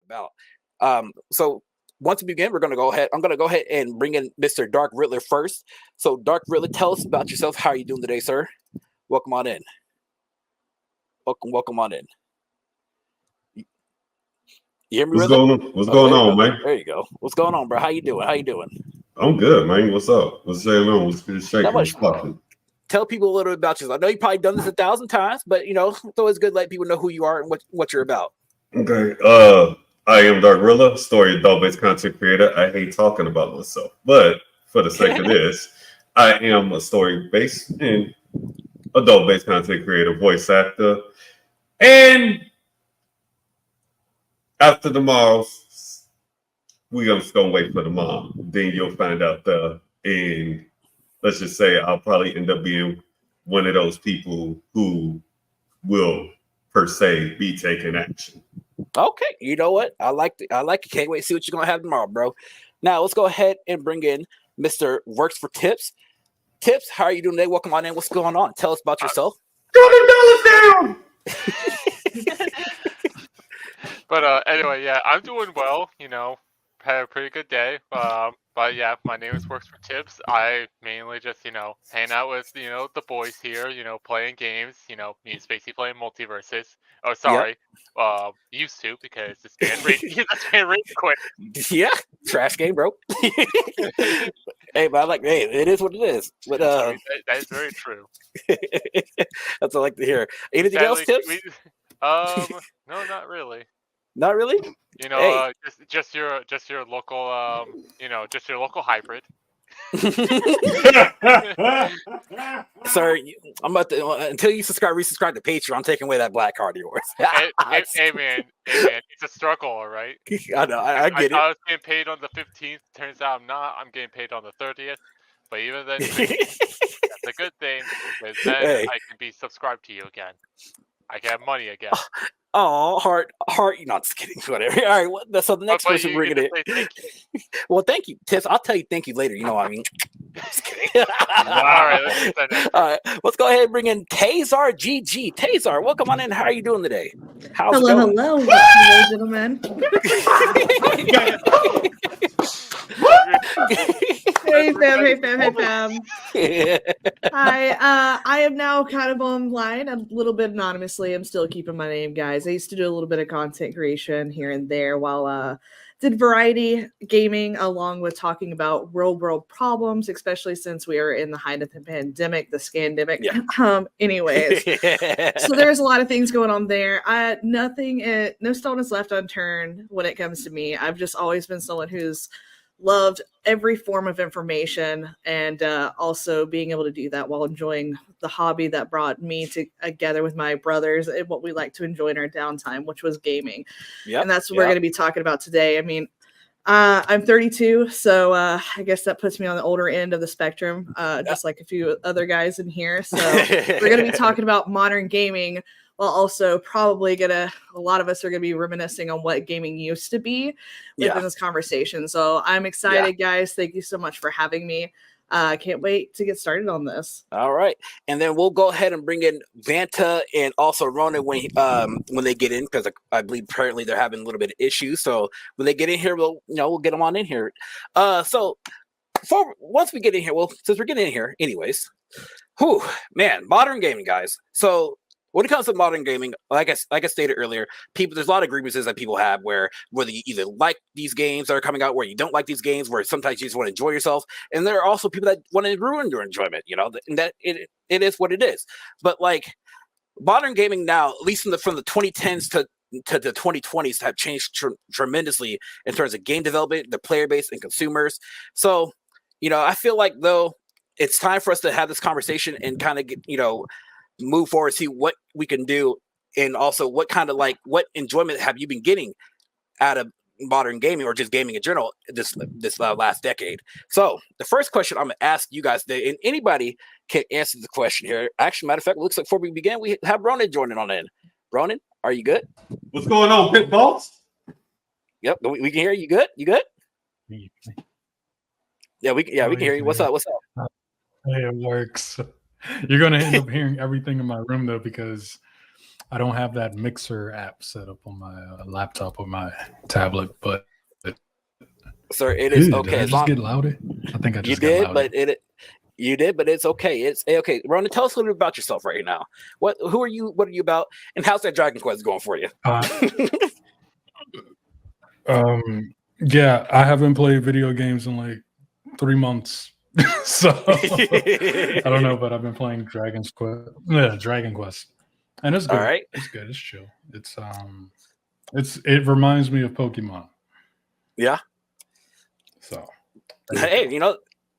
about. So once we begin, we're gonna go ahead. I'm gonna go ahead and bring in Mr. Dark Riddler first. So Dark Riddler, tell us about yourself. How are you doing today, sir? Welcome on in. Welcome on in. You hear me, Riddler? What's going on, man? There you go. What's going on, bro? How you doing? I'm good, man. What's up? What's going on? What's shaking? Not much. Tell people a little bit about yourself. I know you've probably done this 1,000 times, but it's always good to let people know who you are and what you're about. Okay. I am Dark Rilla, story adult-based content creator. I hate talking about myself, but for the sake of this, I am a story-based and adult-based content creator, voice actor, and after tomorrow, we're just gonna wait for the mom. Then you'll find out and let's just say I'll probably end up being one of those people who will per se be taking action. Okay, you know what? I like it. Can't wait to see what you're gonna have tomorrow, bro. Now let's go ahead and bring in Mr. Works for Tips. Tips, how are you doing today? Welcome on in. What's going on? Tell us about yourself. $2 down. But anyway, yeah, I'm doing well. Had a pretty good day. But yeah, my name is Works for Tips. I mainly just hang out with the boys here. Playing games. Me and Spacey playing Multiverses. Oh, sorry. Yep. Used to because this band really quit. Yeah, trash game, bro. Hey, but it is what it is. But that is very true. That's what I like to hear. Anything else, Tips? No, not really. Not really. Just your local just your local hybrid. Sir, I'm about to until you resubscribe to Patreon. I'm taking away that black card of yours. Hey man, it's a struggle, all right. I know. I get it. I was getting paid on the 15th. Turns out I'm not. I'm getting paid on the 30th. But even then, that's a good thing because then I can be subscribed to you again. I can have money again. Oh, heart. You're not just kidding. Whatever. All right. So the next person bringing it. Thank you. Well, thank you, Tips. I'll tell you thank you later. You know what I mean? Just kidding. All right. Let's go ahead and bring in Tazar GG. Tazar, welcome on in. How are you doing today? Hello, gentlemen. Hey fam. Hi, I am now kind of online a little bit anonymously. I'm still keeping my name, guys. I used to do a little bit of content creation here and there while did variety gaming along with talking about real world problems, especially since we are in the height of the pandemic, the scandemic. Yeah. Anyways, so there's a lot of things going on there. No stone is left unturned when it comes to me. I've just always been someone who's loved every form of information and also being able to do that while enjoying the hobby that brought me together with my brothers and what we like to enjoy in our downtime, which was gaming. Yep, and that's what we're going to be talking about today. I mean, I'm 32, so I guess that puts me on the older end of the spectrum, just like a few other guys in here. So we're going to be talking about modern gaming. Well, also probably a lot of us are going to be reminiscing on what gaming used to be within this conversation. So I'm excited, guys. Thank you so much for having me. I can't wait to get started on this. All right. And then we'll go ahead and bring in Vanta and also Ronan when they get in, because I believe apparently they're having a little bit of issues. So when they get in here, we'll get them on in here. So once we get in here, since we're getting in here anyways, modern gaming, guys. So when it comes to modern gaming, like I stated earlier, there's a lot of grievances that people have where whether you either like these games that are coming out, where you don't like these games, where sometimes you just want to enjoy yourself, and there are also people that want to ruin your enjoyment. And that it is what it is. But modern gaming now, at least from the 2010s to the 2020s, have changed tremendously in terms of game development, the player base, and consumers. So, I feel like though it's time for us to have this conversation and kind of get move forward, see what we can do, and also what kind of what enjoyment have you been getting out of modern gaming or just gaming in general this last decade. So the first question I'm gonna ask you guys today, and anybody can answer the question here. Actually, matter of fact, it looks like before we begin, we have Ronan joining on in. Ronan, are you good? What's going on, Pit Balls? Yep, we can hear you. Good? You good? Yeah, we can hear you. What's up? Hey, it works. You're going to end up hearing everything in my room, though, because I don't have that Mixer app set up on my laptop or my tablet, but Sir, it is did okay. I As just long get louder? I think I you just got did, louder. but you did, but it's okay. It's okay. Ronan, tell us a little bit about yourself right now. Who are you? What are you about? And how's that Dragon Quest going for you? Yeah, I haven't played video games in like 3 months. So I don't know, but I've been playing Dragon Quest. And it's good. All right. It's good. It's chill. It reminds me of Pokemon. Yeah. So hey,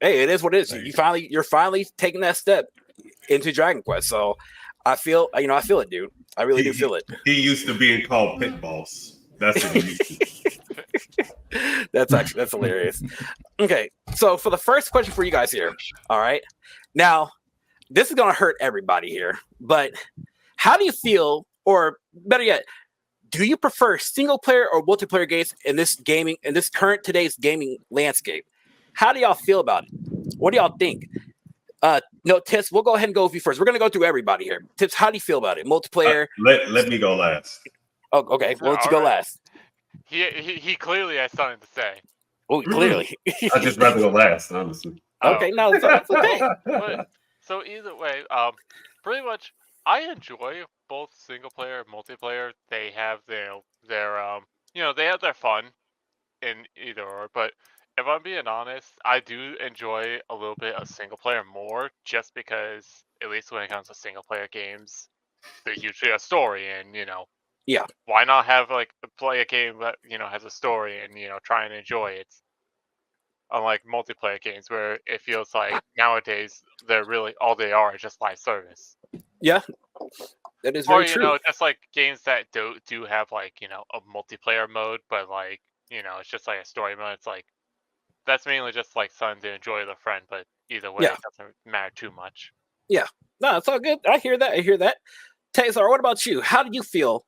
it is what it is. You're finally taking that step into Dragon Quest. So I feel it, dude. I really do feel it. He used to being called Pit Boss. That's what he used to. That's hilarious. Okay, so for the first question for you guys here, all right. Now, this is gonna hurt everybody here, but how do you feel, or better yet, do you prefer single player or multiplayer games in this current today's gaming landscape? How do y'all feel about it? What do y'all think? No, Tips, we'll go ahead and go with you first. We're gonna go through everybody here. Tips, how do you feel about it? Multiplayer. Let me go last. Oh, okay. We'll let you go last. He clearly has something to say. Oh, clearly. I'd just rather go last, honestly. Okay, no, it's okay. So either way, pretty much, I enjoy both single player and multiplayer. They have their they have their fun in either or. But if I'm being honest, I do enjoy a little bit of single player more, just because at least when it comes to single player games, there's usually a story, and yeah, why not have play a game that has a story and try and enjoy it. Unlike multiplayer games where it feels like nowadays they're really all they are is just live service. Yeah, that is very true. Just like games that do have a multiplayer mode, but it's just like a story mode. It's like that's mainly just like something to enjoy with a friend, but either way, it doesn't matter too much. Yeah, no, it's all good. I hear that. Taylor, what about you? How do you feel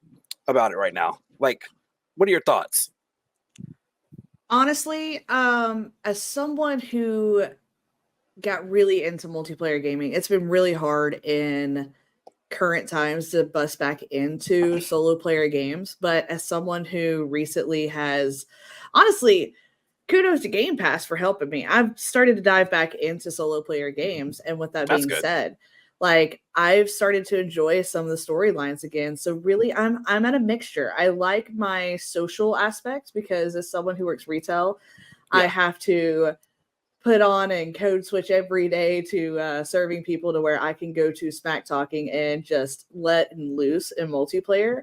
about it right now? Like, what are your thoughts? Honestly, as someone who got really into multiplayer gaming, it's been really hard in current times to bust back into solo player games. But as someone who recently has, honestly, kudos to Game Pass for helping me. I've started to dive back into solo player games. And with that being said, I've started to enjoy some of the storylines again. So really, I'm at a mixture. I like my social aspect because as someone who works retail, I have to put on and code switch every day to serving people to where I can go to smack talking and just let loose in multiplayer.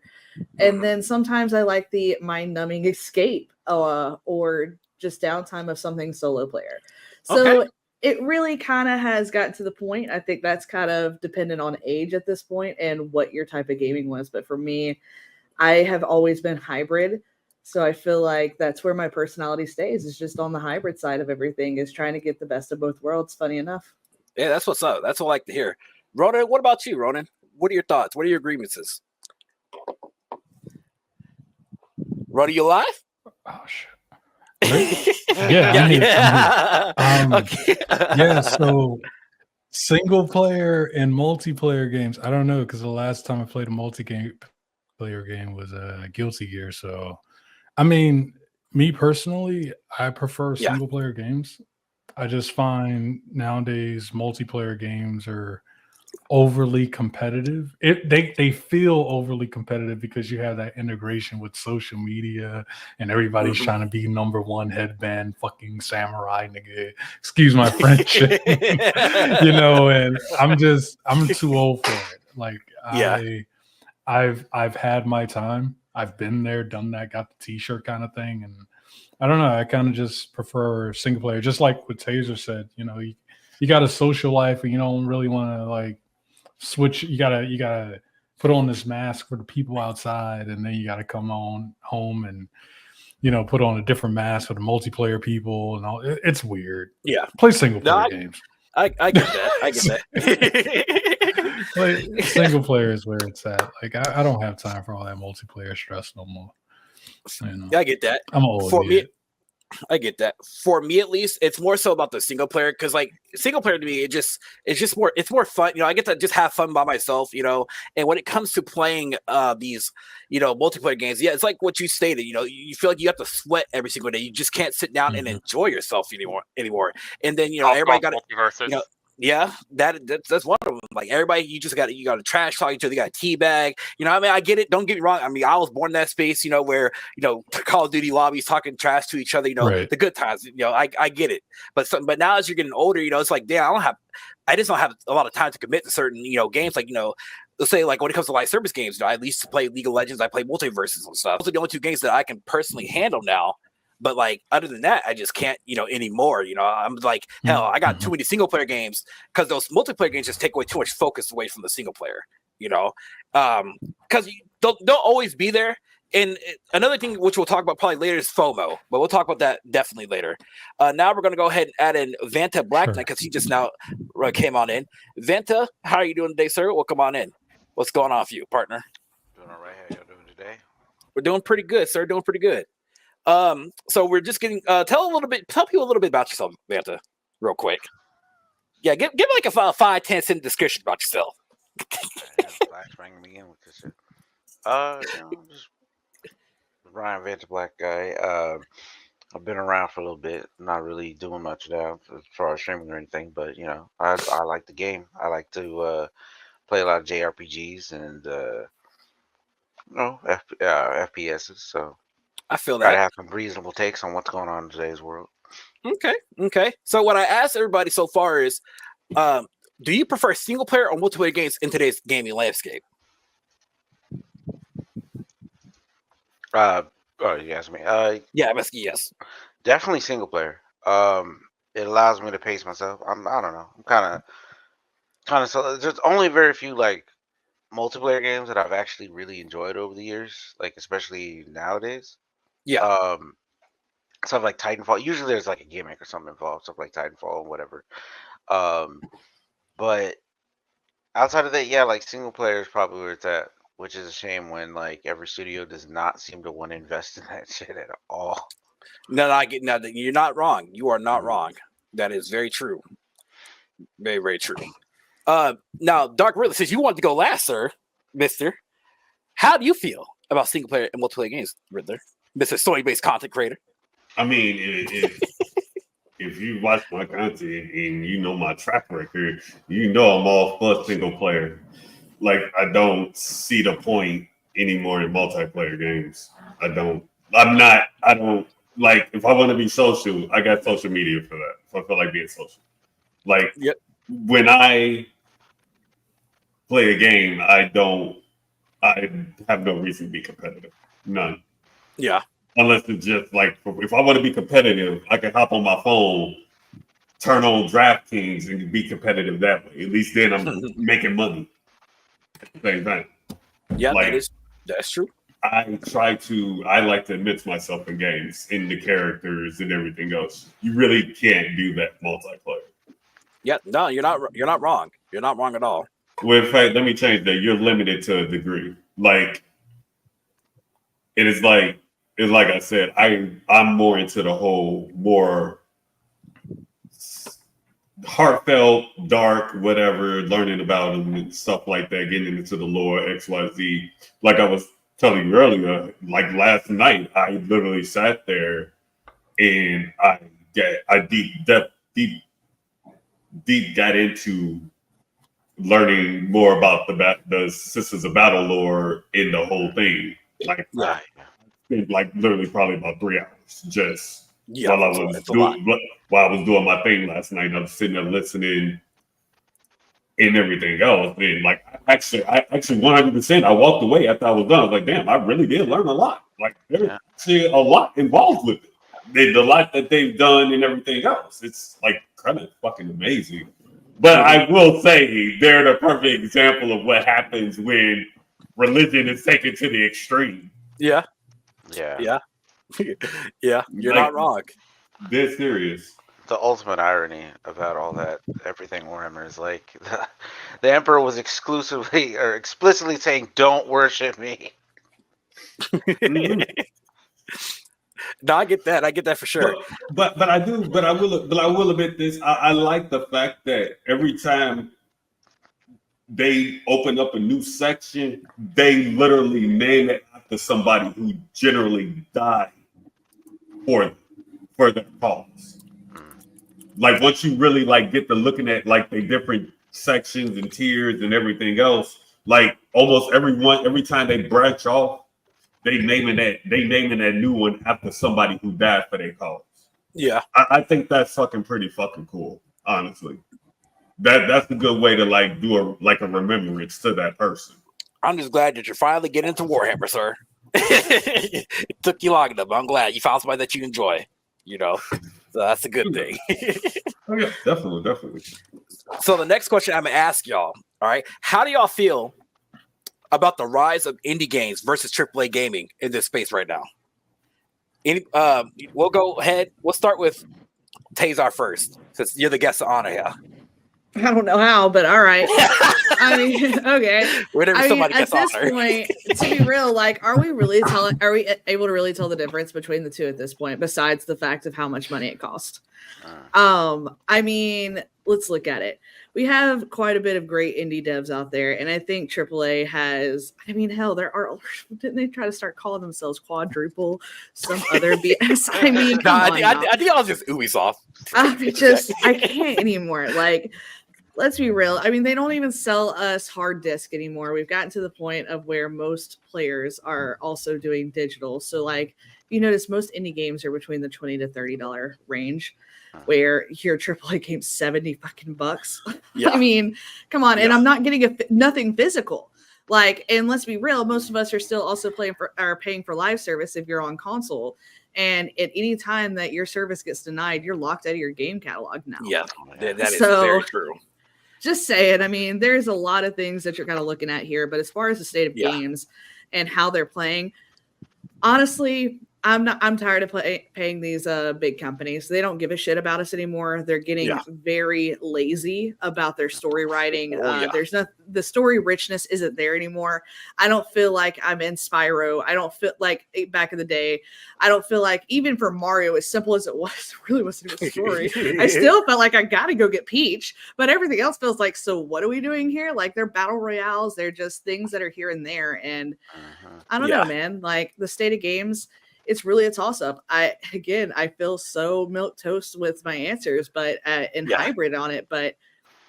And then sometimes I like the mind-numbing escape or just downtime of something solo player. So it really kind of has gotten to the point. I think that's kind of dependent on age at this point and what your type of gaming was. But for me, I have always been hybrid. So I feel like that's where my personality stays, is just on the hybrid side of everything, is trying to get the best of both worlds. Funny enough. Yeah, that's what's up. That's what I like to hear. Ronan, what about you, Ronan? What are your thoughts? What are your grievances? Ronan, you alive? Oh, shit. Yeah, so single player and multiplayer games, I don't know, because the last time I played a multiplayer game was Guilty Gear. So I mean, me personally, I prefer single player games. I just find nowadays multiplayer games are overly competitive. They feel overly competitive because you have that integration with social media and everybody's trying to be number one headband fucking samurai nigga. Excuse my French. And I'm too old for it. Like I've had my time. I've been there, done that, got the t-shirt kind of thing. And I don't know, I kind of just prefer single player. Just like what Taser said, you got a social life and you don't really want to switch. You gotta put on this mask for the people outside, and then you gotta come on home and put on a different mask for the multiplayer people and all. It's weird. Yeah, play single player games. I get that. I get that. Single player is where it's at. Like I don't have time for all that multiplayer stress no more. I get that. I'm old. I get that. For me, at least, it's more so about the single player because, like, single player to me, it's just more fun. I get to just have fun by myself. And when it comes to playing these, multiplayer games, yeah, it's like what you stated. You feel like you have to sweat every single day. You just can't sit down and enjoy yourself anymore. And then everybody got multiverses. Yeah, that's one of them. Like everybody, you got to trash talk each other. You got to teabag. I get it. Don't get me wrong. I was born in that space. Where Call of Duty lobbies talking trash to each other. Right. The good times. I get it. But now as you're getting older, it's like, damn, I just don't have a lot of time to commit to certain games. Like let's say like when it comes to live service games, I at least play League of Legends. I play multiverses and stuff. Those are the only two games that I can personally handle now. But like other than that, I just can't, anymore. I'm like, hell, I got too many single player games because those multiplayer games just take away too much focus away from the single player. Because they'll always be there. And another thing which we'll talk about probably later is FOMO, but we'll talk about that definitely later. Now we're gonna go ahead and add in Vanta Black Knight because he just now came on in. Vanta, how are you doing today, sir? Welcome on in. What's going on for you, partner? Doing all right. How y'all doing today? We're doing pretty good, sir. Doing pretty good. So we're just getting tell people a little bit about yourself, Vanta, real quick. Yeah, give like a 5-10 sentence description about yourself. Black's bringing me in with this shit. Just Ryan Vance, black guy. I've been around for a little bit, not really doing much now as far as streaming or anything, but I like the game. I like to play a lot of JRPGs and FPSs. So I feel try that. to have some reasonable takes on what's going on in today's world. Okay. So what I asked everybody so far is, do you prefer single player or multiplayer games in today's gaming landscape? You asked me. Yeah, I'm asking yes. Definitely single player. It allows me to pace myself. I don't know. I'm kind of so. There's only very few like multiplayer games that I've actually really enjoyed over the years, like especially nowadays. Yeah. Stuff like Titanfall. Usually there's like a gimmick or something involved. Stuff like Titanfall and whatever. But outside of that, yeah, like single player is probably where it's at. Which is a shame when like every studio does not seem to want to invest in that shit at all. No, you're not wrong. You are not wrong. That is very true. Very, very true. Now, Dark Riddler, since you wanted to go last, sir, Mister, how do you feel about single player and multiplayer games, Riddler, Mr. Story-based content creator? I mean, if you watch my content and you know my track record, I'm all for single player. Like, I don't see the point anymore in multiplayer games. I don't like, if I want to be social, I got social media for that. So I feel like being social. Like, when I play a game, I have no reason to be competitive. None. Yeah. Unless it's just like, if I want to be competitive, I can hop on my phone, turn on DraftKings and be competitive that way. At least then I'm making money. At the same time. Yeah, like, that's true. I like to immerse myself in games, in the characters and everything else. You really can't do that multiplayer. Yeah, no, you're not wrong. You're not wrong at all. Well, in fact, let me change that. You're limited to a degree. Like, it's like I said, I'm more into the whole more heartfelt, dark, whatever, learning about them and stuff like that, getting into the lore, XYZ. Like I was telling you earlier, like last night, I literally sat there and I deep got into learning more about the Sisters of Battle lore in the whole thing. Like, like literally probably about 3 hours just while I was doing my thing last night. I was sitting there listening and everything else. And like, I actually 100%, I walked away after I was done. I was like, damn, I really did learn a lot. Like, there's actually a lot involved with it. The lot that they've done and everything else. It's like kind of fucking amazing. But I will say they're the perfect example of what happens when religion is taken to the extreme. Yeah. Yeah. Yeah. You're not wrong. They're serious. The ultimate irony about all that, everything Warhammer is like, the Emperor was explicitly saying, "Don't worship me." No, I get that. I get that for sure. But I will admit this. I like the fact that every time they open up a new section, they literally name it after somebody who generally died for their cause. Like once you really like get to looking at like the different sections and tiers and everything else, like almost every time they branch off, they naming that new one after somebody who died for their cause. Yeah, I think that's pretty fucking cool, honestly. That's a good way to like do a remembrance to that person. I'm just glad that you're finally getting into Warhammer, sir. It took you long enough. But I'm glad you found somebody that you enjoy. So that's a good thing. Oh yeah, definitely. So the next question I'm gonna ask y'all, all right, how do y'all feel about the rise of indie games versus AAA gaming in this space right now? We'll go ahead. We'll start with Tazar first, since you're the guest of honor here. I don't know how, but all right. I mean, okay. Whenever somebody at gets this honor. point, to be real, like, are we able to really tell the difference between the two at this point, besides the fact of how much money it costs? I mean, let's look at it. We have quite a bit of great indie devs out there, and I think AAA has. I mean, hell, there are. Didn't they try to start calling themselves Quadruple? Some other BS. I mean, I think I was just Ubisoft. I can't anymore. Like, let's be real. I mean, they don't even sell us hard disk anymore. We've gotten to the point of where most players are also doing digital. So, like, you notice most indie games are between the $20 to $30 range, where your AAA game's $70 fucking bucks. Yeah. I mean, come on. Yeah. And I'm not getting nothing physical. Like, and let's be real, most of us are still also paying for live service if you're on console. And at any time that your service gets denied, you're locked out of your game catalog now. Yeah, that is very true. Just saying. I mean, there's a lot of things that you're kind of looking at here, but as far as the state of games and how they're playing, honestly, I'm tired of paying these big companies. They don't give a shit about us anymore. They're getting very lazy about their story writing. There's the story richness isn't there anymore. I don't feel like I'm in Spyro. I don't feel like back in the day. I don't feel like even for Mario, as simple as it was, it really wasn't a story. I still felt like I got to go get Peach, but everything else feels like, so what are we doing here? Like, they're battle royales. They're just things that are here and there. And I don't know, man, like the state of games, it's really a toss-up. I feel so milquetoast with my answers, but hybrid on it. But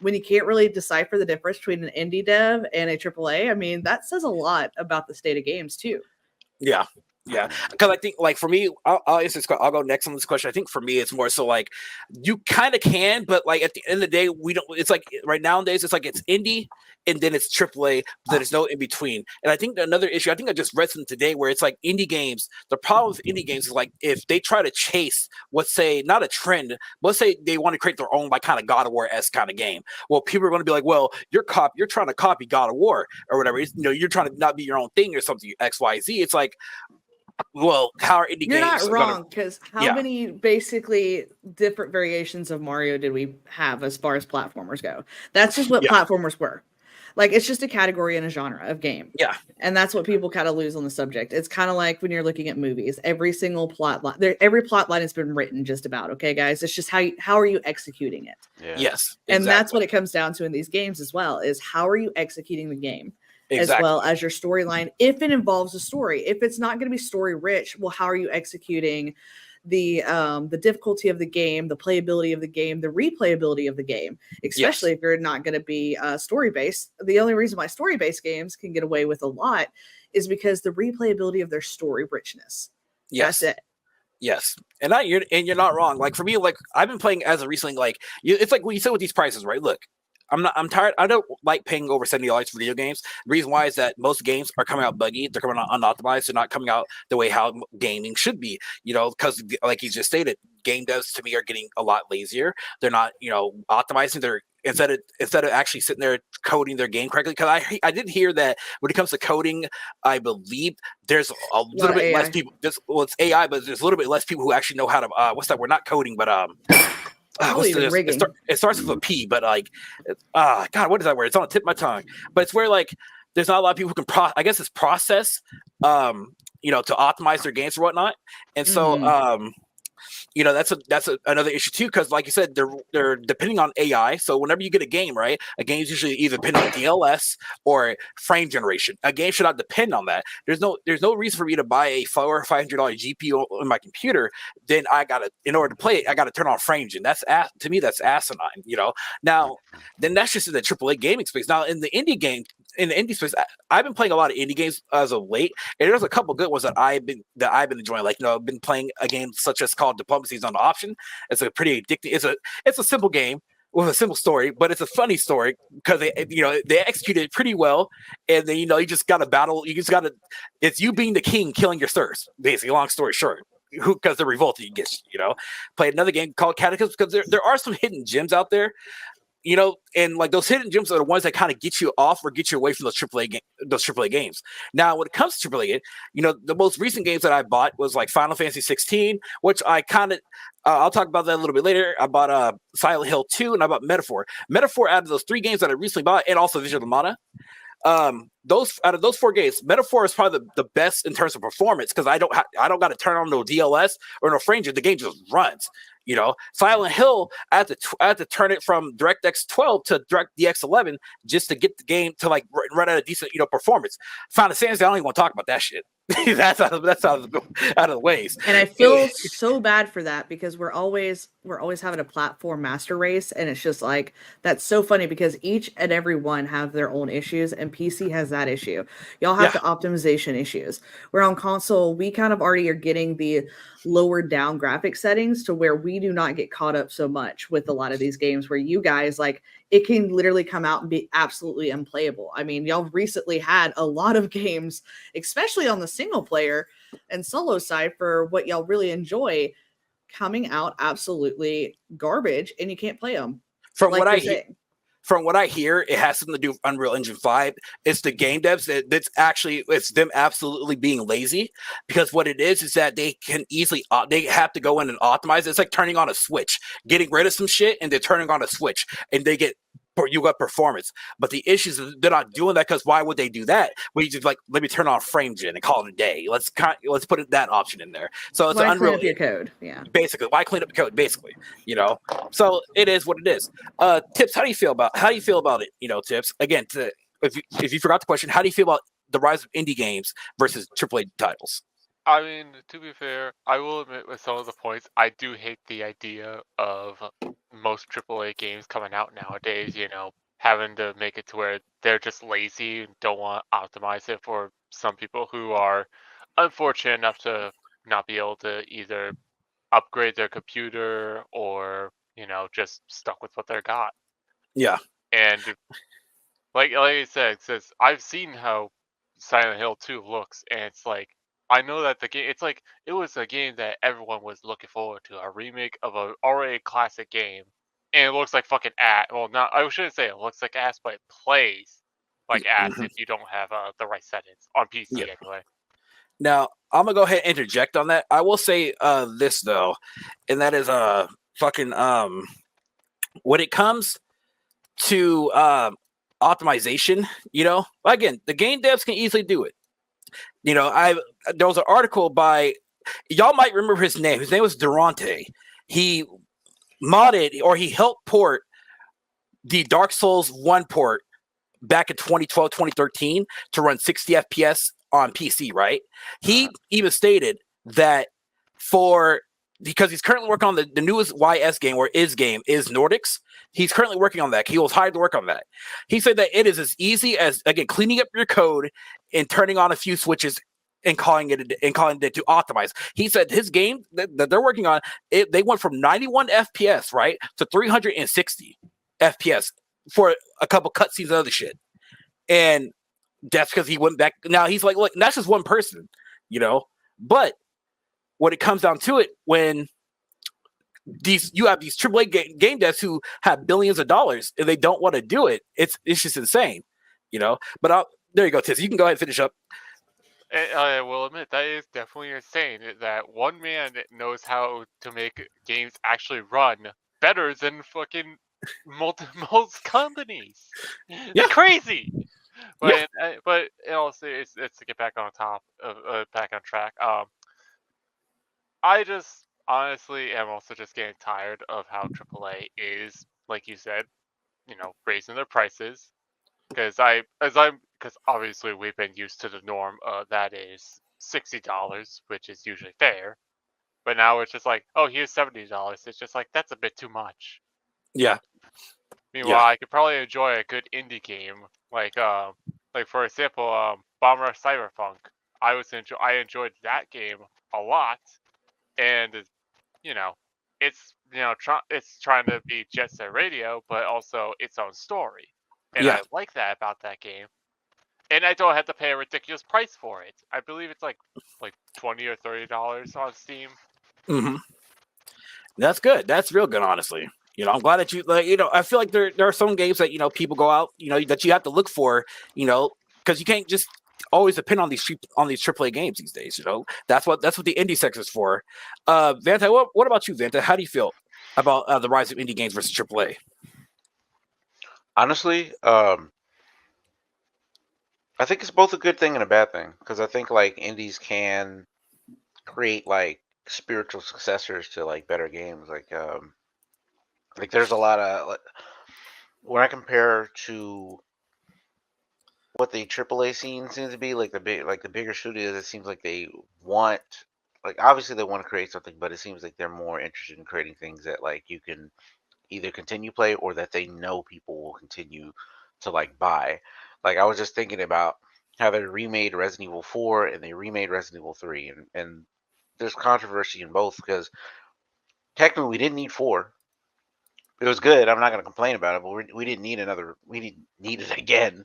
when you can't really decipher the difference between an indie dev and a AAA, I mean, that says a lot about the state of games too. Yeah. Yeah, because I think, like, for me, I'll go next on this question. I think for me, it's more so like you kind of can, but like at the end of the day, we don't. It's like right nowadays, it's like it's indie and then it's AAA, but there's no in between. And I think another issue, I think I just read something today where it's like indie games. The problem with indie games is like if they try to chase, let's say, not a trend, but let's say they want to create their own like kind of God of War-esque kind of game. Well, people are going to be like, well, you're trying to copy God of War or whatever. You're trying to not be your own thing or something. XYZ. It's like, well, how are indie games? You're not wrong, because how many basically different variations of Mario did we have as far as platformers go? That's just what platformers were. Like, it's just a category and a genre of game. Yeah. And that's what people kind of lose on the subject. It's kind of like when you're looking at movies. Every single plot line, every plot line has been written just about, okay, guys? It's just how are you executing it? Yeah. Yes. And that's what it comes down to in these games as well, is how are you executing the game? As well as your storyline, if it involves a story. If it's not going to be story rich, well, how are you executing the difficulty of the game, the playability of the game, the replayability of the game, especially if you're not going to be story based. The only reason why story based games can get away with a lot is because the replayability of their story richness. Yes. That's it. Yes, and you're not wrong. Like for me, like I've been playing as of recently. Like it's like what you said with these prices, right? Look. I'm tired. I don't like paying over $70 for video games. The reason why is that most games are coming out buggy. They're coming out unoptimized. They're not coming out the way how gaming should be, because like you just stated, game devs to me are getting a lot lazier. They're not, optimizing. They're instead of actually sitting there coding their game correctly. Because I did hear that when it comes to coding, I believe there's a little bit less people. It's AI, but there's a little bit less people who actually know how to. What's that? We're not coding, but it starts with a P, but like, God, what is that word? It's on the tip of my tongue. But it's where like there's not a lot of people who can I guess it's process to optimize their games or whatnot. And so that's another issue too, because like you said, they're depending on AI. So whenever you get a game, right, a game is usually either depending on DLS or frame generation. A game should not depend on that. There's no reason for me to buy a $400 or $500 GPU on my computer. Then in order to play it, I gotta turn on frame gen. To me, that's asinine. Now then that's just in the AAA gaming space. Now in the indie space, I've been playing a lot of indie games as of late, and there's a couple good ones that I've been enjoying. Like I've been playing a game such as called Diplomacy's on the Option. It's a pretty addicting. It's a simple game with a simple story, but it's a funny story because they executed it pretty well. And then you just got to battle. It's you being the king, killing your sirs. Basically, long story short. Because they're revolting against played another game called Cataclysm, because there are some hidden gems out there. And like those hidden gems are the ones that kind of get you off or get you away from those AAA games. Now, when it comes to AAA, the most recent games that I bought was like Final Fantasy 16, which I kind of I'll talk about that a little bit later. I bought Silent Hill 2, and I bought Metaphor. Metaphor, out of those 3 games that I recently bought, and also Vision of the Mana, out of those 4 games, Metaphor is probably the best in terms of performance, because I don't got to turn on no DLS or no frame gen. The game just runs. Silent Hill, I had to turn it from DirectX 12 to DirectX 11 just to get the game to like run at a decent performance. Final Fantasy, I don't even want to talk about that shit. that's out of the ways. And I feel so bad for that, because we're always having a platform master race, and it's just like, that's so funny because each and every one have their own issues, and PC has that issue. Y'all have the optimization issues. Where on console, we kind of already are getting the lower down graphic settings to where we do not get caught up so much with a lot of these games, where you guys, like, it can literally come out and be absolutely unplayable. I mean, y'all recently had a lot of games, especially on the single player and solo side, for what y'all really enjoy, coming out absolutely garbage, and you can't play them. From what I hear, it has something to do with Unreal Engine 5. It's the game devs it's them absolutely being lazy, because what it is that they can easily they have to go in and optimize. It's like turning on a switch, getting rid of some shit, and they're turning on a switch, and you got performance. But the issue is they're not doing that, because why would they do that? We just like, let me turn on frame gen and call it a day. Let's put that option in there. So it's why Unreal. clean up your code? Yeah. Basically, why clean up the code? Basically, So it is what it is. Tips, how do you feel about it? Tips, again, if you forgot the question, how do you feel about the rise of indie games versus AAA titles? I mean, to be fair, I will admit with some of the points, I do hate the idea of most AAA games coming out nowadays, having to make it to where they're just lazy and don't want to optimize it for some people who are unfortunate enough to not be able to either upgrade their computer or, just stuck with what they got. Yeah. And like I said, I've seen how Silent Hill 2 looks, and it's like, I know that the game, it's like, it was a game that everyone was looking forward to, a remake of a already classic game, and it looks like fucking ass. Well, not, I shouldn't say it looks like ass, but it plays like ass if you don't have the right settings on PC anyway. Now, I'm gonna go ahead and interject on that. I will say this though, and that is when it comes to optimization, again, the game devs can easily do it. There was an article by, y'all might remember his name. His name was Durante. He modded, or he helped port the Dark Souls 1 port back in 2012, 2013 to run 60 FPS on PC, right? He even stated that because he's currently working on the newest YS game, or is Nordics. He's currently working on that. He was hired to work on that. He said that it is as easy as, again, cleaning up your code and turning on a few switches and calling it to optimize. He said his game that they're working on, they went from 91 FPS, right, to 360 FPS for a couple cutscenes and other shit. And that's because he went back. Now he's like, look, that's just one person, But when it comes down to it, when you have these AAA game devs who have billions of dollars and they don't want to do it, it's just insane, But there you go, Tiz. You can go ahead and finish up. I will admit that is definitely insane. That one man knows how to make games actually run better than fucking most companies. Yeah. It's crazy. But but also it's to get back on top of back on track. I just honestly am also just getting tired of how AAA is, like you said, raising their prices. Because obviously we've been used to the norm that is $60, which is usually fair. But now it's just like, oh, here's $70. It's just like that's a bit too much. Yeah. Meanwhile, I could probably enjoy a good indie game, like for example, Bomber Cyberpunk. I enjoyed that game a lot, and you know, it's trying to be Jet Set Radio, but also its own story, and Yeah. I like that about that game. And I don't have to pay a ridiculous price for it. I believe it's like $20 or $30 on Steam. Mm-hmm. That's good. That's real good, honestly. I'm glad that I feel like there are some games that people go out, that you have to look for, because you can't just always depend on these AAA games these days. That's what the indie sector is for. Vanta, what about you, Vanta? How do you feel about the rise of indie games versus AAA? Honestly, I think it's both a good thing and a bad thing, because I think like indies can create like spiritual successors to like better games. Like there's a lot of when I compare to what the AAA scene seems to be, like the bigger studios, it seems like they want, like obviously they want to create something, but it seems like they're more interested in creating things that like you can either continue play or that they know people will continue to like buy. Like I was just thinking about how they remade Resident Evil 4 and they remade Resident Evil 3, and there's controversy in both because technically we didn't need 4. It was good. I'm not going to complain about it, but we didn't need another. We didn't need it again.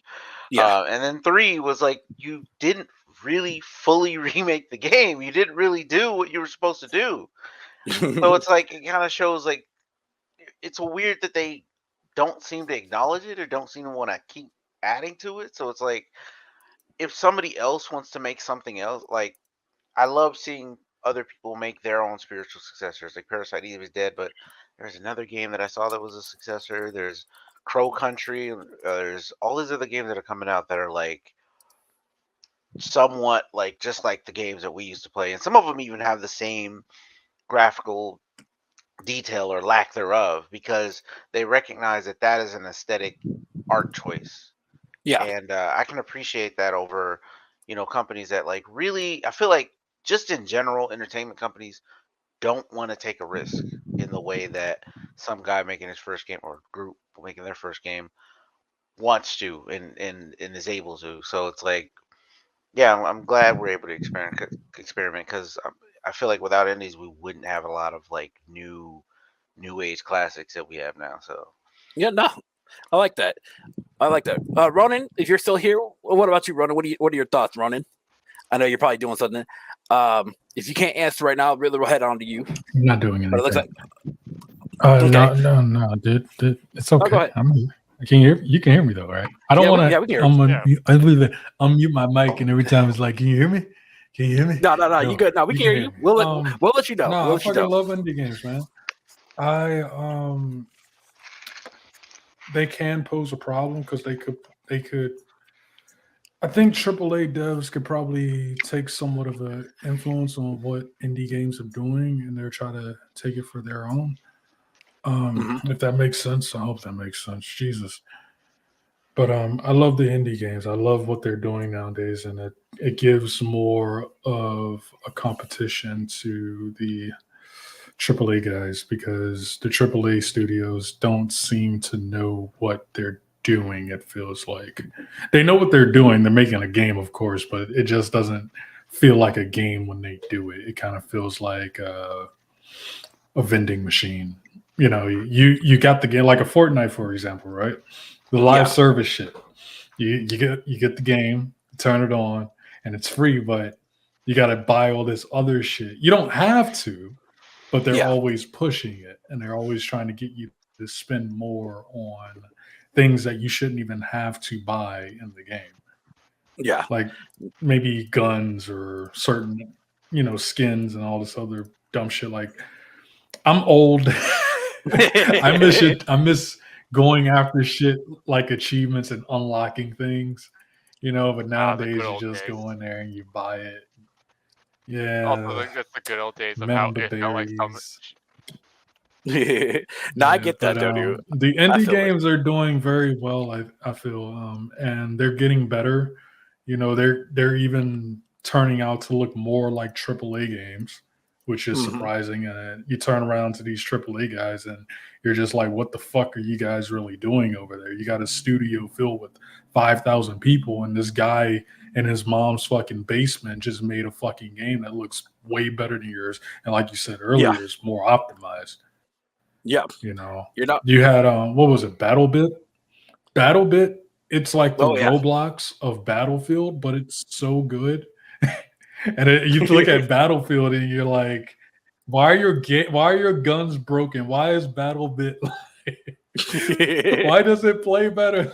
Yeah. And then 3 was like you didn't really fully remake the game. You didn't really do what you were supposed to do. So it's like it kind of shows like it's weird that they don't seem to acknowledge it or don't seem to want to keep adding to it. So it's like if somebody else wants to make something else, like I love seeing other people make their own spiritual successors. Like Parasite Eve is dead, but there's another game that I saw that was a successor. There's Crow Country. There's all these other games that are coming out that are like somewhat like just like the games that we used to play, and some of them even have the same graphical detail or lack thereof because they recognize that that is an aesthetic art choice. Yeah. And I can appreciate that over companies that like really, I feel like just in general entertainment companies don't want to take a risk in the way that some guy making his first game or group making their first game wants to and is able to. So it's like, yeah, I'm glad we're able to experiment because I feel like without indies we wouldn't have a lot of like new age classics that we have now. So Yeah, no, I like that. Ronan, if you're still here, what about you, Ronan? What are your thoughts, Ronan? I know you're probably doing something. If you can't answer right now, really, we'll head on to you. I'm not doing anything. But it looks like no, dude. It's okay. go ahead. I'm here. You can hear me though, right? I don't want to. Yeah, we can hear you. Unmute my mic, and every time it's like, "Can you hear me? Can you hear me?" No, you good. No, we can hear you. We'll let you know. No, I fucking love indie games, man. They can pose a problem because they could. I think AAA devs could probably take somewhat of an influence on what indie games are doing, and they're trying to take it for their own. If that makes sense, I hope that makes sense. Jesus. But I love the indie games. I love what they're doing nowadays, and it gives more of a competition to the AAA guys because the AAA studios don't seem to know what they're doing. It feels like they know what they're doing. They're making a game, of course, but it just doesn't feel like a game when they do it. It kind of feels like a vending machine. You got the game like a Fortnite, for example, right? The live service shit. You get the game, turn it on, and it's free, but you got to buy all this other shit. You don't have to, but they're always pushing it, and they're always trying to get you to spend more on things that you shouldn't even have to buy in the game. Yeah, like maybe guns or certain, skins and all this other dumb shit. Like I'm old. I miss going after shit like achievements and unlocking things But nowadays good you old just days. go in there and you buy it. Also, Yeah, like that's the good old days of how member it felt like some. berries. No, I Yeah, get but that though, dude. the I indie feel it. games are doing very well. I feel, and they're getting better. They're even turning out to look more like AAA games, which is Mhm. surprising. And you turn around to these AAA guys, and you're just like, "What the fuck are you guys really doing over there? You got a studio filled with 5,000 people, and this guy in his mom's fucking basement just made a fucking game that looks way better than yours, and like you said Yeah. earlier, is more optimized." Yeah, You know, you're not. you had what was it, BattleBit? BattleBit, it's like the Oh yeah. Roblox of Battlefield, but it's so good. And you look at Battlefield and you're like, why are your guns broken? Why is BattleBit why does it play better?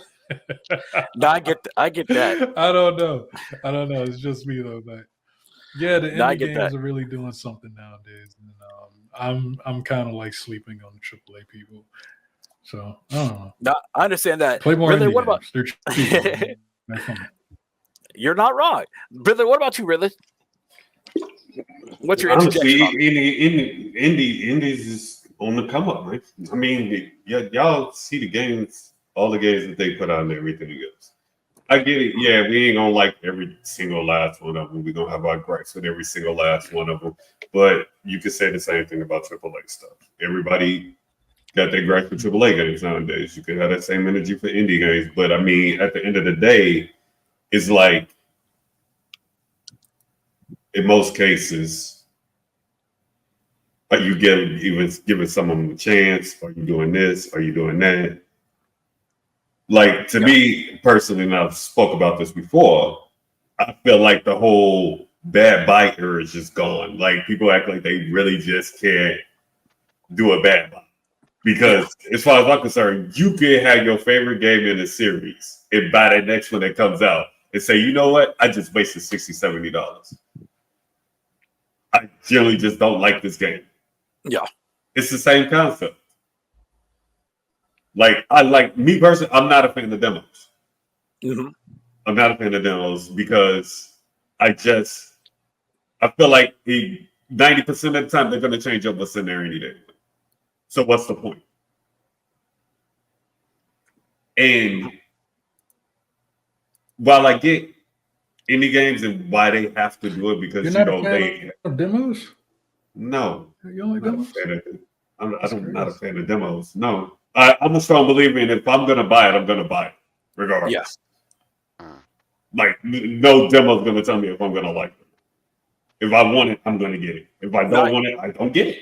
No, I get that. I don't know. It's just me though, but yeah, the No, I indie get games that. are really doing something nowadays, and I'm kind of like sleeping on the AAA people. So I don't know. No, I understand that. Play more Ridley, indie what about? games. They're cheap. They're fun. You're not wrong, Ridley. What about you, Ridley? What's your Honestly, interjection on it? indies is on the come up, man. I mean, y'all see the games, all the games that they put out and everything else. I get it. Yeah, we ain't gonna like every single last one of them. We're gonna have our gripes with every single last one of them. But you could say the same thing about AAA stuff. Everybody got their gripes with AAA games nowadays. You could have that same energy for indie games. But I mean, at the end of the day, it's like in most cases, are you giving someone a chance? Are you doing this? Are you doing that? Like to me personally, and I've spoke about this before, I feel like the whole bad biter is just gone. Like people act like they really just can't do a bad bite. Because as far as I'm concerned, you can have your favorite game in a series and buy that next one that comes out and say, you know what? I just wasted $60, $70. I generally just don't like this game. Yeah. It's the same concept. Like I like me personally, I'm not a fan of demos. Mm-hmm. I'm not a fan of demos because I feel like 90% of the time they're gonna change up what's in there any day. So what's the point? And while I get indie games and why they have to do it because You're not a fan of demos? No. You don't like I'm demos? not a fan of demos. No. I'm a strong believer in if I'm gonna buy it, I'm gonna buy it, regardless. Like no demo's gonna tell me if I'm gonna like it. If I want it, I'm gonna get it. If I don't want it, I don't get it.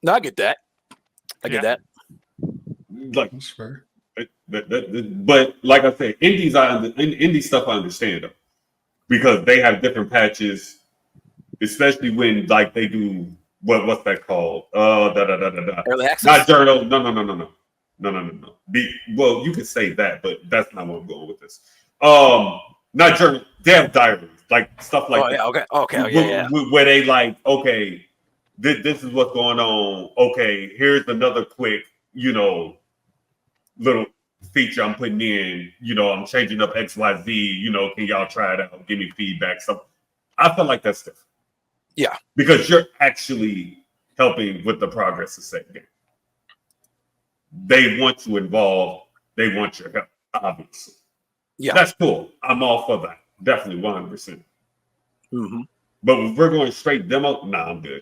No, I get that. I get that. Like That's fair. but like I said, indie stuff I understand though, because they have different patches, especially when like they do what's that called? Early access. Not journal. No. Well, you could say that, but that's not what I'm going with this. Not journal. They have diaries, like stuff like that. Yeah. Where they like, okay, this is what's going on. Okay, here's another quick, little feature I'm putting in. I'm changing up XYZ. Can y'all try it out? Give me feedback. So I feel like that's different. Yeah, because you're actually helping with the progress of said game. They want you involved. They want your help, obviously. Yeah, that's cool. I'm all for that. Definitely 100%. Mm-hmm. But if we're going straight demo, nah, I'm good.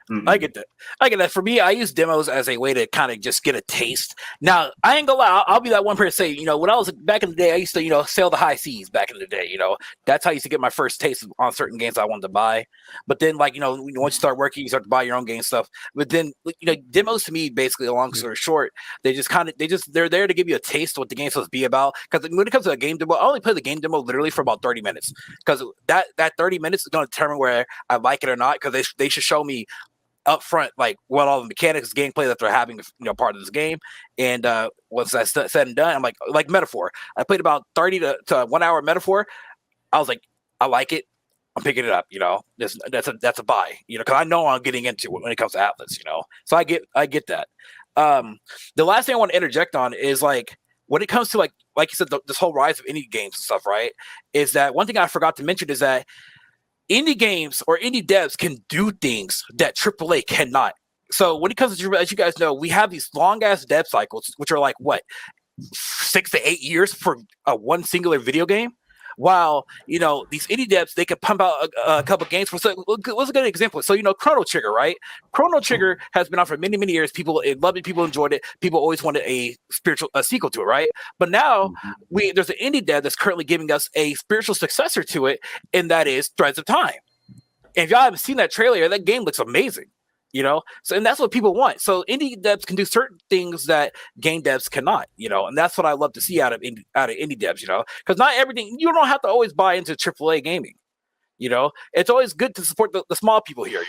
Mm-hmm. I get that. For me, I use demos as a way to kind of just get a taste. Now, I ain't gonna lie. I'll be that one person say, when I was back in the day, I used to, sail the high seas back in the day. That's how I used to get my first taste on certain games I wanted to buy. But then, once you start working, you start to buy your own game stuff. But then, demos to me, basically, long story short, they're there to give you a taste of what the game's supposed to be about. Because when it comes to a game demo, I only play the game demo literally for about 30 minutes. Because that 30 minutes is going to determine where I like it or not. Because they should show me up front, like what all the mechanics, gameplay that they're having, part of this game. And once that's said and done, I'm like Metaphor. I played about 30 to 1 hour Metaphor. I was like, I like it. I'm picking it up. That's a buy. Because I know I'm getting into it when it comes to Atlas. So I get that. The last thing I want to interject on is when it comes to like you said, this whole rise of indie games and stuff, right? Is that one thing I forgot to mention is that indie games or indie devs can do things that AAA cannot. So when it comes to, as you guys know, we have these long ass dev cycles, which are like what 6 to 8 years for one singular video game. While these indie devs, they could pump out a couple games. What's a good example? So Chrono Trigger, right? Chrono Trigger has been out for many years. People loved it. People enjoyed it. People always wanted a sequel to it, right? But now there's an indie dev that's currently giving us a spiritual successor to it, and that is Threads of Time. And if y'all haven't seen that trailer, that game looks amazing. So and that's what people want. So indie devs can do certain things that game devs cannot, and that's what I love to see out of indie devs, because not everything, you don't have to always buy into AAA gaming. It's always good to support the small people here,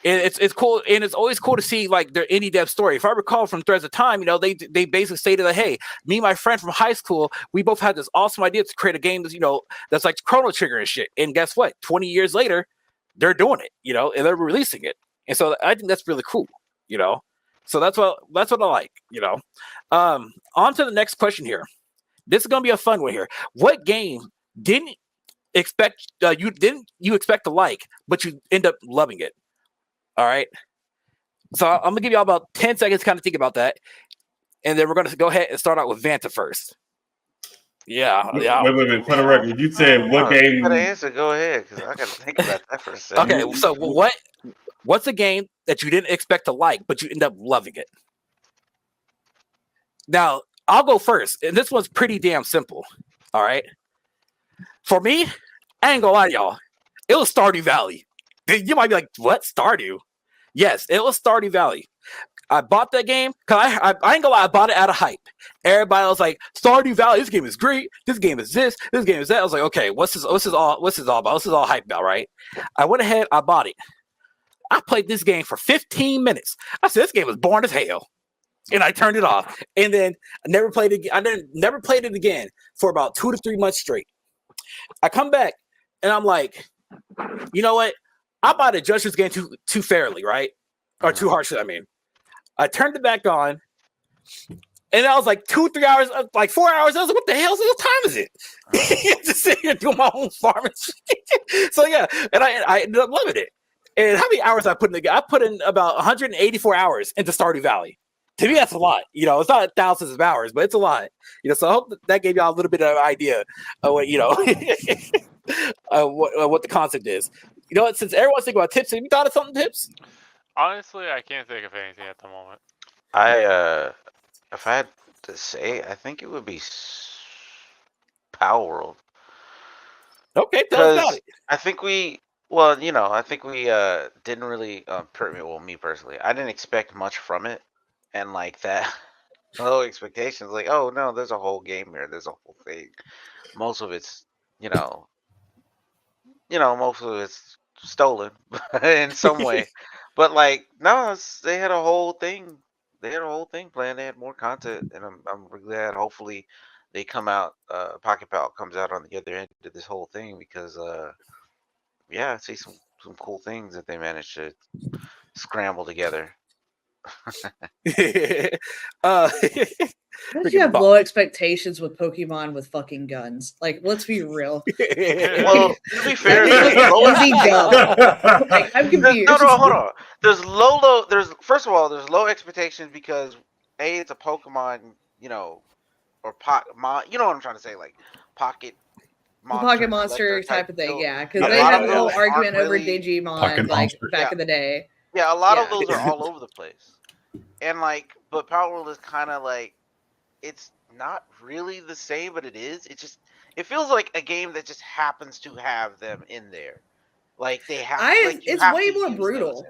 and it's cool, and it's always cool to see like their indie dev story. If I recall from Threads of Time, they basically stated that, hey, me and my friend from high school, we both had this awesome idea to create a game that's that's like Chrono Trigger and shit. And guess what? 20 years later, they're doing it, and they're releasing it. And so I think that's really cool, So that's what I like, On to the next question here. This is gonna be a fun one here. What game didn't expect you expect to like, but you end up loving it? All right. So I'm gonna give y'all about 10 seconds to kind of think about that, and then we're gonna go ahead and start out with Vanta first. Yeah. Wait. For the record, you said what game? You gotta answer. Go ahead, because I gotta think about that for a second. Okay. So what's a game that you didn't expect to like, but you end up loving it? Now, I'll go first, and this one's pretty damn simple. All right. For me, I ain't gonna lie to y'all. It was Stardew Valley. You might be like, what? Stardew? Yes, it was Stardew Valley. I bought that game because I ain't gonna lie, I bought it out of hype. Everybody was like, Stardew Valley, this game is great. This game is this game is that. I was like, okay, what's this all about? What's this all hype about, right? I went ahead, I bought it. I played this game for 15 minutes. I said, this game was boring as hell. And I turned it off. And then I never played it again. I never played it again for about 2 to 3 months straight. I come back and I'm like, you know what? I might have judged this game too fairly, right? Or too harshly, I mean. I turned it back on. And I was like 2-3 hours, like 4 hours. I was like, what the hell? What time is it? Just sitting here doing my own farming. So yeah, and I ended up loving it. And how many hours I put in the game? I put in about 184 hours into Stardew Valley. To me, that's a lot. It's not thousands of hours, but it's a lot. So I hope that gave y'all a little bit of an idea of what what the concept is. Since everyone's thinking about tips, have you thought of something, Tips? Honestly, I can't think of anything at the moment. If I had to say, I think it would be Power World. Okay, tell us about it. I think we didn't really, me personally, I didn't expect much from it. And like that, low expectations, like, oh no, there's a whole game here. There's a whole thing. Most of it's, most of it's stolen in some way. But like, no, they had a whole thing. They had a whole thing planned. They had more content, and I'm really glad. Hopefully, they come out. Pocket Pal comes out on the other end of this whole thing because, I see some cool things that they managed to scramble together. How did you have low expectations with Pokemon with fucking guns? Like, let's be real. Well, to be fair, I'm confused. No, hold on. There's first of all, there's low expectations because it's a Pokemon, or you know what I'm trying to say, like pocket monster type of thing, yeah. Because they had a whole argument over Digimon, back in the day. Yeah, a lot of those are all over the place. And but Power World is kind of like, it's not really the same, but it is. It feels like a game that just happens to have them in there. Like they have. It's way more brutal.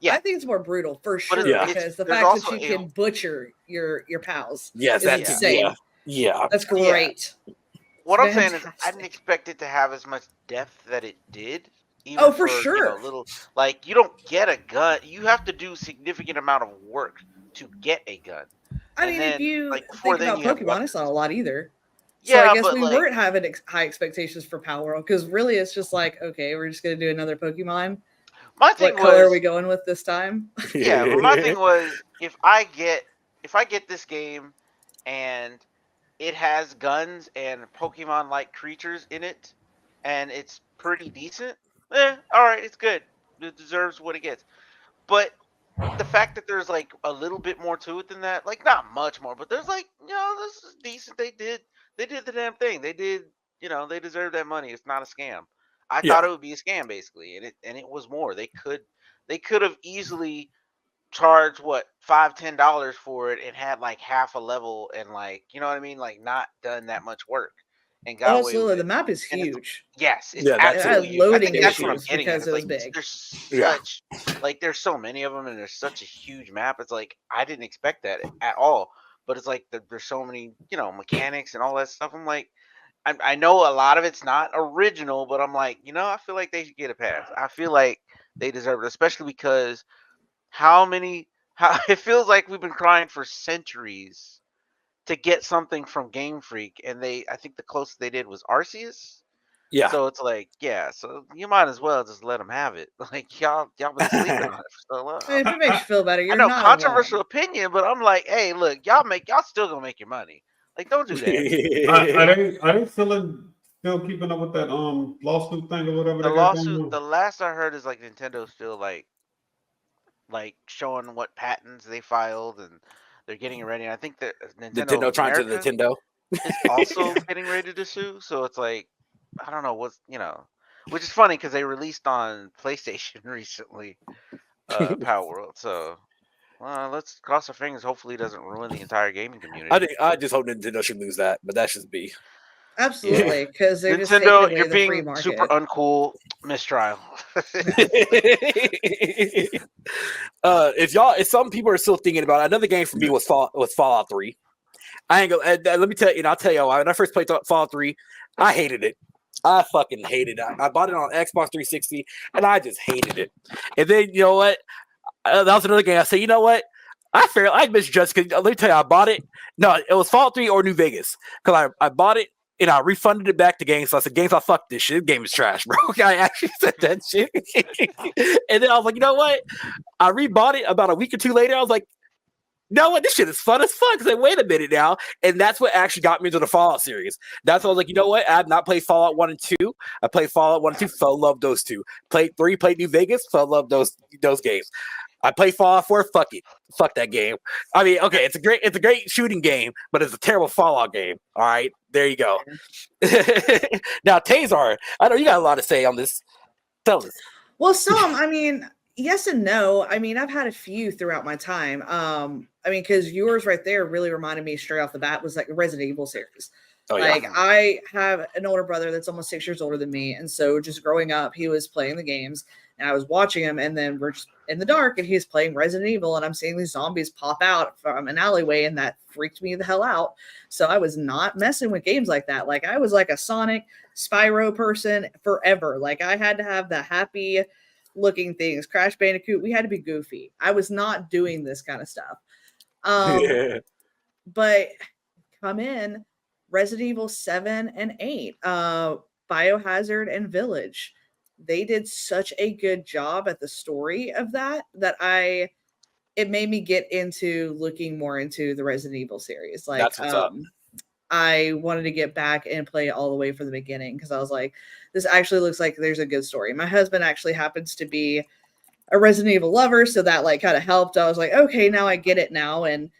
Yeah, I think it's more brutal for sure because the fact that you can butcher your pals. Yes, that's insane. Yeah, that's great. Yeah. What I'm saying is, I didn't expect it to have as much depth that it did. Even for sure. You don't get a gun. You have to do significant amount of work to get a gun. I mean, if you think about Pokemon, it's not a lot either. So Yeah, I guess but we weren't having high expectations for Power World because really it's just like, okay, we're just going to do another Pokemon. My thing what color are we going with this time? Yeah, but my thing was if I get this game and it has guns and Pokemon-like creatures in it, and it's pretty decent. All right, it's good. It deserves what it gets. But the fact that there's like a little bit more to it than that, like not much more, but there's like, this is decent. They did the damn thing. They did, they deserve that money. It's not a scam. I Yeah. thought it would be a scam basically, and it was more. They could have easily charged what $5-10 for it and had like half a level and like, you know what I mean, like not done that much work and got away with Also, the it. map is And it's huge. yes, it's Yeah, that's It had absolutely huge. I loading think that's what I'm issues getting at. because It's it was like big. there's Yeah. such there's so many of them and there's such a huge map. It's like I didn't expect that at all. But it's like there's so many, mechanics and all that stuff. I'm like, I know a lot of it's not original, but I'm like, I feel like they should get a pass. I feel like they deserve it, especially because how it feels like we've been crying for centuries to get something from Game Freak, and I think the closest they did was Arceus. Yeah. So it's like, yeah, so you might as well just let them have it. Like y'all been sleeping on it for so long. If it makes you feel better, I you're know not controversial wrong. opinion, but I'm like, hey, look, y'all still gonna make your money. Like, don't do that. Are they still keeping up with that lawsuit thing or whatever The they got going lawsuit, on? the last I heard is like Nintendo's still like showing what patents they filed and they're getting it ready. And I think that Nintendo Nintendo of trying to America Nintendo. is also getting ready to sue. So it's like, I don't know which is funny because they released on PlayStation recently, Power World. So let's cross our fingers. Hopefully, it doesn't ruin the entire gaming community. I just hope Nintendo should lose that, but that's just me. Absolutely, because they're just taking Nintendo, away you're the free being market. super uncool. Mistrial. If some people are still thinking about it, another game for me was Fallout 3. I ain't gonna let me tell you, and I'll tell you why. When I first played Fallout 3, I hated it. I fucking hated it. I bought it on Xbox 360, and I just hated it. And then you know what? That was another game. I said, you know what? I misjudged because let me tell you, I bought it. No, it was Fallout 3 or New Vegas because I bought it and I refunded it back to GameStop. So I said, GameStop, fuck this shit. This game is trash, bro. I actually said that shit. And then I was like, you know what? I rebought it about a week or two later. I was like, you know what? This shit is fun as fuck. I said, wait a minute now. And that's what actually got me into the Fallout series. That's why I was like, you know what? I have not played Fallout 1 and 2. I played Fallout 1 and 2, fell in love with those two. Played 3, played New Vegas, fell in love with those games. I played Fallout 4. Fuck it. Fuck that game. I mean, okay, it's a great shooting game, but it's a terrible Fallout game. All right, there you go. Now, Tazar, I know you got a lot to say on this. Tell us. Well, I mean, yes and no. I mean, I've had a few throughout my time. I mean, because yours right there really reminded me straight off the bat was like the Resident Evil series. Oh, like yeah. I have an older brother that's almost 6 years older than me, and so just growing up, he was playing the games, and I was watching him, and then we're just in the dark, and he's playing Resident Evil, and I'm seeing these zombies pop out from an alleyway, and that freaked me the hell out. So I was not messing with games like that. Like I was like a Sonic, Spyro person forever. Like I had to have the happy looking things. Crash Bandicoot, we had to be goofy. I was not doing this kind of stuff. But come in Resident Evil 7 and 8, Biohazard and Village. They did such a good job at the story of that it made me get into looking more into the Resident Evil series. Like That's what's up. I wanted to get back and play it all the way from the beginning because I was like, this actually looks like there's a good story. My husband actually happens to be a Resident Evil lover, so that like kind of helped. I was like, okay, now I get it now. And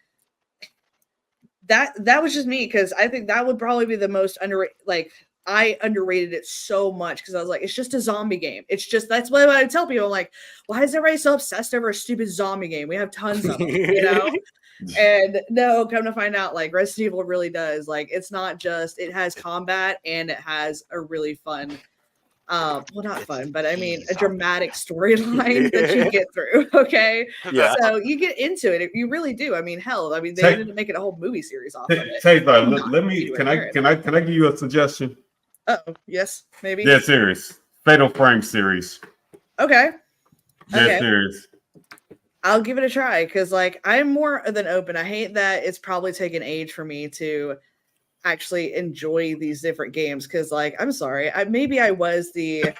that was just me because I think that would probably be the most underrated. Like I underrated it so much because I was like, it's just a zombie game. It's just that's what I tell people. I'm like, why is everybody so obsessed over a stupid zombie game? We have tons of them, you know. And no, come to find out, like Resident Evil really does. Like it's not just it has combat and it has a really fun. Well, not fun, but I mean a dramatic storyline that you get through. Okay, Yeah. so you get into it. You really do. I mean, hell, I mean they ended up making a whole movie series off of it. Let me. Can I give you a suggestion? Oh, yes, maybe. Dead series, Fatal Frame series. Okay. Dead series. I'll give it a try because, like, I'm more than open. I hate that it's probably taken age for me to actually enjoy these different games because, like, I'm sorry, maybe I was the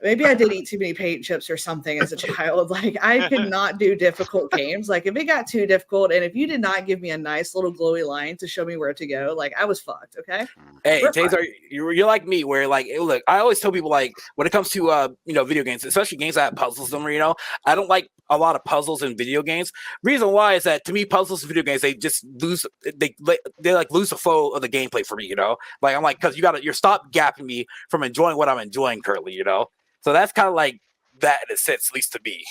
Maybe I did eat too many paint chips or something as a child. Like I could not do difficult games. Like if it got too difficult, and if you did not give me a nice little glowy line to show me where to go, like I was fucked. Okay. Hey, We're fine. Taser, you're like me, where like, look, I always tell people like when it comes to video games, especially games that have puzzles in them, I don't like a lot of puzzles in video games. Reason why is that to me, puzzles in video games they just lose they like lose the flow of the gameplay for me. Like I'm like because you're stop gapping me from enjoying what I'm enjoying currently. So that's kind of like that in a sense, at least to me.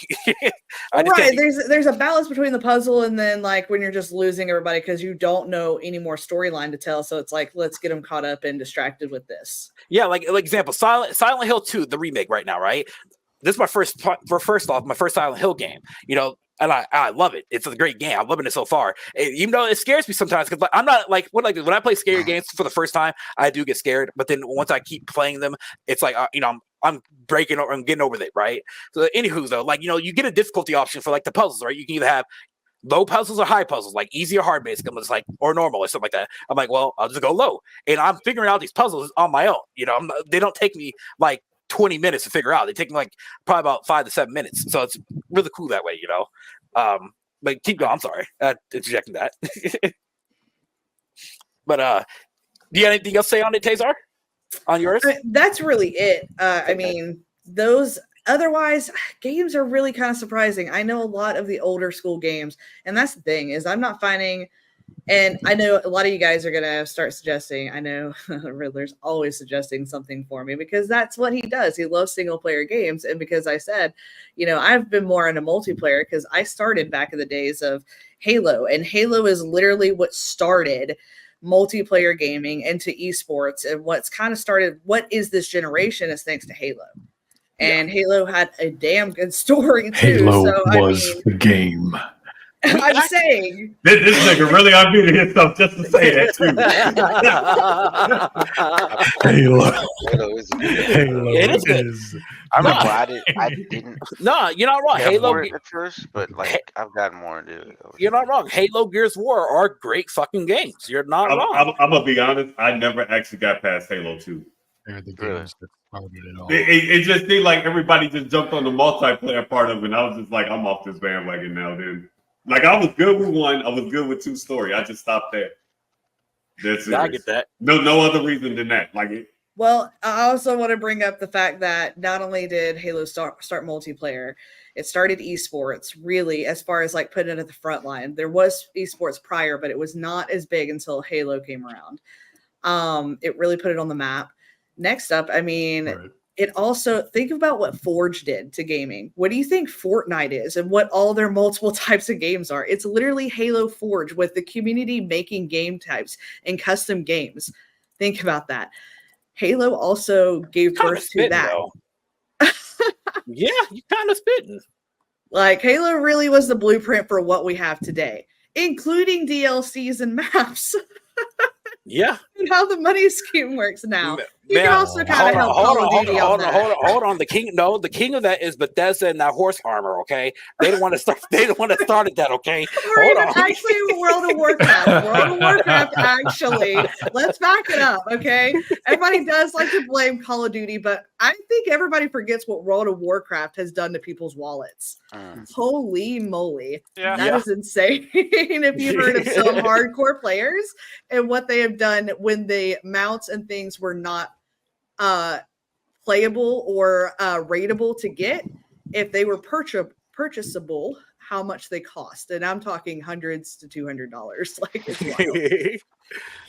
Right. There's a balance between the puzzle and then like when you're just losing everybody because you don't know any more storyline to tell. So it's like, let's get them caught up and distracted with this. Yeah, like example, Silent Hill 2, the remake right now, right? This is my first Silent Hill game, and I love it. It's a great game. I'm loving it so far. Even though it scares me sometimes because I'm not like when I play scary games for the first time, I do get scared. But then once I keep playing them, it's like I'm breaking over, I'm getting over it, right? So anywho, though, like you get a difficulty option for like the puzzles, right? You can either have low puzzles or high puzzles, like easy or hard, basically. I'm just like or normal or something like that. I'm like, well, I'll just go low, and I'm figuring out these puzzles on my own. They don't take me like 20 minutes to figure out. They take me like probably about 5 to 7 minutes. So it's really cool that way, But keep going. I'm sorry, interjecting that. But do you have anything else to say on it, Tazar? On yours? That's really it. I mean, those otherwise games are really kind of surprising. I know a lot of the older school games, and that's the thing is I'm not finding. And I know a lot of you guys are going to start suggesting. I know Riddler's always suggesting something for me because that's what he does. He loves single player games. And because I said, I've been more into multiplayer because I started back in the days of Halo. And Halo is literally what started multiplayer gaming into esports. And what's kind of started what is this generation is thanks to Halo. And Halo had a damn good story too. Halo so, was the game. I'm saying this nigga really unmuted himself just to say that too. Halo. Halo is. Halo It is good. I remember I didn't. No, you're not wrong. Halo at first, but like I've gotten more into it. You're not wrong. Halo, Gears of War are great fucking games. You're not wrong. I'm gonna be honest. I never actually got past Halo 2. They're the games that started it all. It just seemed like everybody just jumped on the multiplayer part of it, and I was just like, I'm off this bandwagon now. Then. Like I was good with 1, I was good with 2 story. I just stopped there. That's it. I get that. No other reason than that. Like it. Well, I also want to bring up the fact that not only did Halo start multiplayer, it started esports really as far as like putting it at the front line. There was esports prior, but it was not as big until Halo came around. It really put it on the map. Next up, I mean, Right. It also think about what Forge did to gaming. What do you think Fortnite is and what all their multiple types of games are? It's literally Halo Forge with the community making game types and custom games. Think about that. Halo also gave birth to that. Yeah, you kind of spitting. Like Halo really was the blueprint for what we have today, including DLCs and maps. Yeah. And how the money scheme works now. You can also kind of help Call of Duty on that. Hold on. The king of that is Bethesda and that horse armor. Okay, they don't want to start. They don't want to start at that. Okay, hold on. Actually, World of Warcraft. World of Warcraft. Actually, let's back it up. Okay, everybody does like to blame Call of Duty, but I think everybody forgets what World of Warcraft has done to people's wallets. Holy moly, that is insane. If you've heard of some hardcore players and what they have done when the mounts and things were not playable or rateable to get, if they were purchasable, how much they cost. And I'm talking hundreds to $200. Like it's wild.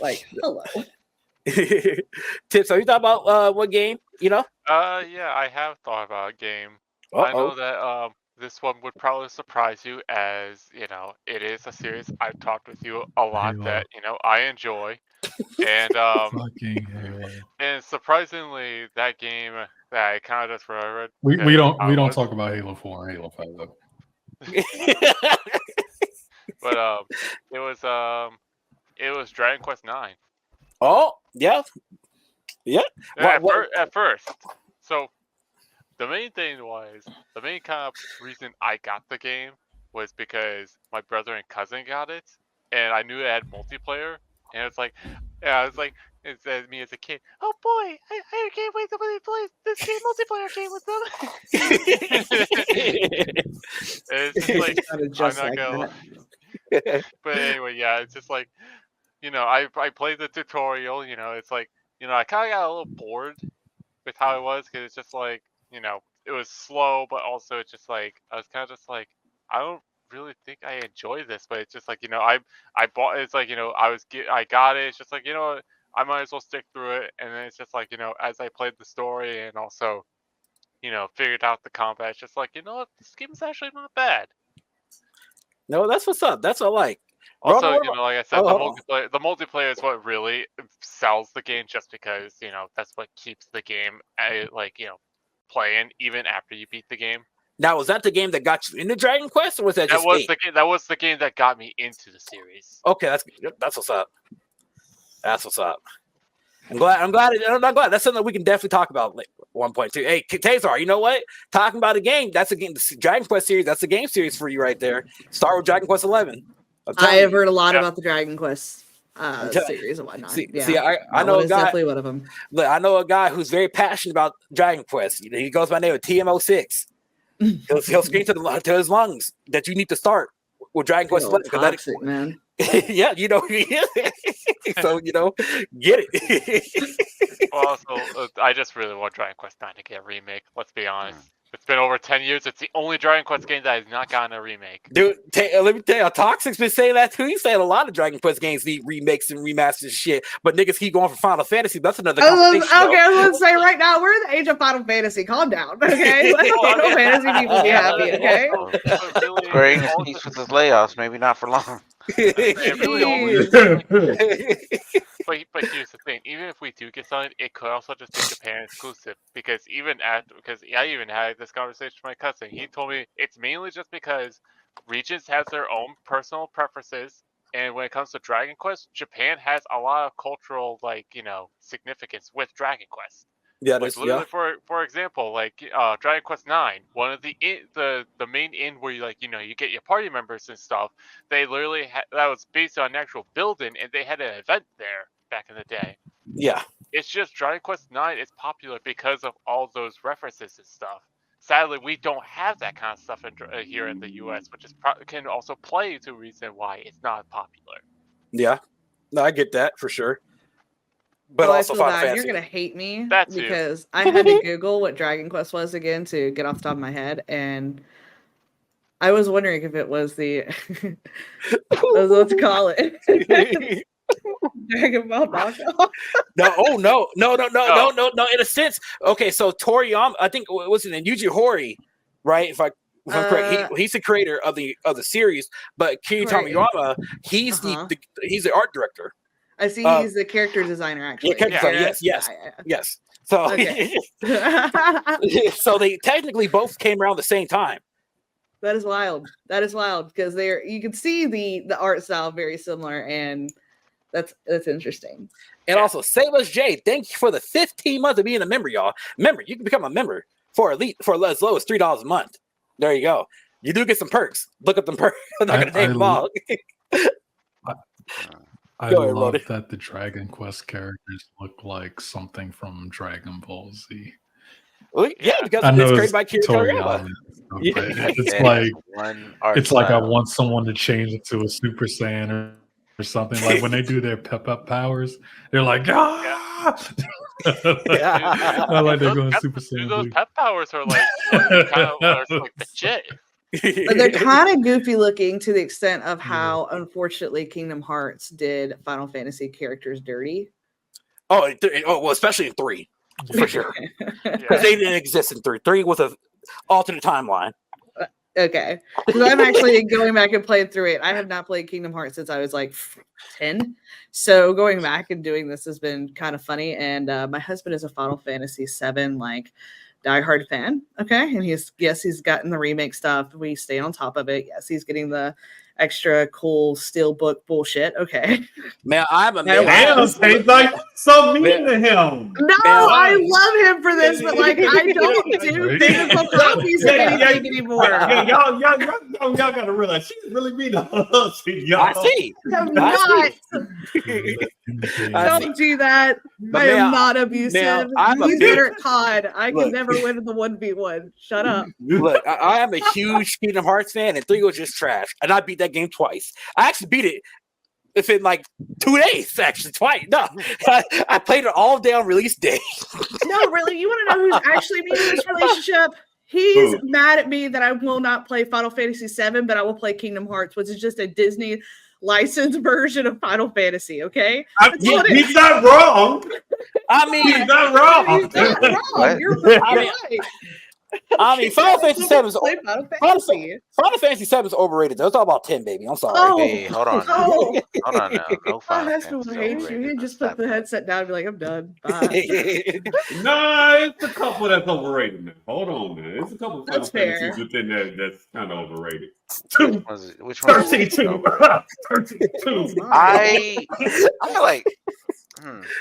Like, hello. Tips, have you thought about what game? Yeah, I have thought about a game. I know that this one would probably surprise you, as it is a series I've talked with you a lot that I enjoy. And and surprisingly, that game that I kind of just remembered. We don't talk about Halo 4 and Halo 5 though. But it was Dragon Quest 9. Oh yeah. At first, so the main kind of reason I got the game was because my brother and cousin got it, and I knew it had multiplayer. And it's like, It's me as a kid. Oh boy, I can't wait to play this game multiplayer game with them. It's just like Sounded I'm just not like gonna. that. But anyway, yeah, it's just like I played the tutorial. It's like I kind of got a little bored with how it was because it's just like it was slow, but also it's just like I was kind of just like I don't really think I enjoy this, but it's just like I bought it's like I got it. It's just like I might as well stick through it, and then it's just like as I played the story and also figured out the combat, it's just like what, this game is actually not bad. No, that's what's up. That's what I like. Also, Roman, what about- like I said, oh, the multiplayer is what really sells the game, just because that's what keeps the game playing even after you beat the game. now, was that the game that got you into Dragon Quest, or was that just That was the game that got me into the series. Okay, that's what's up. That's what's up. I'm glad. That's something we can definitely talk about. Like 1.2. Hey, Tazar, you know what? Talking about a game. That's a game. The Dragon Quest series. That's a game series for you right there. Start with Dragon Quest 11. I have heard a lot about the Dragon Quest series and whatnot. See, I know a guy. Definitely one of them. Look, I know a guy who's very passionate about Dragon Quest. He goes by the name of TMO6. He'll scream to his lungs that you need to start with Dragon Quest 11. Toxic, man. Yeah, so get it. Well, also, I just really want Dragon Quest 9 to get a remake. Let's be honest. It's been over 10 years. It's the only Dragon Quest game that has not gotten a remake. Dude, let me tell you, Toxic's been saying that too. He's saying a lot of Dragon Quest games need remakes and remasters and shit. But niggas keep going for Final Fantasy. That's another conversation. I was going to say right now, we're in the age of Final Fantasy. Calm down, okay? Let the Final Fantasy people be happy, okay? Graying his peace with his layoffs, maybe not for long. But here's the thing: even if we do get something, it could also just be Japan exclusive. Because I even had this conversation with my cousin. He told me it's mainly just because regions have their own personal preferences, and when it comes to Dragon Quest, Japan has a lot of cultural significance with Dragon Quest. Yeah, for example, Dragon Quest 9, one of the main inn where you get your party members and stuff. They literally that was based on an actual building, and they had an event there back in the day. Yeah, it's just Dragon Quest 9 is popular because of all those references and stuff. Sadly, we don't have that kind of stuff here in the U.S., which can also play to a reason why it's not popular. Yeah, no, I get that for sure. But also Final Fantasy. You're gonna hate me That's because I had to Google what Dragon Quest was again to get off the top of my head, and I was wondering if it was the let's call it Dragon Ball knockoff. No. In a sense, okay. So Toriyama, I think what's his name, Yuji Horii, right? If I'm correct, he's the creator of the series, but Kiyu Tamiyama, he's he's the art director. I see he's the character designer, actually. Yes. So, so they technically both came around the same time. That is wild. Because you can see the art style very similar, and that's interesting. And also, Sebas J, thank you for the 15 months of being a member, y'all. Remember, you can become a member for as low as $3 a month. There you go. You do get some perks. Look up them perks. I'm not gonna name them all. I love that the Dragon Quest characters look like something from Dragon Ball Z. Well, yeah, because it's created by Kiyu Toriyama. It's like I want someone to change it to a Super Saiyan or something. Like when they do their pep up powers, they're like, ah! I like they're going Super Saiyan. Those pep powers are like legit. But they're kind of goofy looking to the extent of how, unfortunately, Kingdom Hearts did Final Fantasy characters dirty. Well, especially in 3, for sure. Because they didn't exist in 3. 3 was an alternate timeline. Okay. Because I'm actually going back and playing through it. I have not played Kingdom Hearts since I was like 10. So going back and doing this has been kind of funny. And my husband is a Final Fantasy 7, diehard fan, okay, and he's gotten the remake stuff. We stay on top of it. Yes, he's getting the extra cool steelbook bullshit. Okay. Man, I'm a Man, man. Damn, Tate, like so mean to him. No, Man, I love him for this, but like I don't do Right. physical copies of anything anymore. Yeah, y'all gotta realize she's really mean to us. I see. I'm I not. I Don't do that. But I am man, not abusive. man, I'm a He's big- better at COD. I Look. can never win in the 1v1. Shut up. Look, I am a huge Kingdom Hearts fan, and 3 was just trash. And I beat that game twice. I actually beat it within like 2 days, actually, twice. No, I played it all day on release day. No, really, you want to know who's actually me in this relationship? He's mad at me that I will not play Final Fantasy VII, but I will play Kingdom Hearts, which is just a Disney licensed version of Final Fantasy. Okay, He's not wrong. I mean, He's not wrong. He's not wrong. What? You're I mean, right. Final Fantasy VII is Play Final Fantasy. Final Fantasy VII is overrated. Though. It's all about 10, baby. I'm sorry. Oh. Hey, hold on. Now. Oh, Hold on now. No my Final husband Fantasy would hate you. overrated. He'd just Let's put the stop headset down and be like, I'm done. Bye. Nah, it's a couple that's overrated now. Hold on, man. It's a couple Final That's fair. Fantasies within that that's kind of overrated. that. Which one? 32. 32. I feel like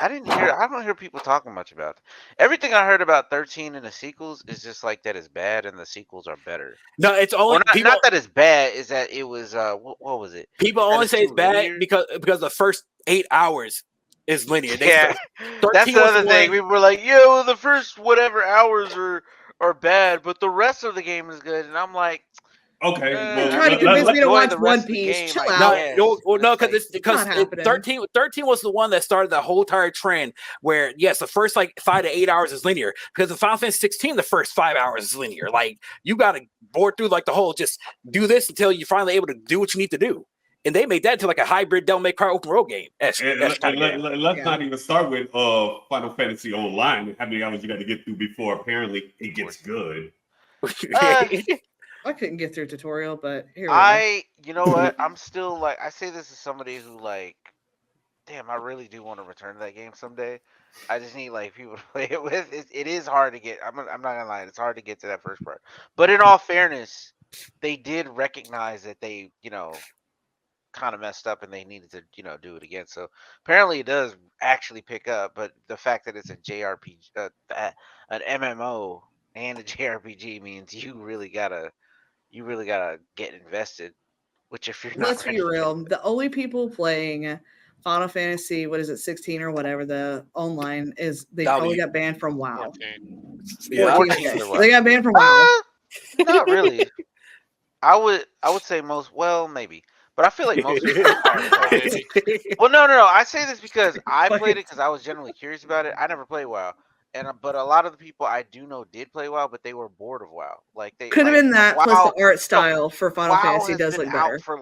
I don't hear people talking much about it. Everything I heard about 13 and the sequels is just like that it's bad and the sequels are better. No, it's only Well, people. not that it's bad, is that it was what was it? People that only it's say it's too bad linear? because the first 8 hours is linear. Yeah. 13 That's the was other thing. one- People were like, yo, the first whatever hours are bad, but the rest of the game is good. And I'm like, Okay. You're trying to convince me to enjoy watch the One rest of the Piece. game, Chill I out. guess. No, It's like- because not happening. 13 was the one that started the whole entire trend where yes, the first like 5 to 8 hours is linear because in Final Fantasy 16 the first 5 hours is linear. Like you got to bore through like the whole just do this until you're finally able to do what you need to do. And they made that into like a hybrid Devil May Cry open world game. Let's not even start with Final Fantasy Online. How many hours you got to get through before apparently it gets good? I couldn't get through a tutorial, but here we are. You know what? I'm still like, I say this as somebody who like, damn, I really do want to return to that game someday. I just need like people to play it with. It is hard to get. I'm not gonna lie, it's hard to get to that first part. But in all fairness, they did recognize that they, kind of messed up and they needed to, do it again. So apparently it does actually pick up. But the fact that it's a JRPG, an MMO and a JRPG means you really gotta get invested. Which if you're not, Let's be real. The only people playing Final Fantasy, 16 or whatever, the online is they probably got banned from WoW. 14. Yeah, 14, 14 okay. or what? They got banned from WoW. Not really. I would say most. Well, maybe, but I feel like most people are tired of WoW. Maybe. Well, no. I say this because I played it because I was genuinely curious about it. I never played WoW, but a lot of the people I do know did play WoW, but they were bored of WoW. Like they Could have like, been that WoW, plus the art style for Final WoW Fantasy has does been look better. out for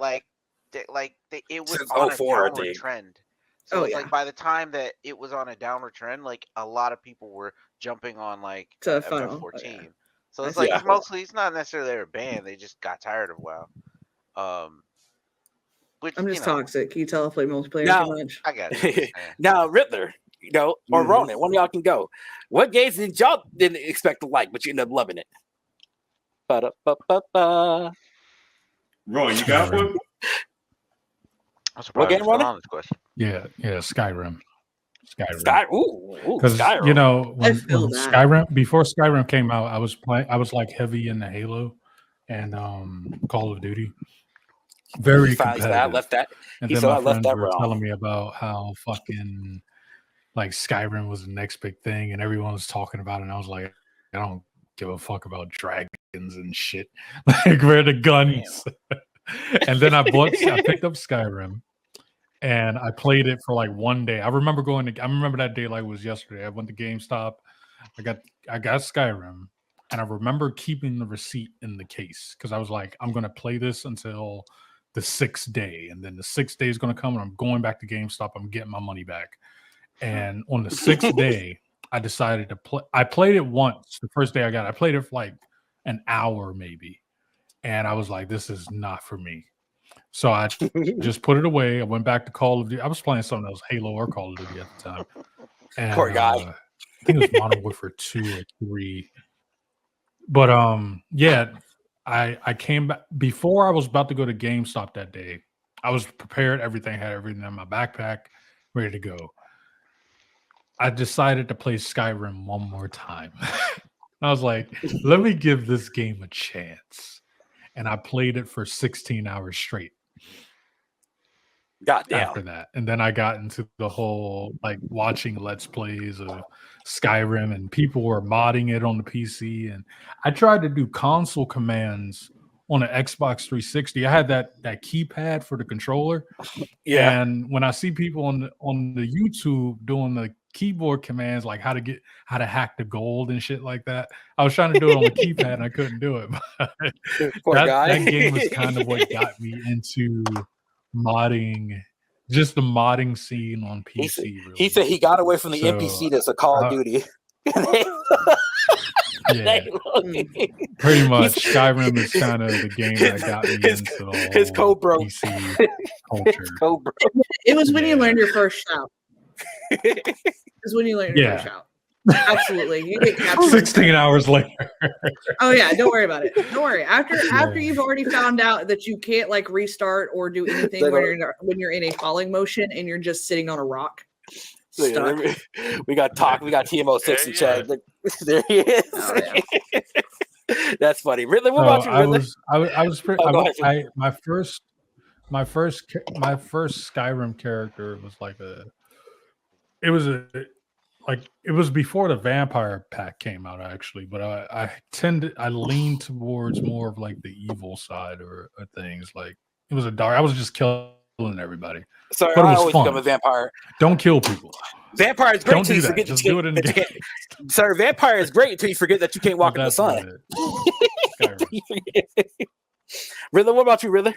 it was Since on a 04, I downward think. trend. So Oh, it's yeah. like by the time that it was on a downward trend, like a lot of people were jumping on like To FF14. Final, yeah. So it's I like see. it's mostly it's not necessarily they were banned, they just got tired of WoW. Which I'm just you know, toxic. Can you tell I play multiplayer Now- too much? I got it. Now Riddler, or Mhm. Ronan, one of y'all can go. What games did y'all didn't expect to like, but you ended up loving it? Ba-da-ba-ba-ba. Roy, you got one? I'm surprised game, you're still Ronnie? on this question. Yeah, Skyrim. Ooh, Because Skyrim. when feel that. Skyrim before Skyrim came out, I was like heavy into Halo and Call of Duty. Very He finally said, I competitive. left that. And he then said, my "I left friends that were realm." telling me about how fucking like Skyrim was the next big thing, and everyone was talking about it. And I was like, I don't give a fuck about dragons and shit. Like, where are the guns? And then I picked up Skyrim, and I played it for like one day. I remember that day like it was yesterday. I went to GameStop. I got Skyrim, and I remember keeping the receipt in the case because I was like, I'm gonna play this until the 6th day, and then the 6th day is gonna come, and I'm going back to GameStop. I'm getting my money back. And on the 6th day, I decided to play. I played it once. The first day I got it, I played it for like an hour maybe, and I was like, this is not for me. So I just put it away. I went back to Call of Duty. I was playing something else, Halo or Call of Duty at the time. And, Poor guy. I think it was Modern Warfare 2 or 3. But yeah, I came back before I was about to go to GameStop that day. I was prepared, had everything in my backpack, ready to go. I decided to play Skyrim one more time. I was like, let me give this game a chance. And I played it for 16 hours straight. Goddamn. After that, and then I got into the whole like watching let's plays of Skyrim, and people were modding it on the PC, and I tried to do console commands on an Xbox 360. I had that keypad for the controller, Yeah. and when I see people on the YouTube doing the keyboard commands, like how to hack the gold and shit like that, I was trying to do it on the keypad and I couldn't do it. Poor guy. That game is kind of what got me into modding, just the modding scene on PC. He said he got away from the NPC that's a Call of Duty. Yeah, pretty much. Skyrim is kind of the game that got me into the his code broke. PC culture. It was when you learned your first shout. It was when you learned your first shout. Absolutely. You get captured. 16 hours later. Oh yeah, don't worry about it. Don't worry. After you've already found out that you can't like restart or do anything when you're in a falling motion and you're just sitting on a rock. Stuck. We got TMO6 in chat. There he is. Oh, yeah. That's funny. Ridley, what about you, Ridley? My first Skyrim character was it was before the Vampire Pack came out actually, but I leaned towards more of like the evil side or things. Like it was I was just killing everybody. Sorry, but it I was always fun. become a vampire. Don't kill people. Vampire is great. Don't do that. Just do it in the game. Sorry, vampire is great until you forget that you can't walk in the sun. Ridley, what about you, Ridley?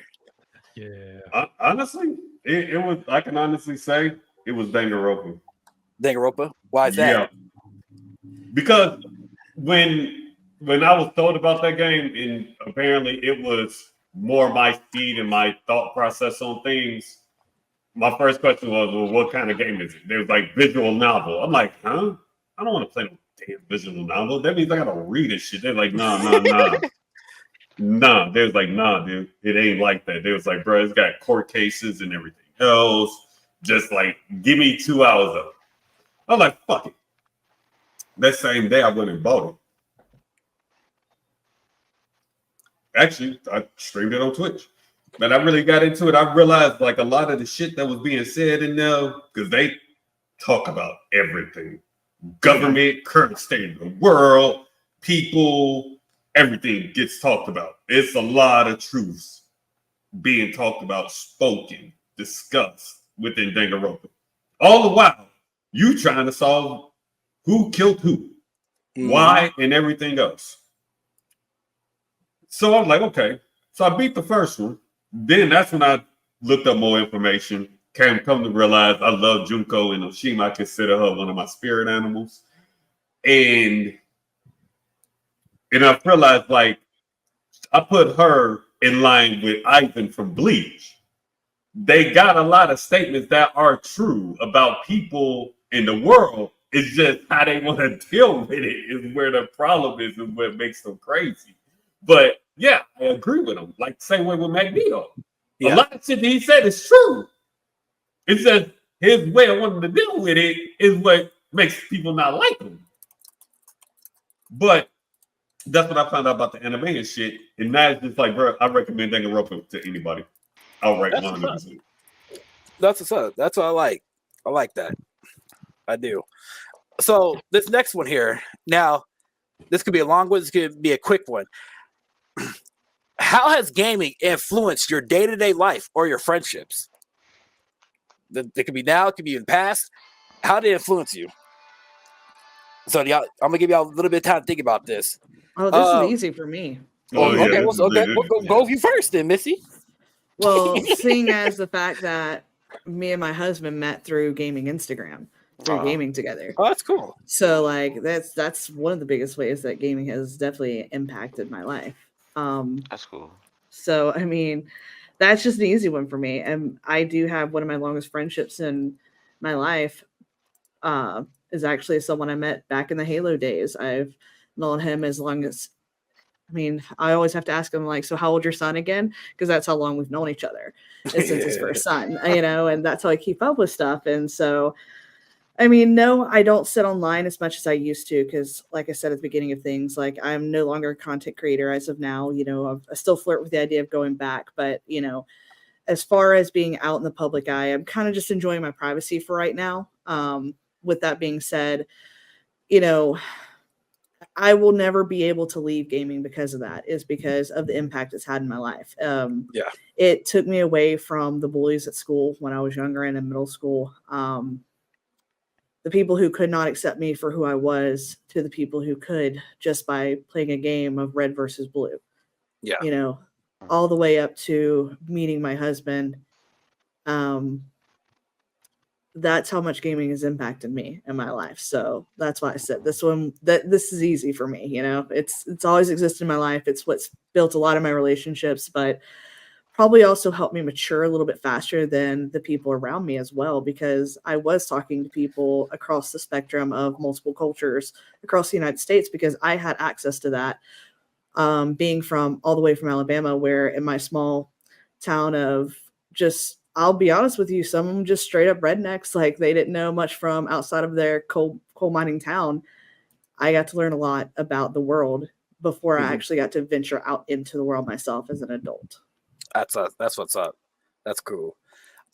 Yeah. Honestly, it was. I can honestly say it was Danganronpa. Danganronpa? Why is that? Yeah. Because when I was told about that game, and apparently it was more my speed and my thought process on things, my first question was, well, what kind of game is it? There was like visual novel. I'm like, huh? I don't want to play no damn visual novel. That means I gotta read this shit. They're like, nah. Nah. They was like, nah, dude, it ain't like that. They was like, bro, it's got court cases and everything else. Just like, give me 2 hours of it. I was like, fuck it. That same day, I went and bought it. Actually, I streamed it on Twitch. But I really got into it. I realized like a lot of the shit that was being said in there, because they talk about everything. Government, current state of the world, people, everything gets talked about. It's a lot of truths being talked about, spoken, discussed within Danganronpa. All the while, you trying to solve who killed who, why, and everything else. So I was like, okay. So I beat the first one. Then that's when I looked up more information. Come to realize I love Junko and Oshima. I consider her one of my spirit animals. And I realized like I put her in line with Ivan from Bleach. They got a lot of statements that are true about people in the world. It's just how they want to deal with it is where the problem is and what makes them crazy. But yeah, I agree with him. Like same way with Magneto. Yeah. A lot of shit he said is true. It's just his way of wanting to deal with it is what makes people not like him. But that's what I found out about the anime and shit. And now it's just like, bro, I recommend Danganronpa to anybody. Outright 100%. That's what's up. That's what I like. I like that. I do. So this next one here. Now, this could be a long one. This could be a quick one. How has gaming influenced your day-to-day life or your friendships? It could be now, it could be in the past. How did it influence you? So I'm gonna give y'all a little bit of time to think about this. Oh, this is easy for me. Okay, we'll go with you first then, Missy. Well, seeing as the fact that me and my husband met through gaming Instagram, through gaming together. Oh, that's cool. So like that's one of the biggest ways that gaming has definitely impacted my life. That's cool. So I mean, that's just an easy one for me. And I do have one of my longest friendships in my life. Is actually someone I met back in the Halo days. I've known him as long as I mean, I always have to ask him, like, so how old's your son again? Because that's how long we've known each other, is since his first son, and that's how I keep up with stuff. And so, I mean, no, I don't sit online as much as I used to because, like I said at the beginning of things, like I'm no longer a content creator as of now. I still flirt with the idea of going back, but as far as being out in the public eye, I'm kind of just enjoying my privacy for right now. With that being said, I will never be able to leave gaming because of that, is because of the impact it's had in my life. It took me away from the bullies at school when I was younger and in middle school. The people who could not accept me for who I was to the people who could just by playing a game of red versus blue. Yeah. All the way up to meeting my husband. That's how much gaming has impacted me in my life. So that's why I said this is easy for me. It's always existed in my life. It's what's built a lot of my relationships, but probably also helped me mature a little bit faster than the people around me as well, because I was talking to people across the spectrum of multiple cultures across the United States because I had access to that. Being from all the way from Alabama, where in my small town of just, I'll be honest with you, some of them just straight up rednecks, like they didn't know much from outside of their coal mining town. I got to learn a lot about the world before I actually got to venture out into the world myself as an adult. That's what's up. That's cool.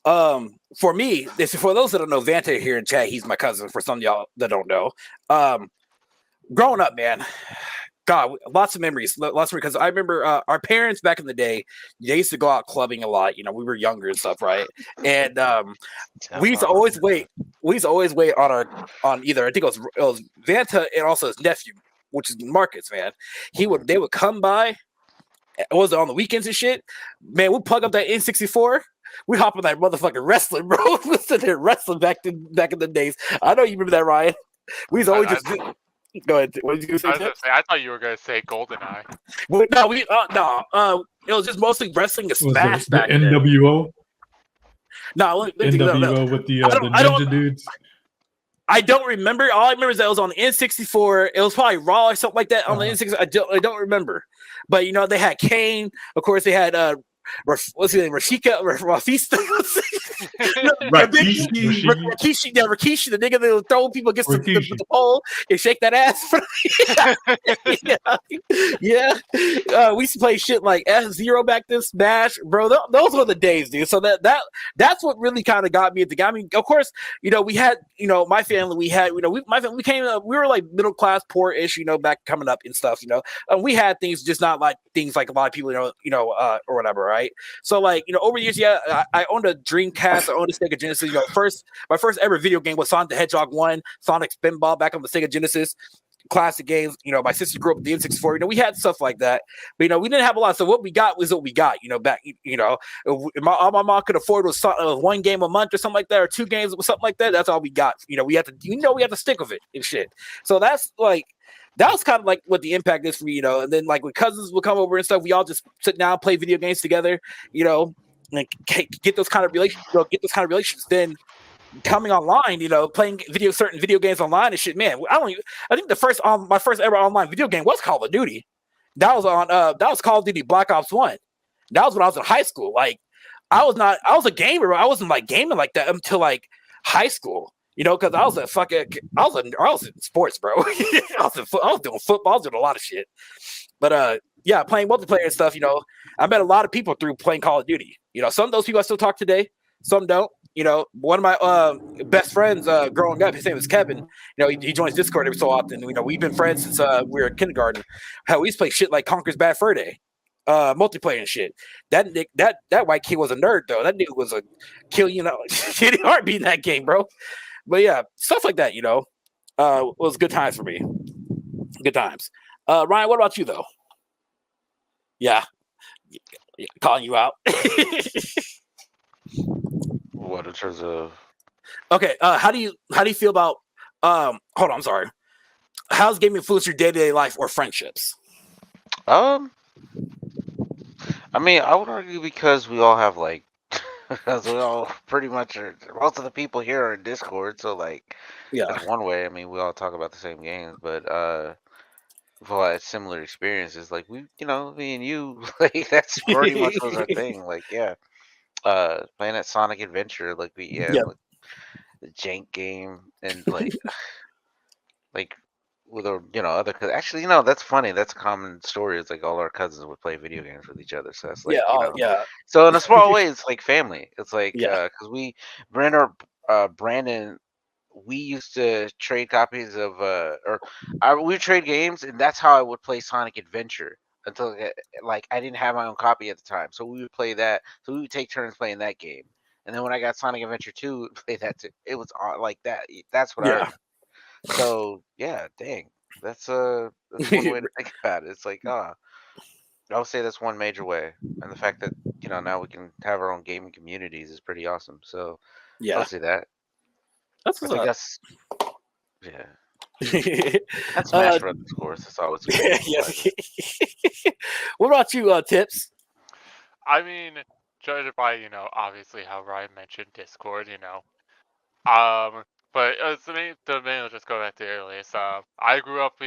For me, for those that don't know, Vanta here in chat, he's my cousin. For some of y'all that don't know, growing up, man, God, lots of memories. Because I remember our parents back in the day, they used to go out clubbing a lot. We were younger and stuff, right? And we used to always wait. We used to always wait on either, I think it was Vanta and also his nephew, which is Marcus. Man, they would come by. It was on the weekends and shit. Man, we plug up that N64. We hop on that motherfucking wrestling, bro. We sit there wrestling back in the days. I know you remember that, Ryan. We was always just go ahead. What did you say? I thought you were gonna say GoldenEye. It was just mostly wrestling and Smash back then. NWO. No, NWO with the ninja dudes. I don't remember. All I remember is that it was on the N64. It was probably Raw or something like that on the N64. I don't remember. But they had Kane. Of course, they had what's his name? Rafista. Rikishi, the nigga that would throw people against the pole and shake that ass. We used to play shit like F-Zero back then, Smash, bro. Those were the days, dude. So that's what really kind of got me at the game. I mean, of course, we had, my family, we had, my family, we were like middle class, poor-ish, back coming up and stuff, we had things, just not like things like a lot of people, or whatever, right? So like, over the years, I owned a Dreamcast, I owned a Sega Genesis. My first ever video game was Sonic the Hedgehog 1, Sonic Spinball back on the Sega Genesis. Classic games. My sister grew up with the N64. We had stuff like that, but we didn't have a lot. So what we got was what we got. Back. All my mom could afford was one game a month or something like that, or 2 games or something like that. That's all we got. We had to. We had to stick with it and shit. So that's like. That was kind of like what the impact is for me, and then like when cousins would come over and stuff, we all just sit down, play video games together, and get those kind of relations. Then coming online, playing certain video games online and shit, man. I think my first ever online video game was Call of Duty. That was Call of Duty Black Ops 1. That was when I was in high school. Like I was a gamer, but I wasn't like gaming like that until like high school. Because I was in sports, bro. I was doing football, I was doing a lot of shit. But playing multiplayer and stuff, I met a lot of people through playing Call of Duty. Some of those people I still talk today, some don't. One of my best friends growing up, his name was Kevin. He joins Discord every so often. We've been friends since we were in kindergarten. Hell, we used to play shit like Conker's Bad Fur Day. Multiplayer and shit. That white kid was a nerd though. That nigga was a kill, shitty heartbeat in that game, bro. But yeah, stuff like that, was good times for me. Good times. Ryan, what about you though? Yeah. Calling you out. What in terms of? Okay. How do you feel about? Hold on. I'm sorry. How's gaming influenced your day-to-day life or friendships? I mean, I would argue because we all have like. Because we all pretty much most of the people here are in Discord, so like, that's one way. I mean, we all talk about the same games, but well, had similar experiences. Like me and you, like that's pretty much was our thing. Like, yeah, playing that Sonic Adventure, like Yeah. like the jank game, and like with other actually, Mm-hmm. that's funny. That's a common story. It's like all our cousins would play video games with each other. So it's Yeah. like Oh, yeah. so in a small way, it's like family. It's like Yeah. because Brandon, we used to trade copies of we would trade games, and that's how I would play Sonic Adventure until like I didn't have my own copy at the time. So we would play that. So we would take turns playing that game. And then when I got Sonic Adventure 2, we'd play that too. It was like that. That's what I Yeah. remember. So yeah, dang. That's one way to think about it. It's like, I would say that's one major way. And the fact that, now we can have our own gaming communities is pretty awesome. So I Yeah. would say that. That's I what's think up. that's yeah. And Smash Brothers, of course. That's always cool. Yes. What about you, Tips? I mean, judged by obviously how Ryan mentioned Discord, but the main will just go back to earliest. I grew up,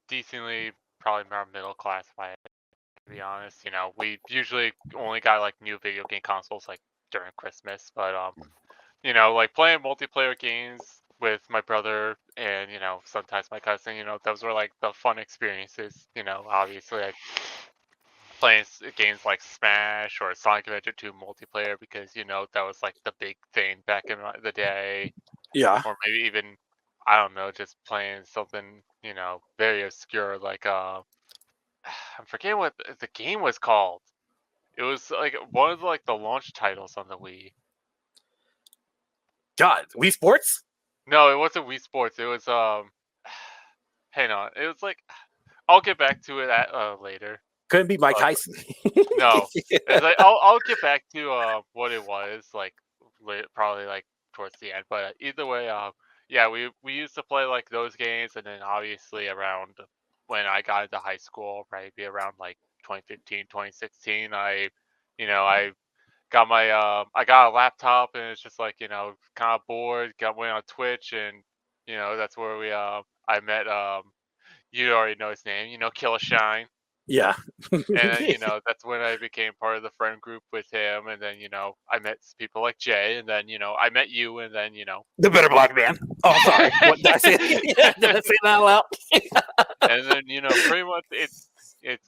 decently probably around middle class, if I to be honest. We usually only got like new video game consoles like during Christmas, but like playing multiplayer games with my brother and sometimes my cousin, those were like the fun experiences. Obviously like playing games like Smash or Sonic Adventure 2 multiplayer because that was like the big thing back in the day, Yeah. or maybe even I don't know, just playing something very obscure like I'm forgetting what the game was called. It was like one of the launch titles on the Wii. God, Wii Sports? No, it wasn't Wii Sports. It was hang on. It was like I'll get back to it at later. Couldn't be Mike Tyson. No, it's like I'll get back to what it was like probably like towards the end. But either way, yeah, we used to play like those games, and then obviously around when I got into high school, right, be around like 2015, 2016, I got my I got a laptop, and it's just like kind of bored. Went on Twitch, and that's where we I met you already know his name, Killer Shine. Yeah. And then, that's when I became part of the friend group with him. And then, I met people like Jay. And then, I met you. And then, The better black man. Oh, sorry. What did I say? Did I say that out loud? And then, pretty much it's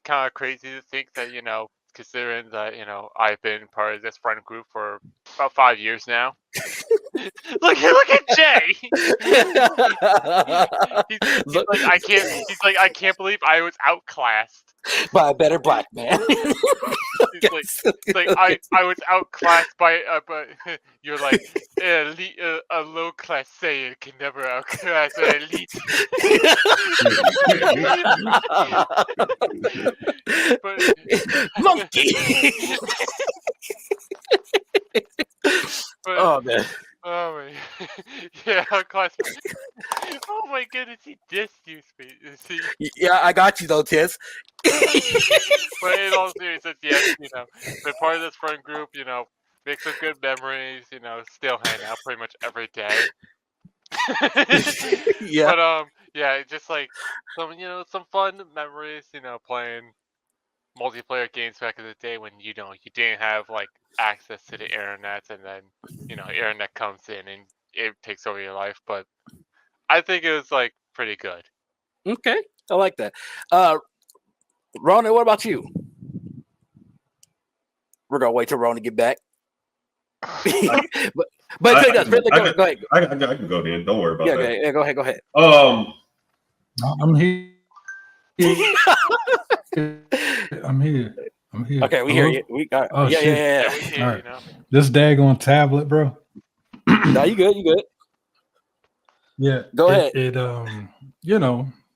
kind of crazy to think that, considering that, I've been part of this friend group for about 5 years now. look at Jay. He's like, I can't believe I was outclassed by a better black man. It's like I was outclassed by but you're like elite, a low class Saiyan can never outclass an elite. Monkey. Oh man. Oh my, yeah, outclassed. Oh my goodness, he dissed you, see. Yeah, I got you though, Tiz. But in all seriousness, yes, been part of this friend group, make some good memories, still hang out pretty much every day. Yeah. But yeah, just like some some fun memories, playing multiplayer games back in the day when you didn't have like access to the internet, and then internet comes in and it takes over your life. But I think it was like pretty good. Okay, I like that. Ronan, what about you? We're gonna wait till Ronan to get back. but go ahead. I can go then. Don't worry about that. Yeah, go ahead. I'm here. I'm here. Okay, we hear you. Oh, yeah. Yeah, we hear All right. you, This daggone tablet, bro. No, you good. Yeah. Go ahead. It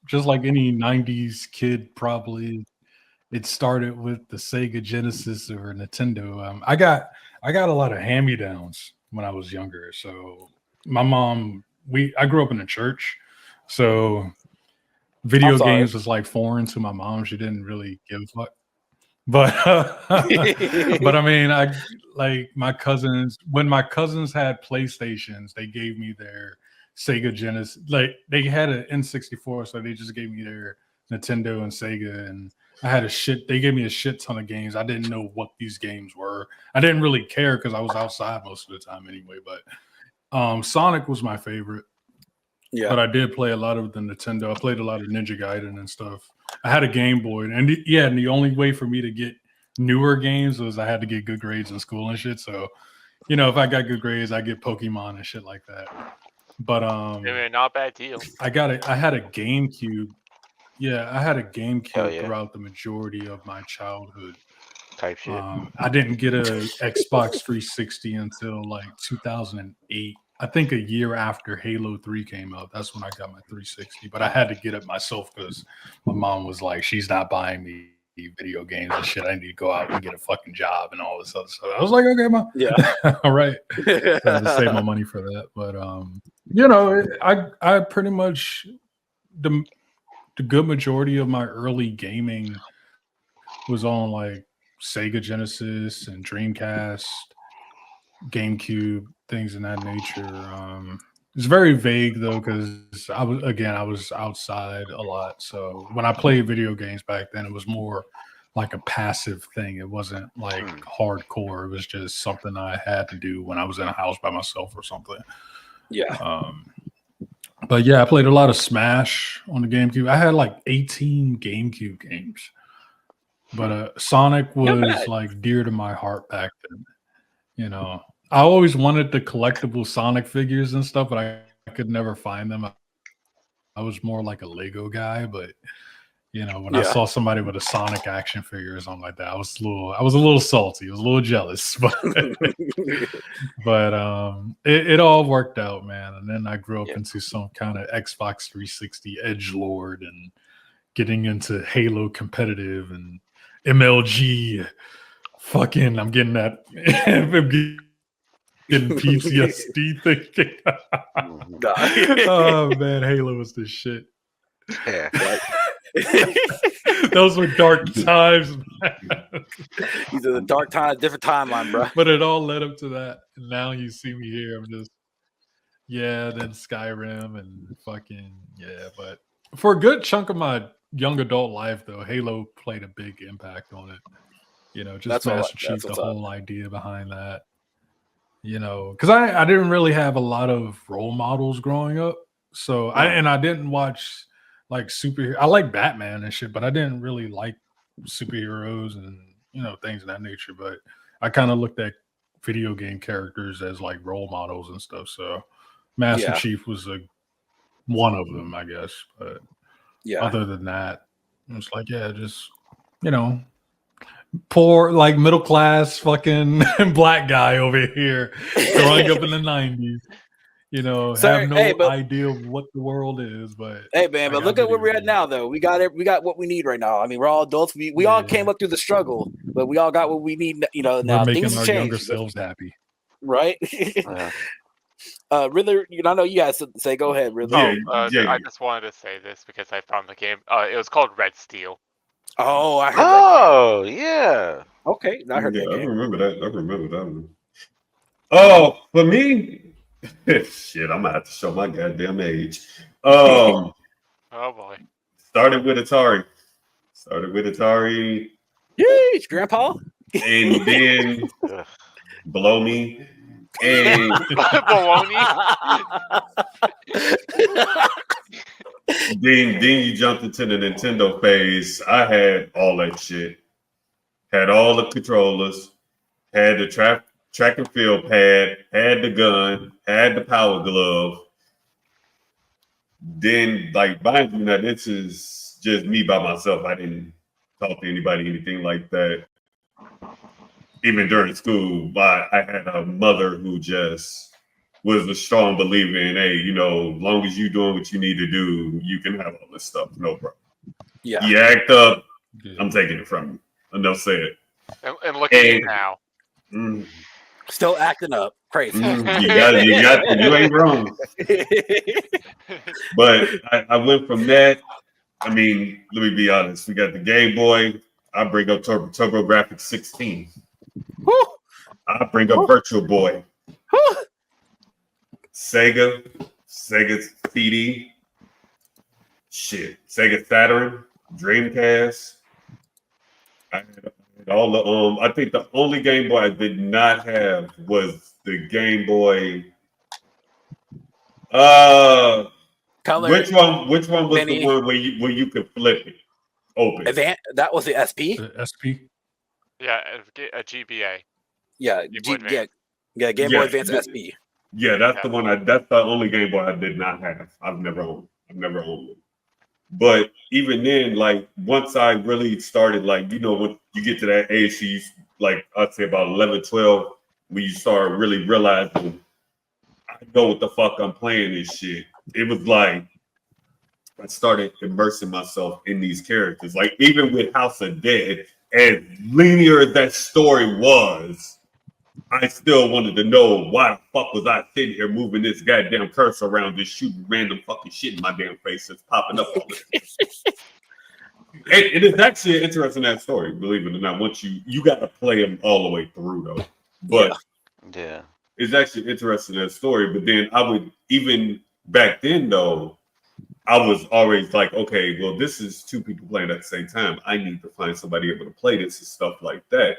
just like any 90s kid probably, it started with the Sega Genesis or Nintendo. I got a lot of hand-me-downs when I was younger. So my mom, I grew up in a church, so video games was like foreign to my mom. She didn't really give a fuck. But but I mean, I like my cousins. When my cousins had PlayStations, they gave me their Sega Genesis. Like they had an N64, so they just gave me their Nintendo and Sega, and I had they gave me a shit ton of games. I didn't know what these games were. I didn't really care because I was outside most of the time anyway. But Sonic was my favorite. Yeah. But I did play a lot of the Nintendo. I played a lot of Ninja Gaiden and stuff. I had a Game Boy, and the only way for me to get newer games was I had to get good grades in school and shit. So, if I got good grades, I get Pokemon and shit like that. But not a bad deal. I had a GameCube. Yeah, I had a GameCube yeah. throughout the majority of my childhood. Type shit. I didn't get a Xbox 360 until like 2008. I think a year after Halo 3 came out. That's when I got my 360. But I had to get it myself because my mom was like, she's not buying me video games and shit. I need to go out and get a fucking job and all this other stuff. I was like, okay, mom. Yeah. All right. I had to save my money for that. But I pretty much the good majority of my early gaming was on like Sega Genesis and Dreamcast, GameCube, things in that nature. It's very vague though, because I was outside a lot. So when I played video games back then, it was more like a passive thing. It wasn't like hardcore. It was just something I had to do when I was in a house by myself or something. Yeah. But yeah, I played a lot of Smash on the GameCube. I had like 18 GameCube games. But Sonic was like dear to my heart back then. I always wanted the collectible Sonic figures and stuff, but I could never find them. I was more like a Lego guy, but when I saw somebody with a Sonic action figure or something like that, I was a little salty. I was a little jealous, but it all worked out, man. And then I grew up into some kind of Xbox 360 edgelord and getting into Halo competitive and MLG. Fucking, I'm getting that. Getting PTSD thinking. Oh man, Halo was the shit. Yeah. Those were dark times, man. These are the dark times, different timeline, bro. But it all led up to that. And now you see me here. I'm just, then Skyrim and fucking, But for a good chunk of my young adult life, though, Halo played a big impact on it. Just Master Chief, the whole idea behind that. Because I didn't really have a lot of role models growing up. So I didn't watch like superhero. I like Batman and shit, but I didn't really like superheroes and things of that nature. But I kind of looked at video game characters as like role models and stuff. So Master Chief was one of them, I guess. But other than that, it's like just poor, like middle class fucking black guy over here growing up in the 90s. Have no idea what the world is, but hey man, but look at where we're at now though. We got what we need right now. I mean, we're all adults. We all came up through the struggle, but we all got what we need, now. We're making Things our change, younger selves happy. Right? Riddler, I know you guys say go ahead, Riddler. I just wanted to say this because I found the game. It was called Red Steel. Oh, I heard that game. Yeah. Okay, I heard that game. I remember that one. Oh, for me, shit, I'm gonna have to show my goddamn age. Oh boy. Started with Atari. Yeesh, Grandpa. And then below me. And then you jumped into the Nintendo phase. I had all that shit. Had all the controllers. Had the track and field pad. Had the gun. Had the power glove. Then, like, mind you, now this is just me by myself. I didn't talk to anybody, anything like that. Even during school, but I had a mother who just was a strong believer in, hey, long as you're doing what you need to do, you can have all this stuff. No problem. Yeah. You act up, I'm taking it from you. Enough said. And look at you now. Still acting up. Crazy. You ain't wrong. But I went from that. I mean, let me be honest. We got the Game Boy. I bring up TurboGrafx 16. I bring up Virtual Boy. Sega Sega CD, Sega Saturn, Dreamcast. I had all the I think the only Game Boy I did not have was the Game Boy. Color, Which one was mini. the one where you could flip it open? That was the SP. The SP. Yeah, a GBA. Yeah, Game Boy Advance. Game Boy Advance SP. Yeah, that's the one. That's the only Game Boy I did not have. I've never owned it. But even then, like once I really started, like when you get to that age, like I'd say about 11, 12, when you start really realizing I know what the fuck I'm playing this shit. It was like I started immersing myself in these characters. Like even with House of Dead, as linear as that story was, I still wanted to know why the fuck was I sitting here moving this goddamn cursor around, just shooting random fucking shit in my damn face that's popping up all the time. It is actually an interesting that story, believe it or not. Once you got to play them all the way through though, but Yeah. it's actually interesting that story. But then I would even back then though, I was always like, okay, well, this is two people playing at the same time. I need to find somebody able to play this and stuff like that.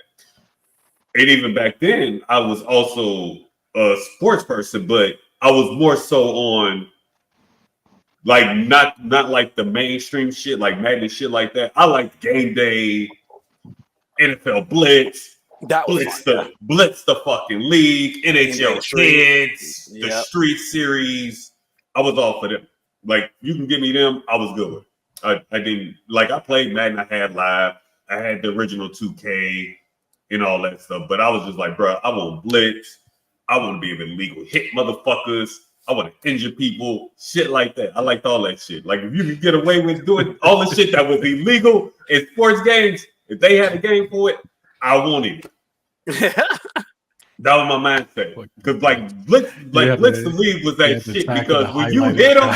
And even back then, I was also a sports person, but I was more so on like not like the mainstream shit, like Madden shit like that. I like Game Day, NFL Blitz, That was Blitz the fucking league, NHL Kids, the Street Series. I was all for them. Like you can give me them, I was good. I didn't like. I played Madden. I had live. I had the original 2K. And all that stuff. But I was just like, bro, I want blitz. I want to be able to legal hit motherfuckers. I want to injure people. Shit like that. I liked all that shit. Like if you could get away with doing all the shit that was illegal in sports games, if they had a game for it, I wanted it. That was my mindset. Because like Blitz the League was that shit because when you hit them,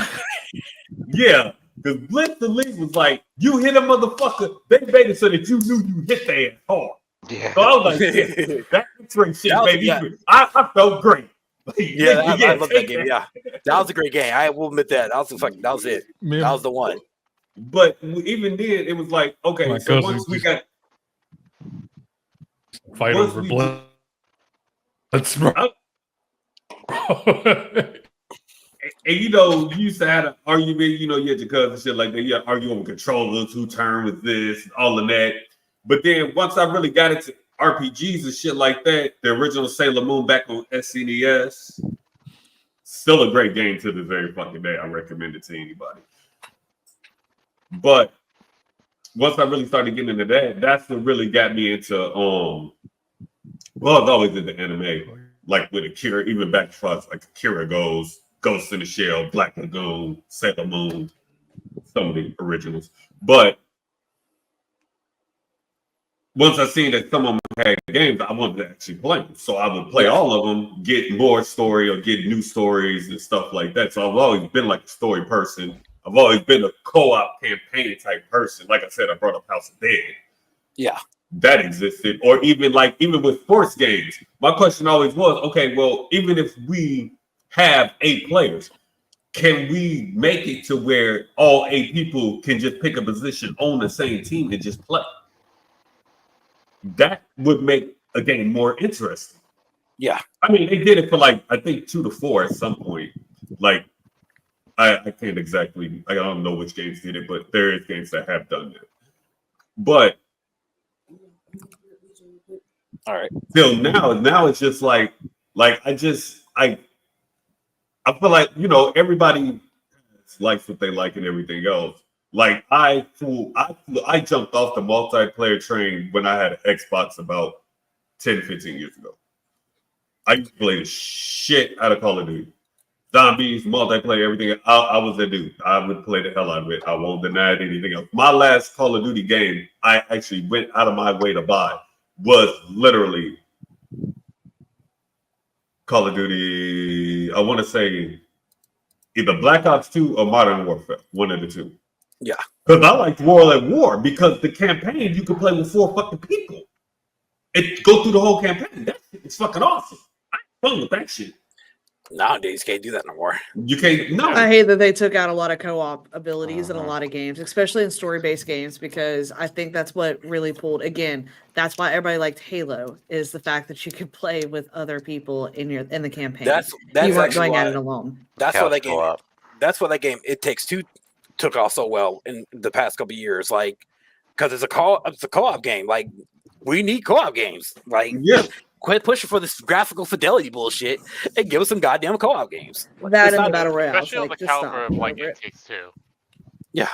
yeah. Because Blitz the League was like, you hit a motherfucker, they made it so that you knew you hit their ass hard. Yeah. So I was like, yeah, that X-ray shit, baby. Yeah. I felt great. I love that game. Yeah, that was a great game. I will admit that. That was it. Man. That was the one. But even then, it was like, okay, so once we got fight over blood. Let's And you used to have an argument, you had your cousin shit like that. You had argue over controllers, who turn with this, all of that. But then once I really got into RPGs and shit like that, the original Sailor Moon back on SNES, still a great game to this very fucking day. I recommend it to anybody. But once I really started getting into that, that's what really got me into well, I was always into anime, like with Akira, even back to like Akira goes, Ghost in the Shell, Black Lagoon, Sailor Moon, some of the originals. But once I seen that some of them had games, I wanted to actually play them. So I would play all of them, get more story or get new stories and stuff like that. So I've always been like a story person. I've always been a co-op campaign type person. Like I said, I brought up House of Dead. Yeah. That existed. Or even with sports games. My question always was, okay, well, even if we have 8 players, can we make it to where all 8 people can just pick a position on the same team and just play? That would make a game more interesting. Yeah. I mean, they did it for like, I think 2 to 4 at some point. Like, I can't exactly, I don't know which games did it, but there is games that have done that. But all right. Till now it's just like I feel like, everybody likes what they like and everything else. Like I jumped off the multiplayer train when I had an Xbox about 10, 15 years ago. I used to play the shit out of Call of Duty. Zombies, multiplayer, everything. I was that dude. I would play the hell out of it. I won't deny anything else. My last Call of Duty game I actually went out of my way to buy was literally Call of Duty, I want to say either Black Ops 2 or Modern Warfare, one of the two. Yeah. Because I liked World at War because the campaign you could play with 4 fucking people. It go through the whole campaign. That shit is fucking awesome. I had fun with that shit. Nowadays, can't do that no more. You can't. No. I hate that they took out a lot of co-op abilities in a lot of games, especially in story-based games, because I think that's what really pulled. Again, that's why everybody liked Halo, is the fact that you could play with other people in the campaign. That's you weren't actually going why, at it alone. That's why Couch that game. co-op. That's why that game It Takes Two took off so well in the past couple of years. Like, because it's a co-op game. Like, we need co-op games. Like, Yeah. quit pushing for this graphical fidelity bullshit and give us some goddamn co-op games. That It's and the not- battle royale. Especially on Like, the just caliber stop. of like Over It it. Takes Two. Yeah.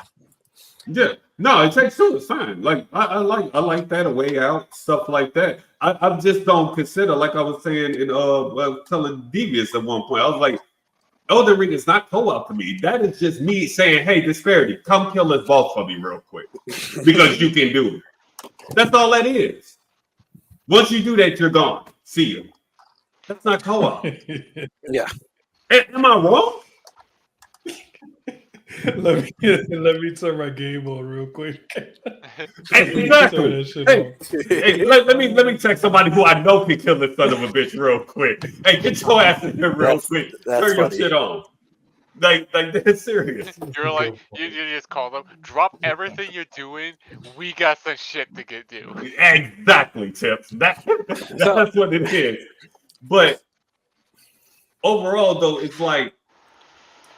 Yeah, no, It Takes Two is fine. Like I like that, A Way Out, stuff like that. I just don't consider, like I was saying in telling Devious at one point. I was like, Elden Ring is not co-op to me. That is just me saying, hey, Disparity, come kill this boss for me real quick because you can do it. That's all that is. Once you do that, you're gone. See you. That's not co-op. Yeah. Am I wrong? let me turn my game on real quick. Exactly. Hey, let me check somebody who I know can kill this son of a bitch real quick. Hey, get your ass in here real quick. That's Turn your funny. shit on. Like that's serious. You're like, you just call them, drop everything you're doing. We got some shit to do. Exactly, Tips. That's what it is. But overall, though, it's like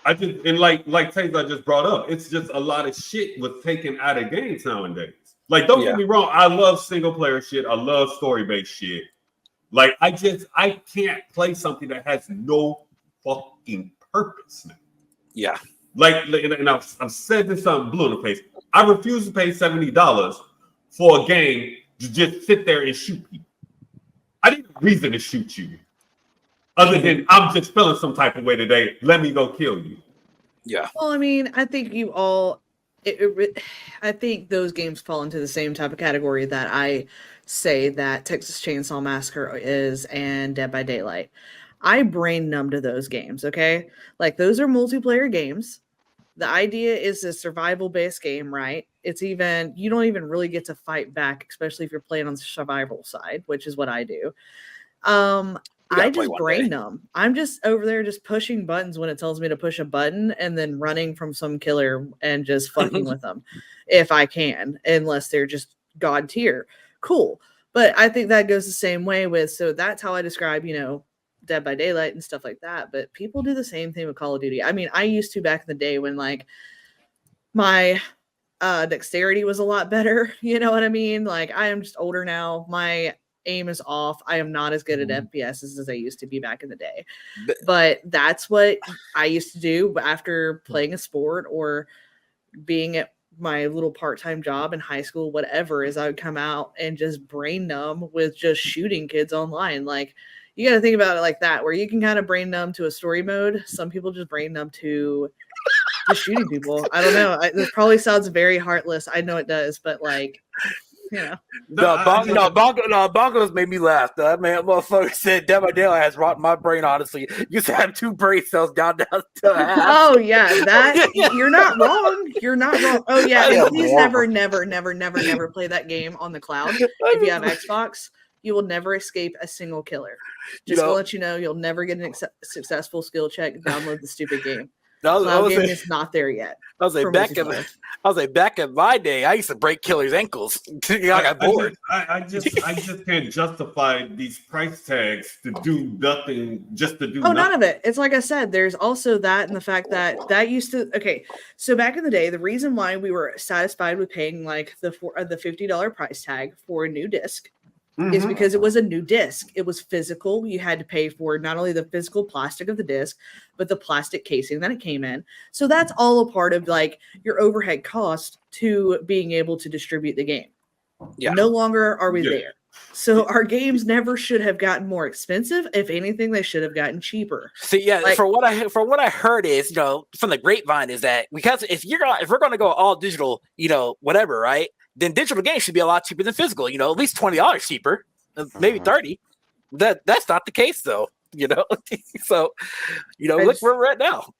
I just and like Taser just brought up, it's just a lot of shit was taken out of games nowadays. Like, don't get me wrong, I love single player shit. I love story based shit. Like, I can't play something that has no fucking purpose now. Yeah. Like, and I've said this on Blue in the Face. I refuse to pay $70 for a game to just sit there and shoot people. I need a reason to shoot you. Other than I'm just feeling some type of way today. Let me go kill you. Yeah. Well, I mean, I think you all. I think those games fall into the same type of category that I say that Texas Chainsaw Massacre is and Dead by Daylight. I brain numb to those games, okay? Like, those are multiplayer games. The idea is a survival-based game, right? It's even, you don't even really get to fight back, especially if you're playing on the survival side, which is what I do. I just brain numb. I'm just over there just pushing buttons when it tells me to push a button and then running from some killer and just fucking with them if I can, unless they're just god tier. Cool. But I think that goes the same way with, so that's how I describe, Dead by Daylight and stuff like that. But people do the same thing with Call of Duty. I mean, I used to back in the day when like my dexterity was a lot better. You know what I mean? Like, I am just older now. My aim is off. I am not as good at FPS as I used to be back in the day. But that's what I used to do after playing a sport or being at my little part-time job in high school, whatever, is I would come out and just brain numb with just shooting kids online. Like, you got to think about it like that, where you can kind of brain numb to a story mode. Some people just brain numb to just shooting people. I don't know. This probably sounds very heartless. I know it does, but like, Bongos made me laugh. That man, motherfucker said Dead by Daylight has rocked my brain. Honestly, you used to have 2 brain cells down to half. Oh yeah, that you're not wrong. You're not wrong. Oh yeah, and please never play that game on the cloud. If you have Xbox, you will never escape a single killer. Just to let you know, you'll never get a successful skill check. Download the stupid game. Cloud game is not there yet. I was like, back in my day, I used to break killers' ankles. I got bored. I just can't justify these price tags to do nothing, just to do. Oh, none of it. It's like I said. There's also that, and the fact that used to. Okay, so back in the day, the reason why we were satisfied with paying like the $50 price tag for a new disc is because it was a new disc. It was physical. You had to pay for not only the physical plastic of the disc, but the plastic casing that it came in. So that's all a part of like your overhead cost to being able to distribute the game. Yeah. No longer are we there. So our games never should have gotten more expensive. If anything, they should have gotten cheaper. See, yeah, like, for what I heard is, from the grapevine is that because if we're gonna go all digital, whatever, right? Then digital games should be a lot cheaper than physical. At least $20 cheaper, maybe $30. That's not the case though. So look where we're at now.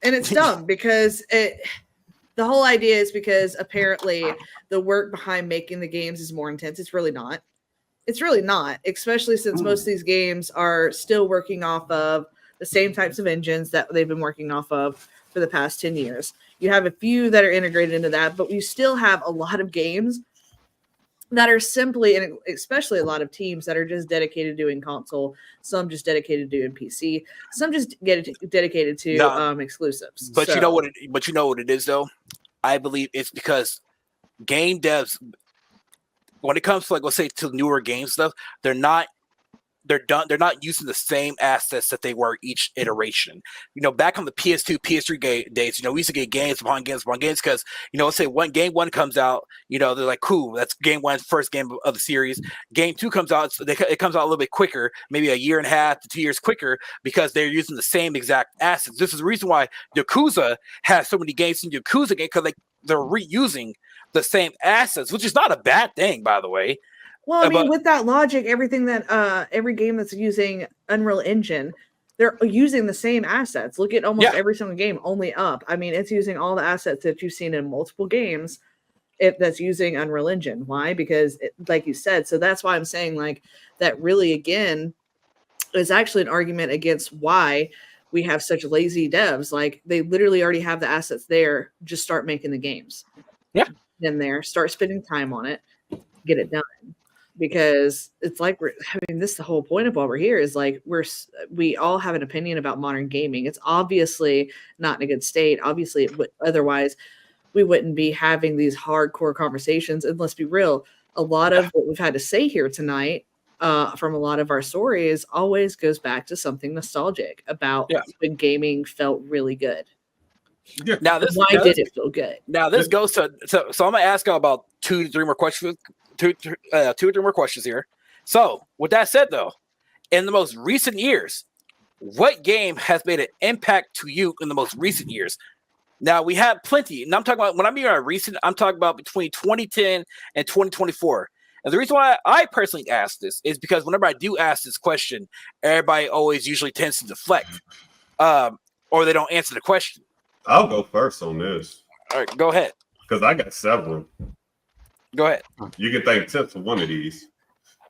And it's dumb because the whole idea is because apparently the work behind making the games is more intense. It's really not. It's really not, especially since most of these games are still working off of the same types of engines that they've been working off of for the past 10 years. You have a few that are integrated into that, but you still have a lot of games that are simply, and especially a lot of teams that are just dedicated to doing console, some just dedicated to doing PC, some just get dedicated to exclusives. But you know what it is though? I believe it's because game devs, when it comes to like, let's say, to newer game stuff, they're not using the same assets that they were each iteration. Back on the PS2, PS3 days, we used to get games upon games because, let's say game one comes out, they're like, cool, that's game one, first game of the series. Game two comes out, it comes out a little bit quicker, maybe a year and a half to 2 years quicker, because they're using the same exact assets. This is the reason why Yakuza has so many games in Yakuza game, because they're reusing the same assets, which is not a bad thing, by the way. Well, I mean, with that logic, everything that every game that's using Unreal Engine, they're using the same assets. Look at almost every single game, only up. I mean, it's using all the assets that you've seen in multiple games that's using Unreal Engine. Why? Because, like you said, so that's why I'm saying like that really, again, is actually an argument against why we have such lazy devs. Like they literally already have the assets there. Just start making the games. Yeah. In there, start spending time on it, get it done. Because it's like this is the whole point of why we're here is like we all have an opinion about modern gaming. It's obviously not in a good state. Obviously, otherwise we wouldn't be having these hardcore conversations. And let's be real, a lot of what we've had to say here tonight from a lot of our stories always goes back to something nostalgic about when gaming felt really good. Yeah. Why did it feel good? Now this goes to so I'm gonna ask about 2 to 3 more questions. 2 or 3 more questions here. So, with that said, though, in the most recent years, what game has made an impact to you in the most recent years? Now, we have plenty, and I'm talking about when I mean recent, I'm talking about between 2010 and 2024. And the reason why I personally ask this is because whenever I do ask this question, everybody always usually tends to deflect, or they don't answer the question. I'll go first on this. All right, go ahead. Because I got several. Go ahead. You can thank Tips for one of these.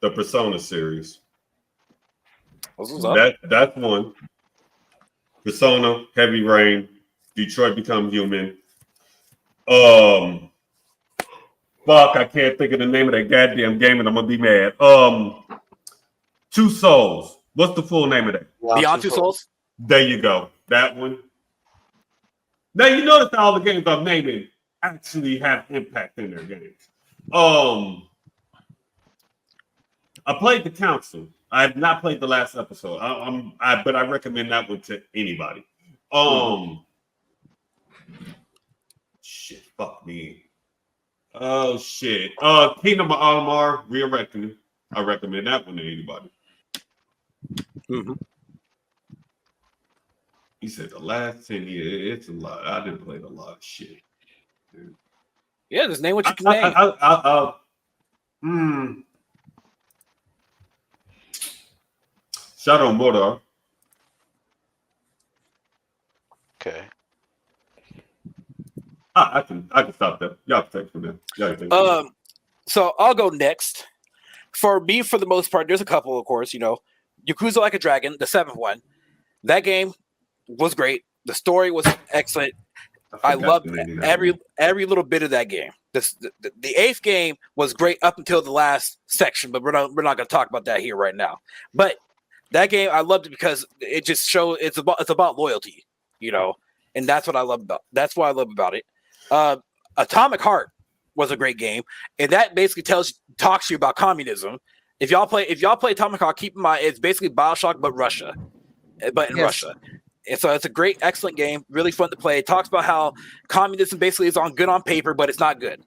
The Persona series. That's one. Persona, Heavy Rain, Detroit Become Human. Fuck, I can't think of the name of that goddamn game and I'm gonna be mad. Two Souls. What's the full name of that? Beyond Two Souls? There you go. That one. Now you notice all the games I'm naming actually have impact in their games. I played The Council. I have not played the last episode. But I recommend that one to anybody. Shit, fuck me. Oh shit. Kingdom of Amalur: Re-Awakening. I recommend that one to anybody. Mm-hmm. He said the last 10 years, it's a lot. I didn't play a lot of shit. Dude. Yeah, just name what you can name. Shadow Mordor. Okay. I can stop that. Y'all can take from there. So I'll go next. For me, for the most part, there's a couple, of course. Yakuza Like a Dragon, the 7th one. That game was great. The story was excellent. I loved every little bit of that game. The 8th game was great up until the last section, but we're not going to talk about that here right now. But that game, I loved it because it just shows it's about loyalty, and that's what I love about. That's what I love about it. Atomic Heart was a great game, and that basically talks to you about communism. If y'all play Atomic Heart, keep in mind it's basically BioShock but Russia, but in Russia. And so it's a great, excellent game, really fun to play. It talks about how communism basically is good on paper, but it's not good,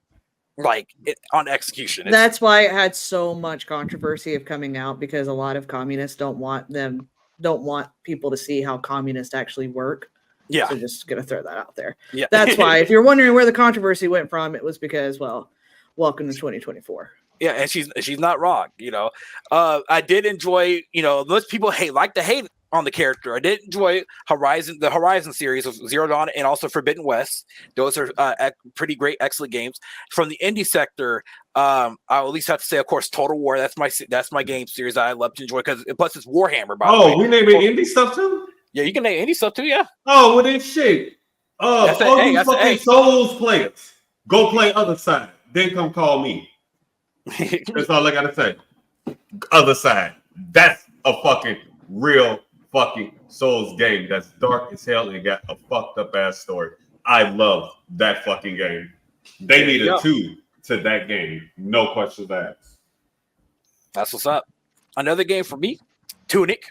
on execution. That's why it had so much controversy of coming out, because a lot of communists don't want people to see how communists actually work. Yeah. So just gonna throw that out there. Yeah. That's why, if you're wondering where the controversy went from, it was because, welcome to 2024. Yeah, and she's not wrong. I did enjoy. Most people like to hate on the character. I did enjoy the Horizon series of Zero Dawn and also Forbidden West. Those are pretty great, excellent games. From the indie sector, I'll at least have to say, of course, Total War. That's my game series that I love to enjoy because plus it's Warhammer. By the way. We naming indie stuff too. Yeah, you can name indie stuff too. Yeah. Oh, well then shit. That's a- All hey, you that's a- fucking hey. Souls players, go play other side. Then come call me. That's all I gotta say. Other side. That's a fucking real fucking Souls game. That's dark as hell and got a fucked up ass story. I love that fucking game. They need a 2 to that game. No questions asked. That's what's up. Another game for me, Tunic.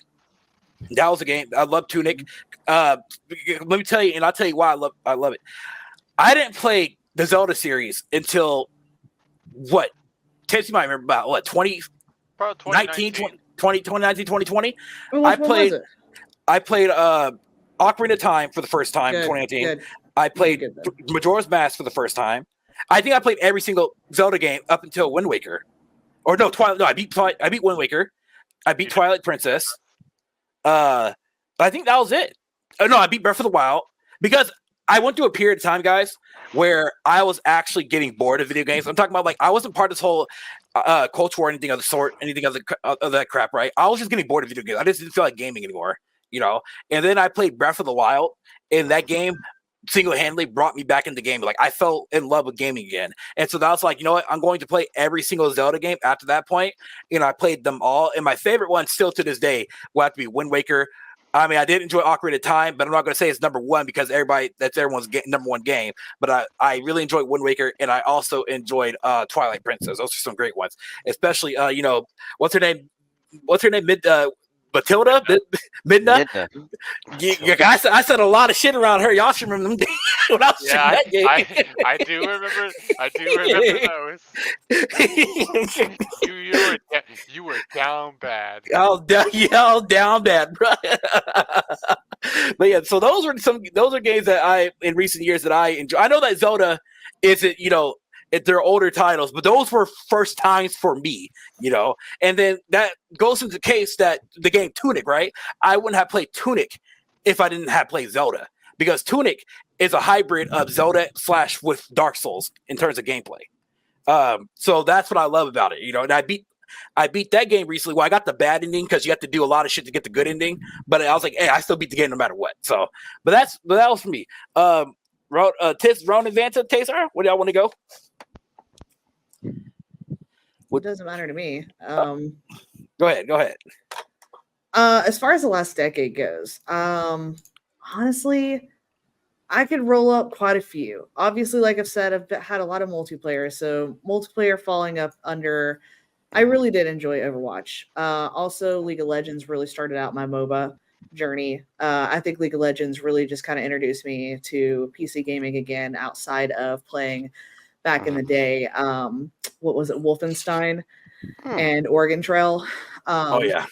That was a game. I love Tunic. Let me tell you, and I'll tell you why I love it. I didn't play the Zelda series until what? Tips, you might remember about what, 2019, 2020? Which one was it? I played Ocarina of Time for the first time in Good, 2019. good. I played Good, though. Majora's Mask for the first time. I think I played every single Zelda game up until Wind Waker. Or no, Twilight. No, I beat Wind Waker. I beat Twilight Princess. I think that was it. No, I beat Breath of the Wild because I went through a period of time, guys, where I was actually getting bored of video games. I'm talking about like I wasn't part of this whole culture or anything of the sort, anything of that crap, right? I was just getting bored of video games. I just didn't feel like gaming anymore, you know. And then I played Breath of the Wild, and that game single-handedly brought me back into gaming. Like I fell in love with gaming again. And so that was like, you know what? I'm going to play every single Zelda game after that point. You know, I played them all. And my favorite one still to this day will have to be Wind Waker. I mean, I did enjoy Ocarina of Time, but I'm not going to say it's number one because that's everyone's number one game. But I really enjoyed Wind Waker, and I also enjoyed Twilight Princess. Those are some great ones, especially you know, what's her name? Matilda? Midna? Yeah, I said a lot of shit around her. Y'all should remember them days when I was that game. I do remember. I do remember those. You were down bad. Y'all down bad, bro. But yeah, so those are games that in recent years that I enjoy. I know that Zelda isn't, you know, they're older titles, but those were first times for me, you know. And then that goes into the case that the game Tunic, right? I wouldn't have played Tunic if I didn't have played Zelda, because Tunic is a hybrid of Zelda / with Dark Souls in terms of gameplay. So that's what I love about it, you know. And I beat that game recently. Well, I got the bad ending because you have to do a lot of shit to get the good ending. But I was like, hey, I still beat the game no matter what. So, but that was for me. Ron and Vanta, Taser, where do y'all want to go? It doesn't matter to me. Go ahead. As far as the last decade goes, honestly, I could roll up quite a few. Obviously, like I've said, I've had a lot of multiplayer. So multiplayer falling up under, I really did enjoy Overwatch. Also, League of Legends really started out my MOBA journey. I think League of Legends really just kind of introduced me to PC gaming again, outside of playing back in the day. What was it? Wolfenstein and Oregon Trail. Oh yeah.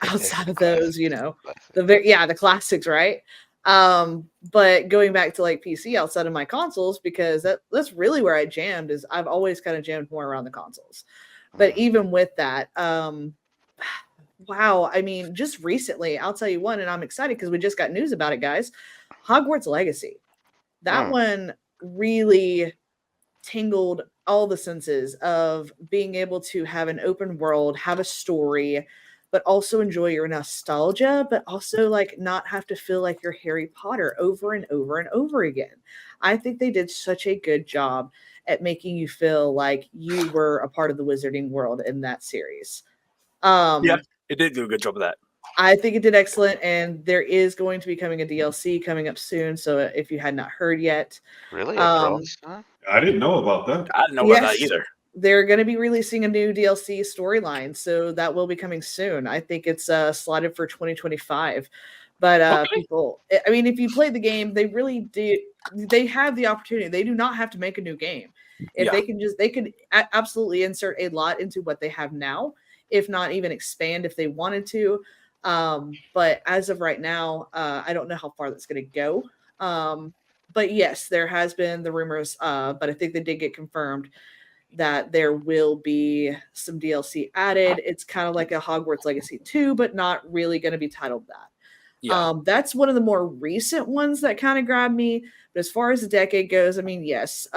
Outside of those, you know, the classics, right? But going back to like PC outside of my consoles, because that's really where I jammed. Is I've always kind of jammed more around the consoles. But even with that, wow, I mean, just recently, I'll tell you one, and I'm excited because we just got news about it, guys. Hogwarts Legacy. That one really tingled all the senses of being able to have an open world, have a story, but also enjoy your nostalgia, but also like not have to feel like you're Harry Potter over and over and over again. I think they did such a good job at making you feel like you were a part of the wizarding world in that series. Yeah, it did do a good job of that. I think it did excellent, and there is going to be coming a DLC coming up soon. So if you had not heard yet, Really? I didn't know about that. I didn't know about that either. They're going to be releasing a new DLC storyline, so that will be coming soon. I think it's slotted for 2025. But people, I mean, if you play the game, they really do. They have the opportunity. They do not have to make a new game. If they could absolutely insert a lot into what they have now, if not even expand if they wanted to. But as of right now, I don't know how far that's going to go. But yes, there has been the rumors, but I think they did get confirmed that there will be some DLC added. It's kind of like a Hogwarts Legacy 2, but not really going to be titled that. Yeah. That's one of the more recent ones that kind of grabbed me. But as far as the decade goes, I mean, yes,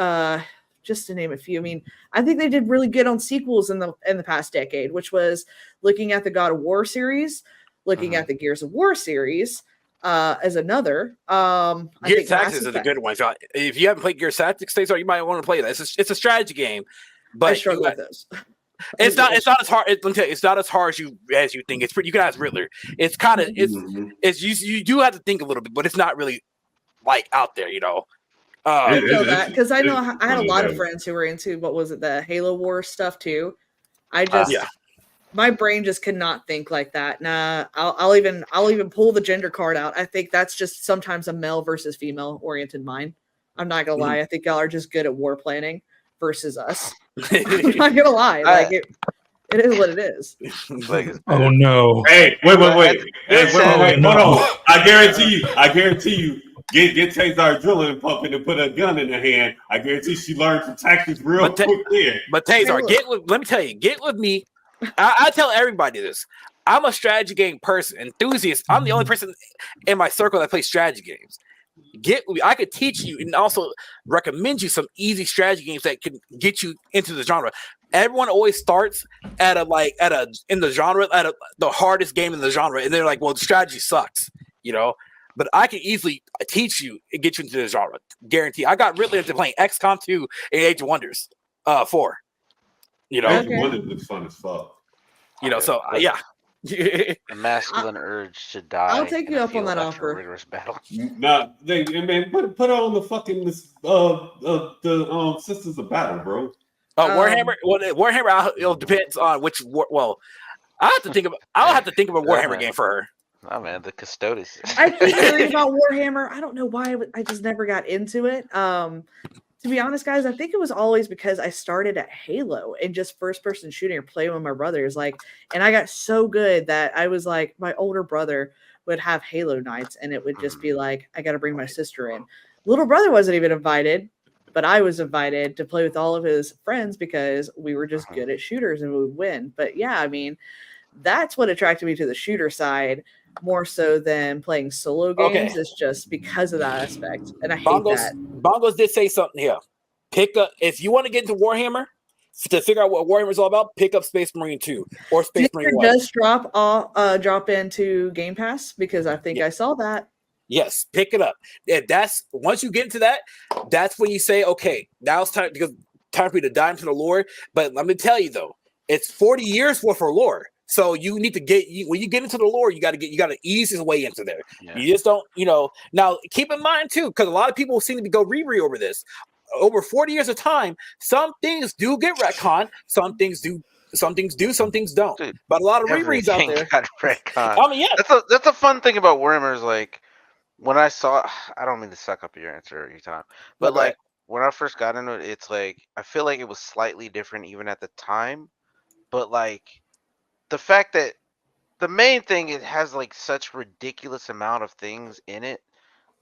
just to name a few. I mean, I think they did really good on sequels in the past decade, which was looking at the God of War series, looking at the Gears of War series, as another. I Gear think Mass Tactics is a Effect. good one. So if you haven't played Gear Tactics, Stacer, you might want to play that. It's a strategy game, I but struggle with those. it's not as hard. Let me tell you, it's not as hard as you think. It's pretty. You can ask Riddler. It's kind of it's you do have to think a little bit, but it's not really like out there. I feel that because I know it's I had a lot of fun. friends who were into what was it, the Halo Wars stuff too. I just Yeah. my brain just could not think like that. Nah, I'll even pull the gender card out. I think that's just sometimes a male versus female oriented mind. I'm not gonna lie. I think y'all are just good at war planning versus us. I'm not gonna lie. Like it is what it is. Oh no! Hey, wait. Hey, wait. Oh, no. Hold on. I guarantee you. Get Tazar drilling and pumping and put a gun in her hand. I guarantee she learned some tactics real quick there. But Tazar, let me tell you, get with me. I tell everybody this. I'm a strategy game person, enthusiast. I'm the only person in my circle that plays strategy games. Get with me. I could teach you and also recommend you some easy strategy games that can get you into the genre. Everyone always starts in the genre the hardest game in the genre, and they're like, "Well, the strategy sucks," But I can easily teach you and get you into the genre. Guarantee. I got really into playing XCOM 2 and Age of Wonders 4. Age of Wonders looks fun as fuck. So yeah. The masculine urge to die. I'll take you up on that offer. Rigorous battle. Nah, man, put on the fucking the Sisters of Battle, bro. Warhammer. Warhammer. It depends on which. Well, I'll have to think of a Warhammer game for her. Oh man, the Custodes. I keep hearing about Warhammer. I don't know why I just never got into it. To be honest, guys, I think it was always because I started at Halo and just first-person shooting or playing with my brothers. And I got so good that I was like, my older brother would have Halo nights, and it would just be like, I got to bring my sister in. Little brother wasn't even invited, but I was invited to play with all of his friends because we were just good at shooters and we would win. But yeah, I mean, that's what attracted me to the shooter side more so than playing solo games. It's just because of that aspect, and I hate that. Bongos did say something here. Pick up if you want to get into Warhammer to figure out what Warhammer is all about. Pick up Space Marine 2 or Space Marine 1. Does drop into Game Pass because I think I saw that. Yes, pick it up. That's once you get into that, that's when you say, okay, now it's time for you to dive into the lore. But let me tell you though, it's 40 years worth of lore. So you need to when you get into the lore, you got to ease your way into there. Yeah. You just don't, Now keep in mind too, because a lot of people seem to go re over this. Over 40 years of time, some things do get retconned, some things do, some things don't. Dude, but a lot of rereads out there got retconned. I mean, yeah, that's a fun thing about Warhammer is like when I saw. I don't mean to suck up your answer every time, but like when I first got into it, it's like I feel like it was slightly different even at the time, but like. The fact that the main thing, it has like such ridiculous amount of things in it,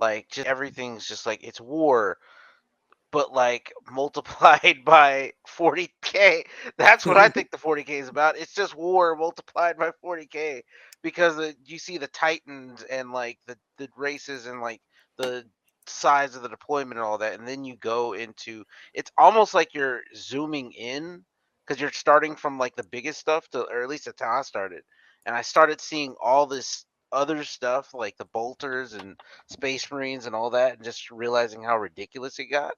like just everything's just like it's war, but like multiplied by 40K. That's what I think the 40K is about. It's just war multiplied by 40K because you see the Titans and like the races and like the size of the deployment and all that, and then you go into it's almost like you're zooming in. Because you're starting from like the biggest stuff or at least that's how I started. And I started seeing all this other stuff like the bolters and Space Marines and all that and just realizing how ridiculous it got.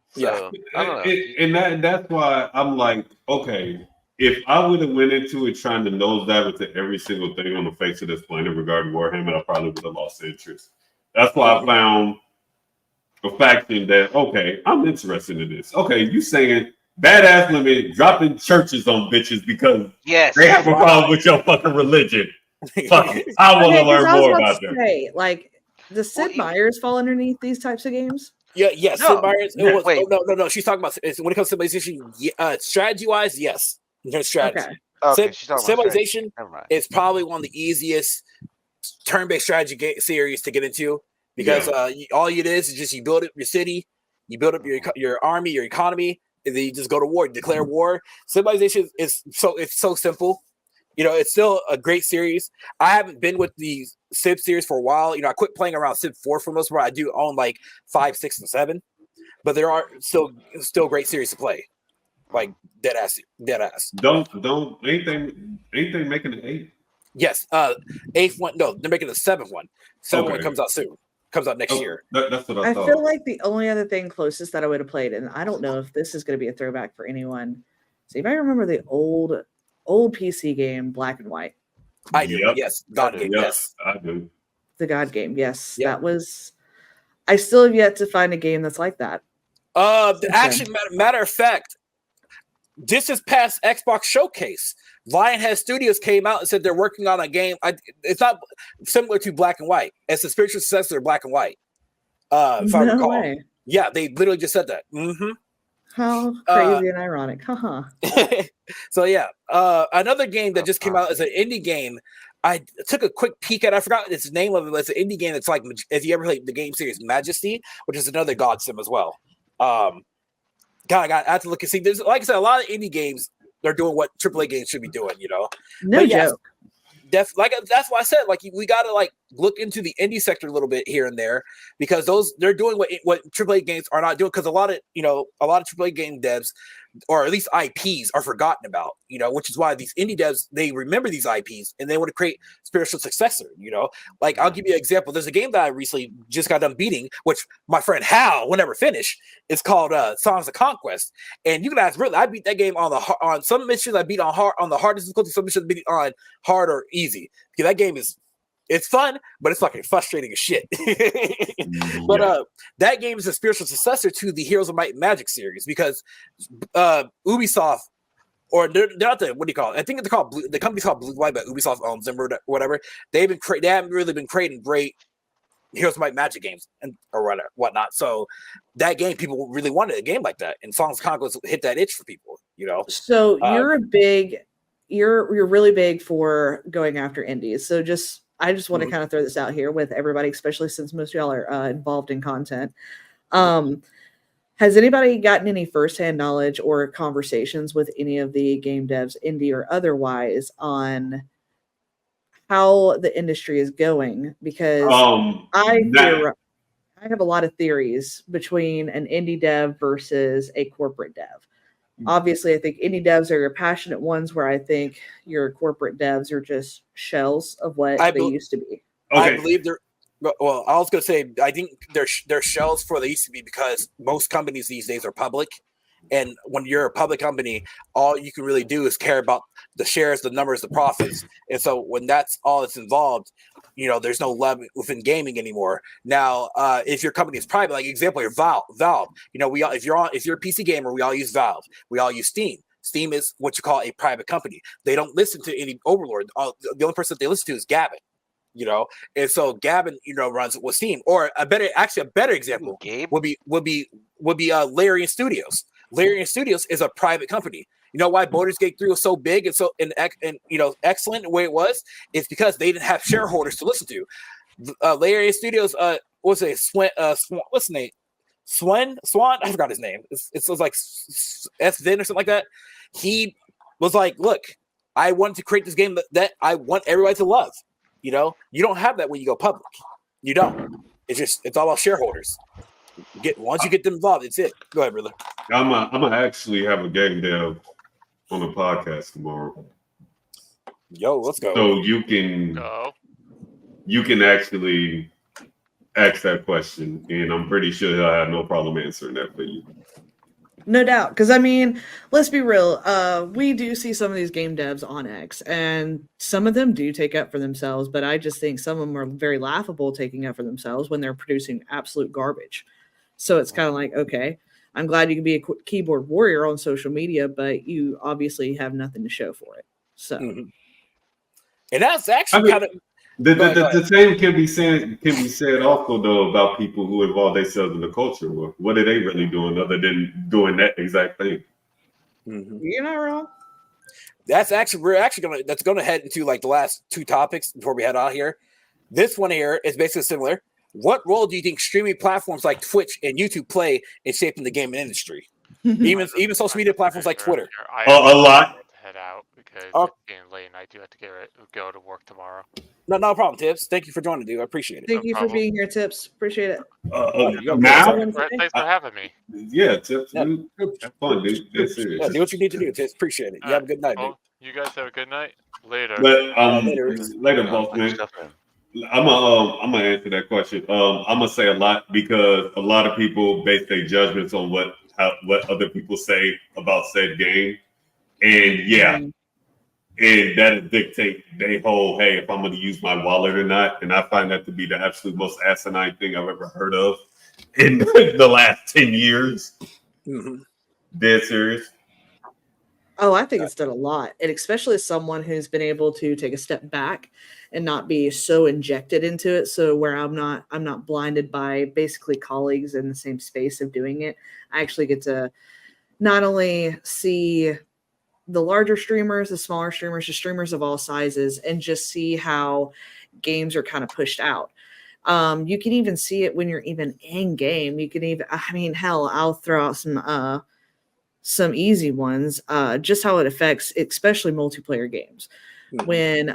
So, I don't know. And that's why I'm like, okay, if I would have went into it trying to nosedive into every single thing on the face of this planet regarding Warhammer, I probably would have lost interest. That's why I found a faction that, okay, I'm interested in this. Okay, you saying badass women dropping churches on bitches because they have a problem with your fucking religion. Fuck it. I want to learn more about them. Like, does Sid Meier's fall underneath these types of games? Yeah, yes. No. Sid Meier's. No. She's talking about when it comes to civilization. Strategy-wise, yes. Strategy. Okay. Civilization is probably one of the easiest turn-based strategy series to get into because all it is just you build up your city, you build up your army, your economy. And then you just go to war, declare war. Civilization is so simple. It's still a great series. I haven't been with the Civ series for a while. I quit playing around Civ 4 for the most part. I do own like 5, 6, and 7, but there are still great series to play. Like dead ass. Don't ain't they making an 8? Yes, eighth one. No, they're making the seventh one. Seventh one Okay. comes out soon. Comes out next Oh, year. that's what I I thought. feel like the only other thing closest that I would have played, and I don't know if this is going to be a throwback for anyone. See if I remember the old PC game, Black and White, I do. Yep. Yes, God game. Yes. I do. the God game. Yes, Yep. that was. I still have yet to find a game that's like that. Actually, matter of fact, this is past Xbox Showcase. Lionhead Studios came out and said they're working on a game. It's not similar to Black and White. It's the spiritual successor of Black and White. If I No recall. way. Yeah, they literally just said that. Mm-hmm. How crazy and ironic. Haha. So yeah, another game that just came out is an indie game. I took a quick peek at. I forgot its name of it. But it's an indie game. It's like if you ever played the game series Majesty, which is another God sim as well. God, I have to look and see. There's, like I said, a lot of indie games. They're doing what AAA games should be doing. You know. No But yes, joke. that's why I said like we got to like look into the indie sector a little bit here and there because they're doing what AAA games are not doing because a lot of AAA game devs or at least IPs are forgotten about, which is why these indie devs, they remember these IPs and they want to create spiritual successor, like I'll give you an example. There's a game that I recently just got done beating, which my friend Hal will never finish. It's called Songs of Conquest. And you can ask, really, I beat that game on some missions I beat on the hardest difficulty, some missions I beat on hard or easy. Because that game it's fun, but it's fucking frustrating as shit. But that game is a spiritual successor to the Heroes of Might and Magic series because Ubisoft, or they're not the, what do you call it? I think they're called the company's called Blue Light, but Ubisoft owns them or whatever. They haven't really been creating great Heroes of Might and Magic games or whatnot. So that game, people really wanted a game like that, and Songs of Conquest hit that itch for people. So you're really big for going after indies. So I just want to kind of throw this out here with everybody, especially since most of y'all are involved in content. Has anybody gotten any firsthand knowledge or conversations with any of the game devs, indie or otherwise, on how the industry is going? Because I have a lot of theories between an indie dev versus a corporate dev. Obviously, I think indie devs are your passionate ones, where I think your corporate devs are just shells of what they used to be. Okay. I believe they're. Well, I was going to say, I think they're shells for they used to be because most companies these days are public. And when you're a public company, all you can really do is care about the shares, the numbers, the profits. And so when that's all that's involved, there's no love within gaming anymore. Now, if your company is private, like example, your Valve, if you're a PC gamer, we all use Valve. We all use Steam. Steam is what you call a private company. They don't listen to any overlord. The only person that they listen to is Gavin. And so Gavin, runs with Steam. Or a better example would be Larian Studios. Larian Studios is a private company. You know why Baldur's Gate 3 was so big and so excellent the way it was? It's because they didn't have shareholders to listen to. Larian Studios, what's it? What's his name? Swan? I forgot his name. It was like S1E01 or something like that. He was like, look, I wanted to create this game that I want everybody to love. You don't have that when you go public. You don't. It's all about shareholders. Once you get them involved, it's it. Go ahead, brother. I'm gonna actually have a game dev on the podcast tomorrow. Yo, let's go. So you can actually ask that question, and I'm pretty sure he'll have no problem answering that for you. No doubt. Because, let's be real. We do see some of these game devs on X, and some of them do take up for themselves, but I just think some of them are very laughable taking up for themselves when they're producing absolute garbage. So it's kind of like, okay, I'm glad you can be a keyboard warrior on social media, but you obviously have nothing to show for it. So, and that's actually kind of... The same can be said also though about people who involve themselves in the culture. What are they really doing other than doing that exact thing? You're not wrong. That's actually that's gonna head into like the last two topics before we head out here. This one here is basically similar. What role do you think streaming platforms like Twitch and YouTube play in shaping the gaming industry? even social media platforms like Twitter. A lot. Head out because it's getting late and I do have to go to work tomorrow. No problem, Tips. Thank you for joining, dude. I appreciate it. Thank you for problem. being here, Tips. Appreciate it. You have now, a good one. Thanks for having me. yeah, Tips, Yeah. dude, have fun, dude. That's serious. Yeah, do what you need to do, Tips. Appreciate it. You have a good night, dude. Well, you guys have a good night. Later. But Later. later, boss man. I'm gonna answer that question. I'm gonna say a lot because a lot of people base their judgments on what other people say about said game, and yeah, and that dictate they whole hey if I'm gonna use my wallet or not. And I find that to be the absolute most asinine thing I've ever heard of in the last 10 years. Mm-hmm. Dead serious. Oh, I think it's done a lot, and especially as someone who's been able to take a step back and not be so injected into it. So where I'm not blinded by basically colleagues in the same space of doing it. I actually get to not only see the larger streamers, the smaller streamers, the streamers of all sizes, and just see how games are kind of pushed out. You can even see it when you're even in game. You can even, I mean, hell, I'll throw out some easy ones, just how it affects, especially multiplayer games. Mm-hmm. When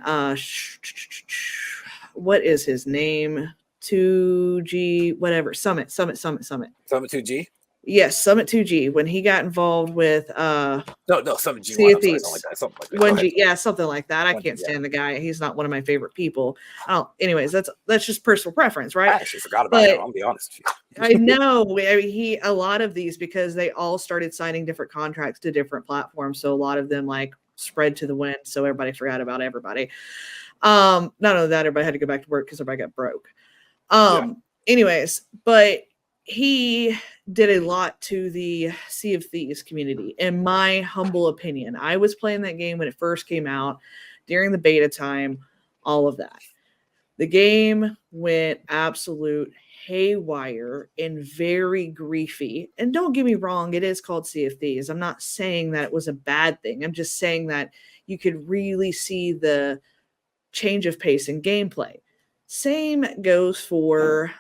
what is his name? 2G, whatever, Summit. Summit 2G. Yes, Summit 2G. When he got involved with No, Summit G1. Sea of I'm sorry, Thieves. something like that. Go 1G, ahead. yeah, something like that. I 1G, can't yeah. stand the guy. He's not one of my favorite people. Oh, anyways, that's just personal preference, I right? actually forgot about him. I'll be honest with you. I know. I mean, a lot of these, because they all started signing different contracts to different platforms. So a lot of them like spread to the wind. So everybody forgot about everybody. Not only that, everybody had to go back to work because everybody got broke. Anyways, but he did a lot to the Sea of Thieves community, in my humble opinion. I was playing that game when it first came out, during the beta time, all of that. The game went absolute haywire and very griefy. And don't get me wrong, it is called Sea of Thieves. I'm not saying that it was a bad thing. I'm just saying that you could really see the change of pace in gameplay. Same goes for,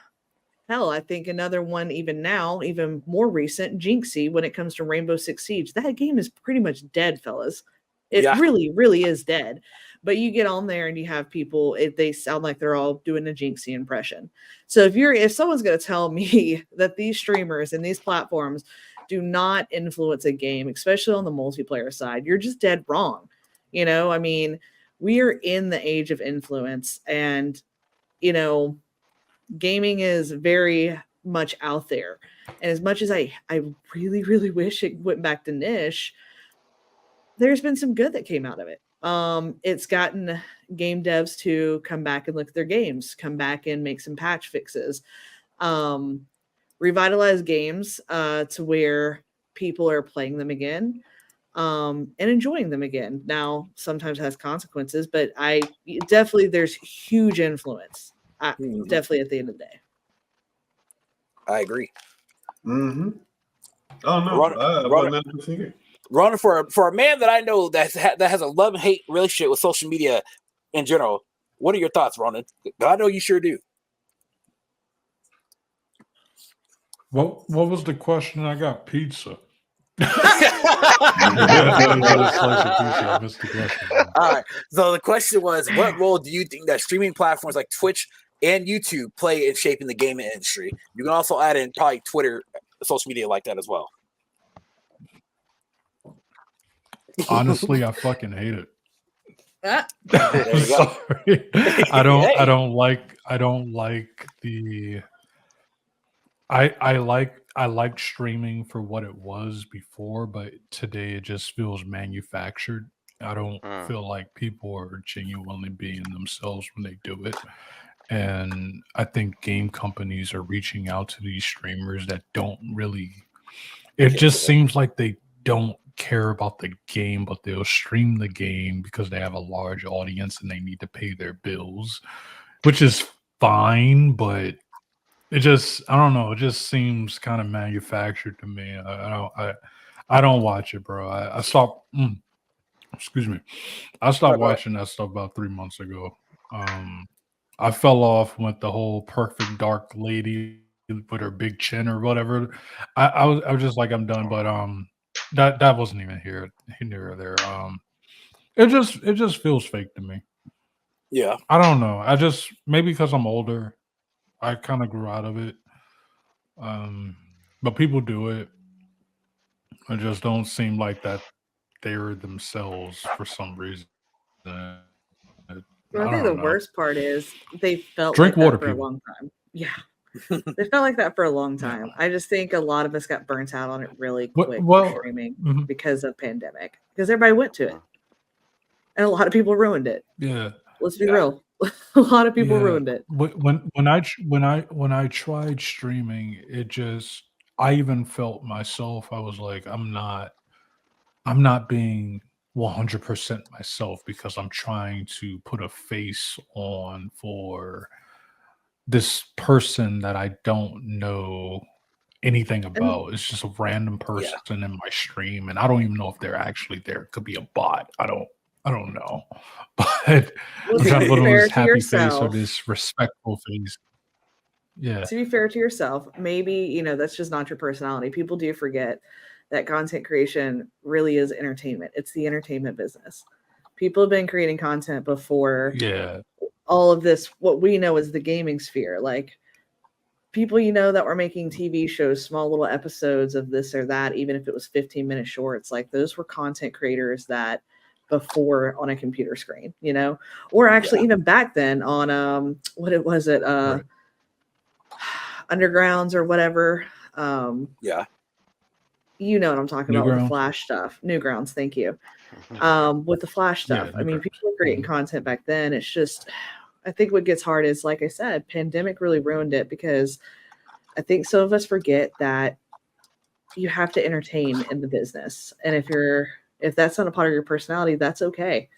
hell, I think another one even now, even more recent, Jinxie, when it comes to Rainbow Six Siege. That game is pretty much dead, fellas. It really, really is dead. But you get on there and you have people, they sound like they're all doing a Jinxie impression. So if someone's going to tell me that these streamers and these platforms do not influence a game, especially on the multiplayer side, you're just dead wrong. You know, I mean, we are in the age of influence, and, you know, gaming is very much out there. And as much as I really, really wish it went back to niche, there's been some good that came out of it. It's gotten game devs to come back and look at their games, come back and make some patch fixes, revitalize games to where people are playing them again, and enjoying them again. Now, sometimes it has consequences, but there's huge influence. Definitely at the end of the day. I agree. Mm-hmm. Oh no, Running for a man that I know that has a love-hate relationship with social media in general. What are your thoughts, Ronan? I know you sure do. What was the question? I got pizza. I missed the question. All right. So the question was, what role do you think that streaming platforms like Twitch and YouTube play in shaping the gaming industry? You can also add in probably Twitter, social media like that as well. Honestly, I fucking hate it. I'm sorry. I don't like the. I like streaming for what it was before, but today it just feels manufactured. I don't feel like people are genuinely being themselves when they do it. And I think game companies are reaching out to these streamers that don't really, it just seems like they don't care about the game, but they'll stream the game because they have a large audience and they need to pay their bills, which is fine, but it just, I don't know, it just seems kind of manufactured to me. I don't watch it, bro. I stopped, excuse me. I stopped watching that stuff about 3 months ago. I fell off with the whole perfect dark lady with her big chin or whatever. I was just like, I'm done, but that wasn't even here or there. It just feels fake to me. Yeah. I don't know. I just maybe because I'm older, I kind of grew out of it. But people do it. I just don't seem like that they're themselves for some reason. I Well, I think the don't know. worst part is they felt Drink like water, that for a people. long time. Yeah. They felt like that for a long Yeah. time. I just think a lot of us got burnt out on it really Well- quick well, for streaming mhm. because of pandemic. Because everybody went to it. And a lot of people ruined it. Yeah. Let's be Yeah. real. A lot of people Yeah. ruined it. When I tried streaming, it just I even felt myself. I was like, I'm not being 100% myself because I'm trying to put a face on for this person that I don't know anything about. It's just a random person in my stream, and I don't even know if they're actually there. It could be a bot. I don't know. But Well, I'm to trying to be put on fair this to happy face or yourself, this respectful face. Yeah. to be fair to yourself, maybe, that's just not your personality. People do forget that content creation really is entertainment. It's the entertainment business. People have been creating content before Yeah. all of this, what we know is the gaming sphere. Like people, that were making TV shows, small little episodes of this or that, even if it was 15-minute shorts, like those were content creators that before on a computer screen, or actually even back then on what it was it Right. Undergrounds or whatever. Yeah. You know what I'm talking about with the Newgrounds? Flash stuff. Newgrounds, thank you. With the Flash Yeah, stuff. I mean, Newgrounds. people were creating content back then. It's just, I think what gets hard is, like I said, pandemic really ruined it because I think some of us forget that you have to entertain in the business. And if that's not a part of your personality, that's okay.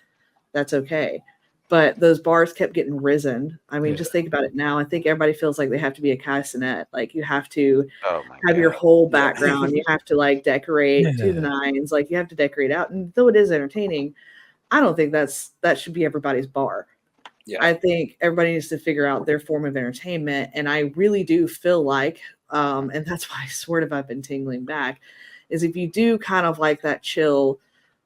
That's okay. But those bars kept getting risen. I mean, Yeah. just think about it now. I think everybody feels like they have to be a castanet. Like you have to Oh my have your god. whole Yeah. background. You have to like decorate to the Yeah. nines. Like you have to decorate out. And though it is entertaining, I don't think that should be everybody's bar. Yeah. I think everybody needs to figure out their form of entertainment. And I really do feel like, and that's why I sort of I've been tingling back, is if you do kind of like that chill,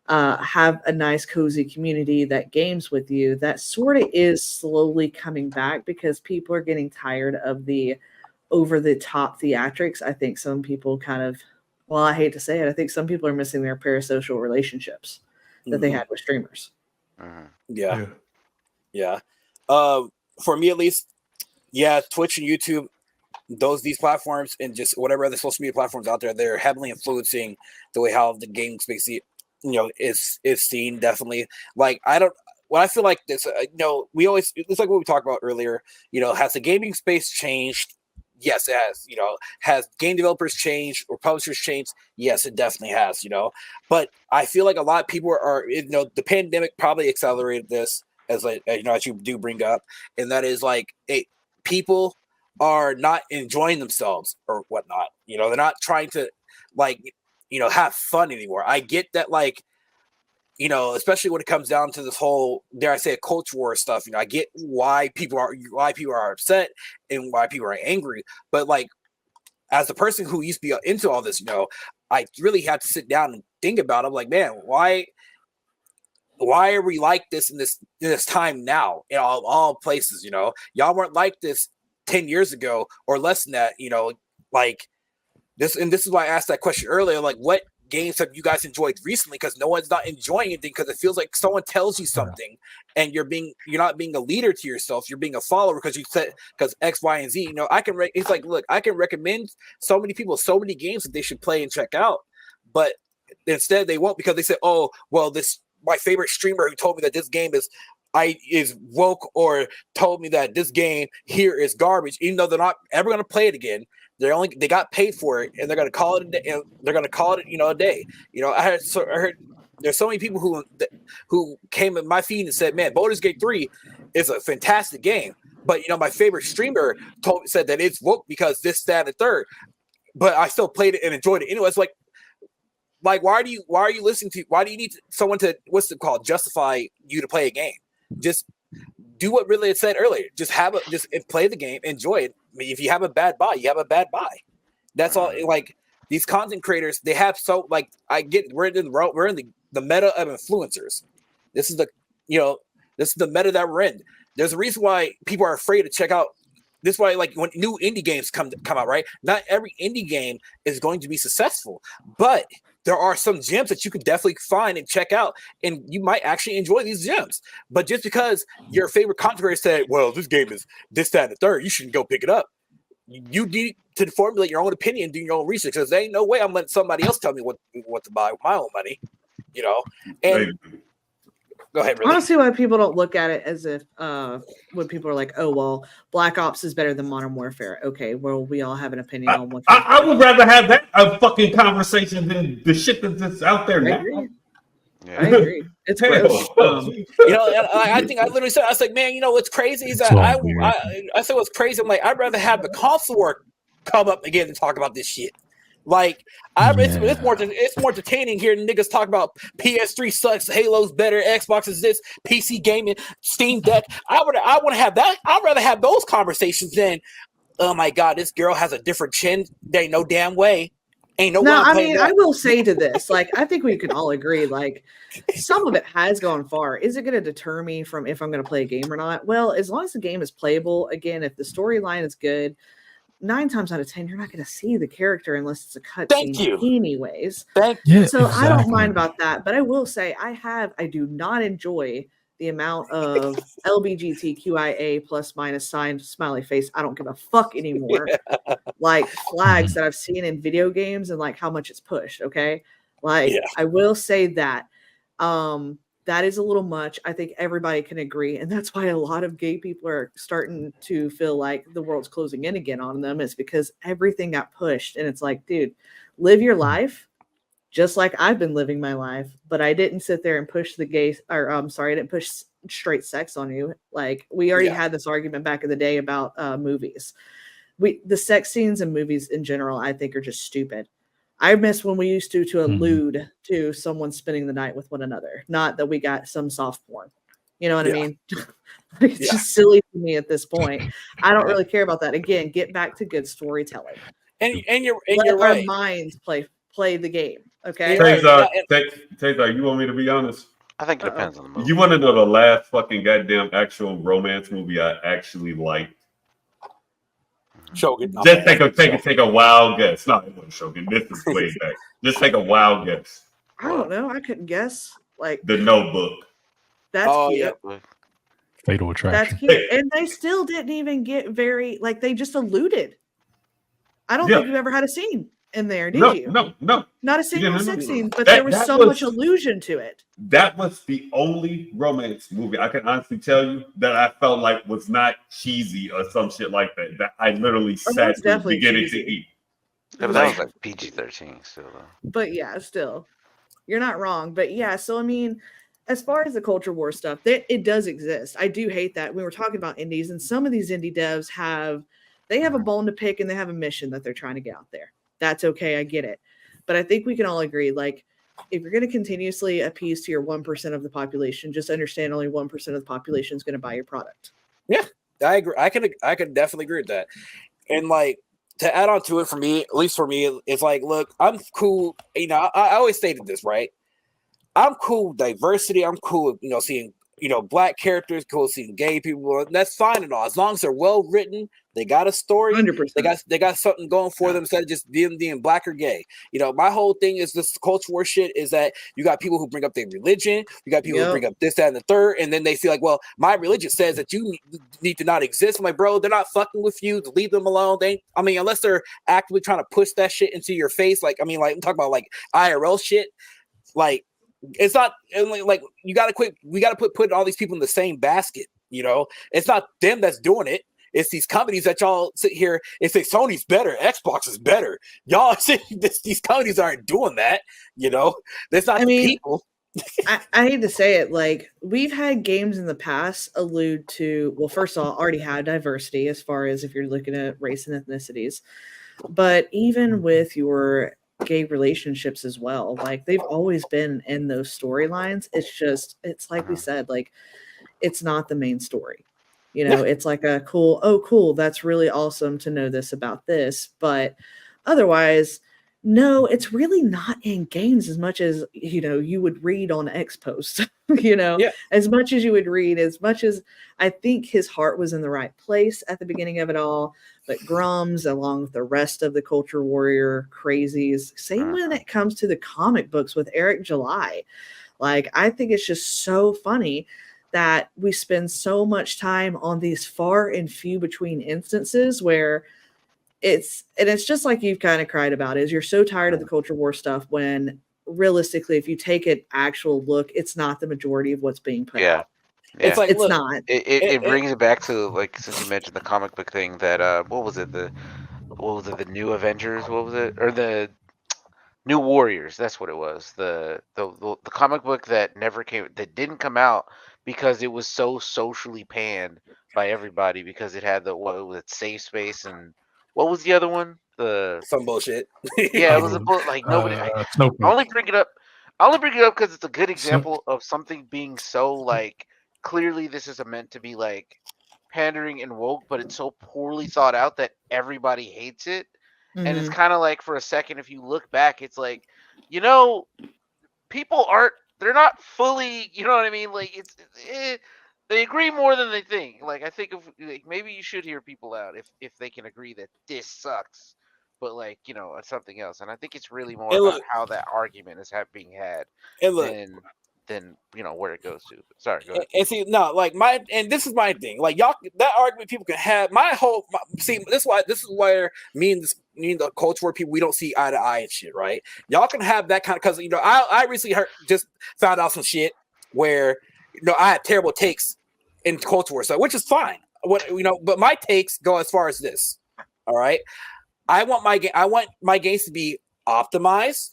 have a nice cozy community that games with you, that sort of is slowly coming back because people are getting tired of the over the top theatrics. I think some people kind of, well, I hate to say it, I think some people are missing their parasocial relationships that they Mhm. had with streamers. Yeah. Yeah. For me at least, yeah, Twitch and YouTube, these platforms and just whatever other social media platforms out there, they're heavily influencing the way how the gaming space, is seen. Definitely. Like I feel like this, we always, it's like what we talked about earlier. Has the gaming space changed? Yes, it has. Has game developers changed or publishers changed? Yes, it definitely has. But I feel like a lot of people are, the pandemic probably accelerated this, as as you do bring up, and that is like people are not enjoying themselves or whatnot. They're not trying to have fun anymore. I get that, especially when it comes down to this whole, dare I say, a culture war stuff. I get why people are upset and why people are angry. But as a person who used to be into all this, I really had to sit down and think about it. I'm like, man, why are we like this in this time now in all places? Y'all weren't like this 10 years ago or less than that. Like this, and this is why I asked that question earlier. Like, what games have you guys enjoyed recently? Because no one's not enjoying anything because it feels like someone tells you something and you're not being a leader to yourself. You're being a follower because you said because X, Y, and Z. It's like, look, I can recommend so many people so many games that they should play and check out, but instead they won't because they said, oh, well, this my favorite streamer who told me that this game is woke or told me that this game here is garbage, even though they're not ever going to play it again. They got paid for it and they're going to call it a day. And they're going to call it, a day. I heard there's so many people who came in my feed and said, man, Baldur's Gate 3 is a fantastic game. But, my favorite streamer said that it's woke because this, that, and the third. But I still played it and enjoyed it. Anyway, it's like, why do you listening to, why do you need someone to, what's it called, justify you to play a game? Just do what really it said earlier. Just play the game, enjoy it. I mean, if you have a bad buy, you have a bad buy. That's all. Like these content creators, they have I get we're in the meta of influencers. This is the meta that we're in. There's a reason why people are afraid to check out. This is why, like, when new indie games come out, right? Not every indie game is going to be successful, but there are some gems that you can definitely find and check out, and you might actually enjoy these gems. But just because your favorite content creator said, "Well, this game is this, that, and the third," you shouldn't go pick it up. You need to formulate your own opinion, do your own research, because there ain't no way I'm letting somebody else tell me what to buy with my own money, you know. And go ahead, really. I don't see why people don't look at it as if when people are like, "Oh, well, Black Ops is better than Modern Warfare." Okay, well, we all have an opinion on what. I would rather have that a fucking conversation than the shit that's out there now. Yeah. I agree. It's gross. You know, I think I literally said, I was like, man, you know what's crazy is that I said what's crazy. I'm like, I'd rather have the console work come up again and talk about this shit. Like, it's more entertaining hearing niggas talk about PS3 sucks, Halo's better, Xbox is this, PC gaming, Steam Deck. I want to have that. I'd rather have those conversations than, oh my god, this girl has a different chin. There ain't no damn way. Ain't no way. I mean, I will say to this, like, I think we can all agree, like, some of it has gone far. Is it going to deter me from if I'm going to play a game or not? Well, as long as the game is playable, again, if the storyline is good, 9 times out of 10, you're not going to see the character unless it's a cutscene anyways. I don't mind about that. But I will say I do not enjoy the amount of LBGTQIA plus minus signed smiley face. I don't give a fuck anymore. Like flags that I've seen in video games and like how much it's pushed. Okay. Like I will say that that is a little much. I think everybody can agree. And that's why a lot of gay people are starting to feel like the world's closing in again on them, is because everything got pushed. And it's like, dude, live your life just like I've been living my life, but I didn't sit there and push I didn't push straight sex on you. Like we already had this argument back in the day about movies. The sex scenes in movies in general, I think, are just stupid. I miss when we used to allude to someone spending the night with one another, not that we got some soft porn. You know what I mean? It's just silly to me at this point. I don't really care about that. Again, get back to good storytelling. And you're Let right. our minds play the game. Okay. Taser, you want me to be honest? I think it depends on the movie. You want to know the last fucking goddamn actual romance movie I actually liked? Shogun. Just take a wild guess. No, it wasn't Shogun. This is way back. Just take a wild guess. I don't know. I couldn't guess. Like The Notebook. That's cute. Fatal Attraction. That's cute. And they still didn't even get very they just alluded. I don't think you've ever had a scene in there, did you? No. Not a single sex scene, but there was so much allusion to it. That was the only romance movie I can honestly tell you that I felt like was not cheesy or some shit like that. That I literally sat through beginning to eat. Yeah, but that was like PG-13 still, though. But yeah, still, you're not wrong. But yeah, so I mean, as far as the culture war stuff, it does exist. I do hate that. We were talking about indies, and some of these indie devs have a bone to pick, and they have a mission that they're trying to get out there. That's okay. I get it. But I think we can all agree, like, if you're going to continuously appease to your 1% of the population, just understand only 1% of the population is going to buy your product. Yeah, I agree. I could definitely agree with that. And like, to add on to it, for me, at least for me, it's like, look, I'm cool. You know, I always stated this, right? I'm cool with diversity. I'm cool with, seeing, black characters, cool with seeing gay people. That's fine and all. As long as they're well written, they got a story. 100%. They got something going for them instead of just being black or gay. My whole thing is this culture war shit is that you got people who bring up their religion. You got people who bring up this, that, and the third. And then they feel like, well, my religion says that you need to not exist. I'm like, bro, they're not fucking with you. Leave them alone. Unless they're actively trying to push that shit into your face. I'm talking about like IRL shit. Like, it's not like you got to quit. We got to put putting all these people in the same basket. It's not them that's doing it. It's these companies that y'all sit here and say Sony's better, Xbox is better. Y'all say these companies aren't doing that. That's not the people. I hate to say it, like, we've had games in the past allude to, well, first of all, already had diversity as far as if you're looking at race and ethnicities, but even with your gay relationships as well, like, they've always been in those storylines. It's like we said, like, it's not the main story. It's like a cool, that's really awesome to know this about this. But otherwise, No, it's really not in games as much as, you would read on X post, Yeah. as much as you would read, as much as I think his heart was in the right place at the beginning of it all. But Grums, along with the rest of the Culture Warrior crazies, same when it comes to the comic books with Eric July. Like, I think it's just so funny that we spend so much time on these far and few between instances where it's just like you've kind of cried about, is you're so tired of the culture war stuff when realistically, if you take an actual look, it's not the majority of what's being put out. It's like, It's look, not. It brings it back to, like, since you mentioned the comic book thing, that what was it, the New Avengers, what was it, or the New Warriors? That's what it was. The comic book that didn't come out because it was so socially panned by everybody because it had what was it, Safe Space, and what was the other one? some bullshit. Yeah, it was a book like nobody. I Snowflake. only bring it up. I only bring it up because it's a good example of something being so, like, clearly this is meant to be like pandering and woke, but it's so poorly thought out that everybody hates it. And it's kind of like, for a second, if you look back, it's like, people they're not fully, you know what I mean? Like, they agree more than they think. Like, I think maybe you should hear people out if they can agree that this sucks, but, like, it's something else. And I think it's really more about how that argument is being had than where it goes to. Sorry, go ahead. And see, no, like this is my thing. Like, y'all, that argument people can have. See, this is where me and the culture war people, we don't see eye to eye and shit, right? Y'all can have that kind of, because I recently just found out some shit where I had terrible takes in culture war stuff, which is fine. But my takes go as far as this. All right, I want my games to be optimized.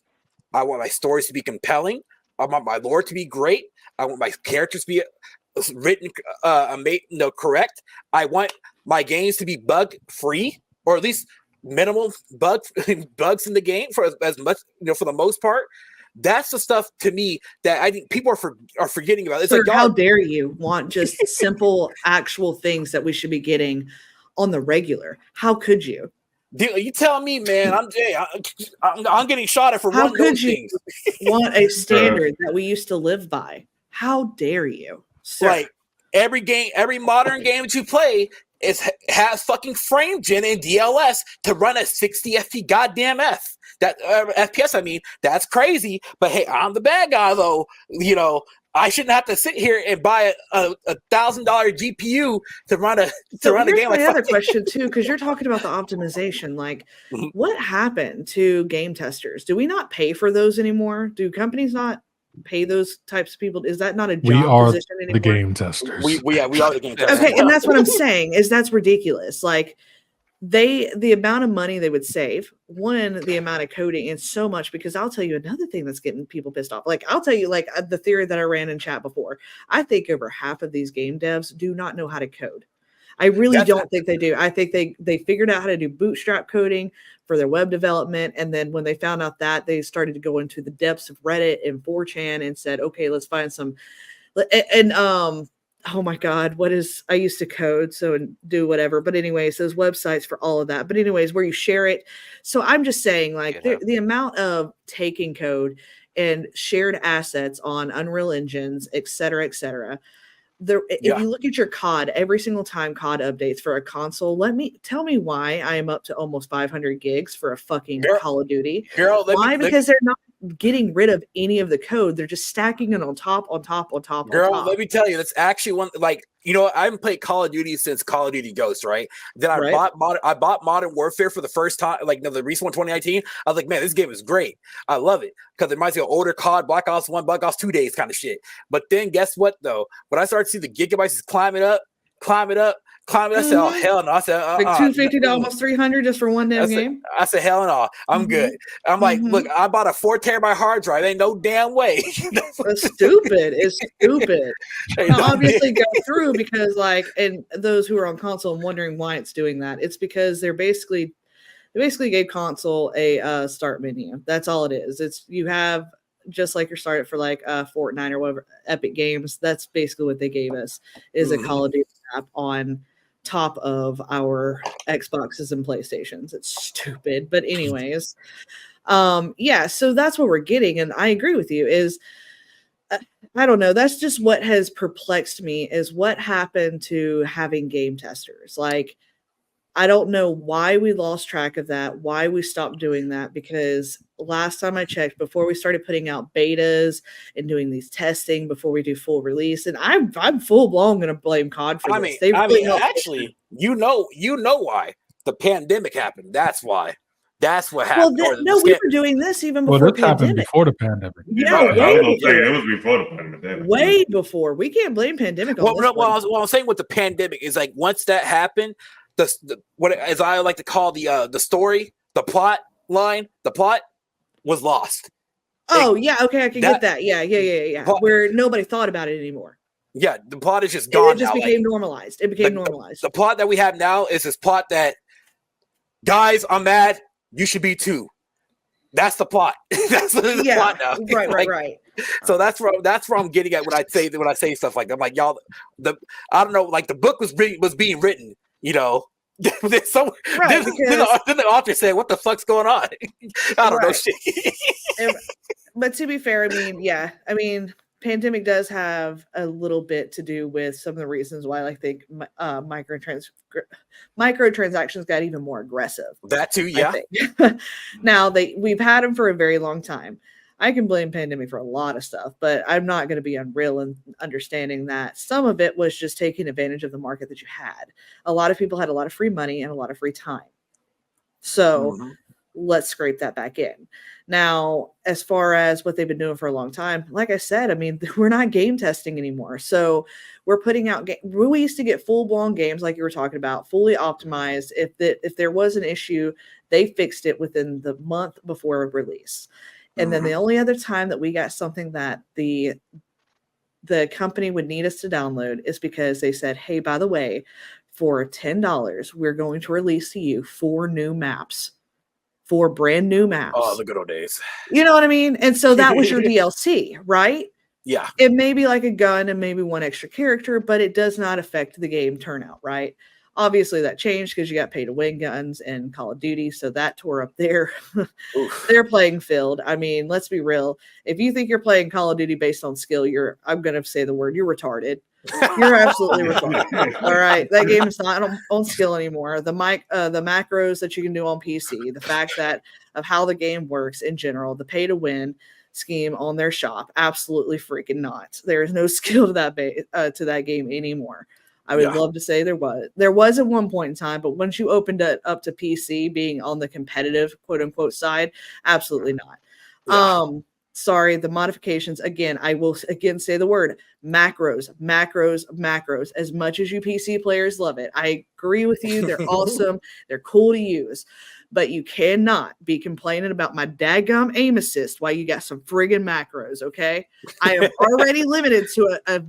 I want my stories to be compelling. I want my lore to be great. I want my characters to be written correct. I want my games to be bug free, or at least minimal bugs in the game for as much, for the most part. That's the stuff to me that I think people are forgetting about. It's Sir, like, how dare you want just simple, actual things that we should be getting on the regular? How could you? Dude, you tell me, man. I'm getting shot at for How one of those could you things. want a standard that we used to live by? How dare you, sir? Like, every modern game that you play has fucking frame gen and DLS to run at 60 FP goddamn FPS. I mean, that's crazy. But hey, I'm the bad guy though. I shouldn't have to sit here and buy a $1,000 GPU to run a game. Like, another question too, because you're talking about the optimization. Like, what happened to game testers? Do we not pay for those anymore? Do companies not pay those types of people? Is that not a job position anymore? The game testers. We are the game testers. Okay, and that's what I'm saying, is that's ridiculous. Like, the amount of money they would save, the amount of coding, and so much, because I'll tell you another thing that's getting people pissed off. Like, I'll tell you, like, the theory that I ran in chat before, I think over half of these game devs do not know how to code. I really don't think they do. I think they figured out how to do bootstrap coding for their web development, and then when they found out that, they started to go into the depths of Reddit and 4chan and said, okay, let's find some, and oh my God, I used to code, and do whatever. But anyways, those websites for all of that. But anyways, where you share it. So I'm just saying, like, the amount of taking code and shared assets on Unreal Engines, et cetera, et cetera. If you look at your COD, every single time COD updates for a console, tell me why I am up to almost 500 gigs for a fucking Call of Duty. Why? Because they're not getting rid of any of the code. They're just stacking it on top. Let me tell you, that's actually one, like, I haven't played Call of Duty since Call of Duty Ghost, right? Then I bought Modern Warfare for the first time, like, the recent one, 2019. I was like, man, this game is great. I love it because it reminds me of older COD, Black Ops 1, Black Ops 2 days kind of shit. But then guess what, though? When I started to see the gigabytes climbing up, I said, oh, hell no. I said, like 250 to almost 300 just for one damn game? I said, hell no. I'm good. I'm like, look, I bought a 4 terabyte hard drive. Ain't no damn way. It's stupid. It's stupid. Now, obviously go through, because, like, and those who are on console and wondering why it's doing that, it's because they basically gave console a start menu. That's all it is. It's, you have, just like you're started for, like, Fortnite or whatever, Epic Games. That's basically what they gave us, is a Call of Duty app on top of our Xboxes and PlayStations. It's stupid. But anyways, Yeah, so that's what we're getting, and I agree with you. Is I don't know. That's just what has perplexed me is what happened to having game testers. Like, I don't know why we lost track of that, why we stopped doing that, because last time I checked, before we started putting out betas and doing these testing before we do full release, and I'm full blown going to blame COD for this. They really helped. Actually, you know why the pandemic happened. That's why. That's what Well, happened. no, we were doing this even Well, before this happened pandemic. before the pandemic. Yeah, I was way gonna say before. it was before the pandemic. Way before. We can't blame pandemic on this. What I was saying with the pandemic is like once that happened, the what as I like to call the story, the plot line, the plot was lost. Oh, yeah, okay, I can get that. Yeah. Plot, where nobody thought about it anymore. Yeah, the plot is just gone. It just now. became normalized. It became normalized. The plot that we have now is this plot that guys, I'm mad. You should be too. That's the plot. That's the plot now. Right. So that's where I'm getting at when I say stuff like that. I'm like, y'all, I don't know, like the book was being written, you know. Then the author said, "What the fuck's going on?" I don't know shit. But to be fair, I mean, pandemic does have a little bit to do with some of the reasons why I think microtransactions got even more aggressive. That too, yeah. Now we've had them for a very long time. I can blame pandemic for a lot of stuff, but I'm not going to be unreal in understanding that some of it was just taking advantage of the market that you had. A lot of people had a lot of free money and a lot of free time. So let's scrape that back in. Now, as far as what they've been doing for a long time, like I said, I mean, we're not game testing anymore. So we're putting out we used to get full-blown games like you were talking about, fully optimized. If there was an issue, they fixed it within the month before release. And then the only other time that we got something that the company would need us to download is because they said, hey, by the way, for $10, we're going to release to you 4 new maps. 4 brand new maps. Oh, the good old days. You know what I mean? And so that was your DLC, right? Yeah. It may be like a gun and maybe 1 extra character, but it does not affect the game turnout, right? Obviously that changed because you got pay to win guns in Call of Duty, so that tore up their playing field. I mean, let's be real. If you think you're playing Call of Duty based on skill, I'm going to say the word, you're retarded. You're absolutely retarded. All right, that game is not on skill anymore. The macros that you can do on PC, the fact that of how the game works in general, the pay to win scheme on their shop, absolutely freaking not. There is no skill to that game anymore. I would love to say there was at one point in time, but once you opened it up to PC being on the competitive quote unquote side, absolutely not. Yeah. Sorry, the modifications, again, I will again say the word macros. As much as you PC players love it, I agree with you. They're awesome. They're cool to use. But you cannot be complaining about my daggum aim assist while you got some friggin' macros, okay? I am already limited to a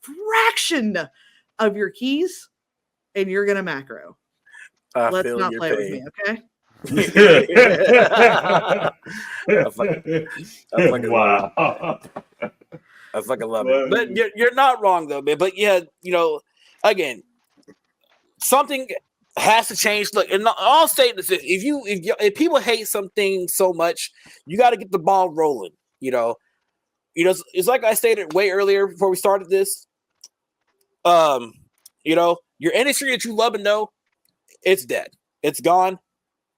fraction of your keys, and you're going to macro. Let's not play with me, okay? Wow. I fucking love it. But you're not wrong though, man. But yeah, you know, again, something has to change. Look, and I'll say this: if people hate something so much, you got to get the ball rolling. You know, it's like I stated way earlier before we started this. You know, your industry that you love and know, it's dead. It's gone.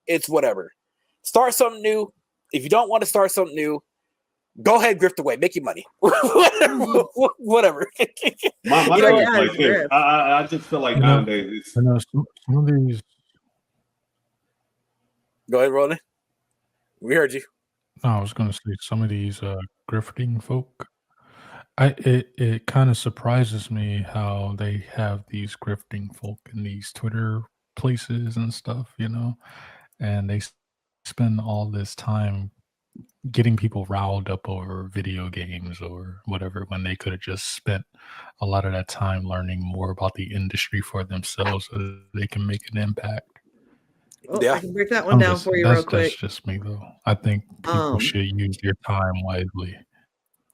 It's whatever. Start something new. If you don't want to start something new, go ahead, grift away, make your money. Whatever. My thing is like this. I just feel like nowadays some of these. Go ahead, Roland. We heard you. No, I was going to say some of these grifting folk. It kind of surprises me how they have these grifting folk in these Twitter places and stuff, you know, and they spend all this time getting people riled up over video games or whatever when they could have just spent a lot of that time learning more about the industry for themselves so that they can make an impact. I can break that one down for you real quick. That's just me though. I think people should use their time wisely.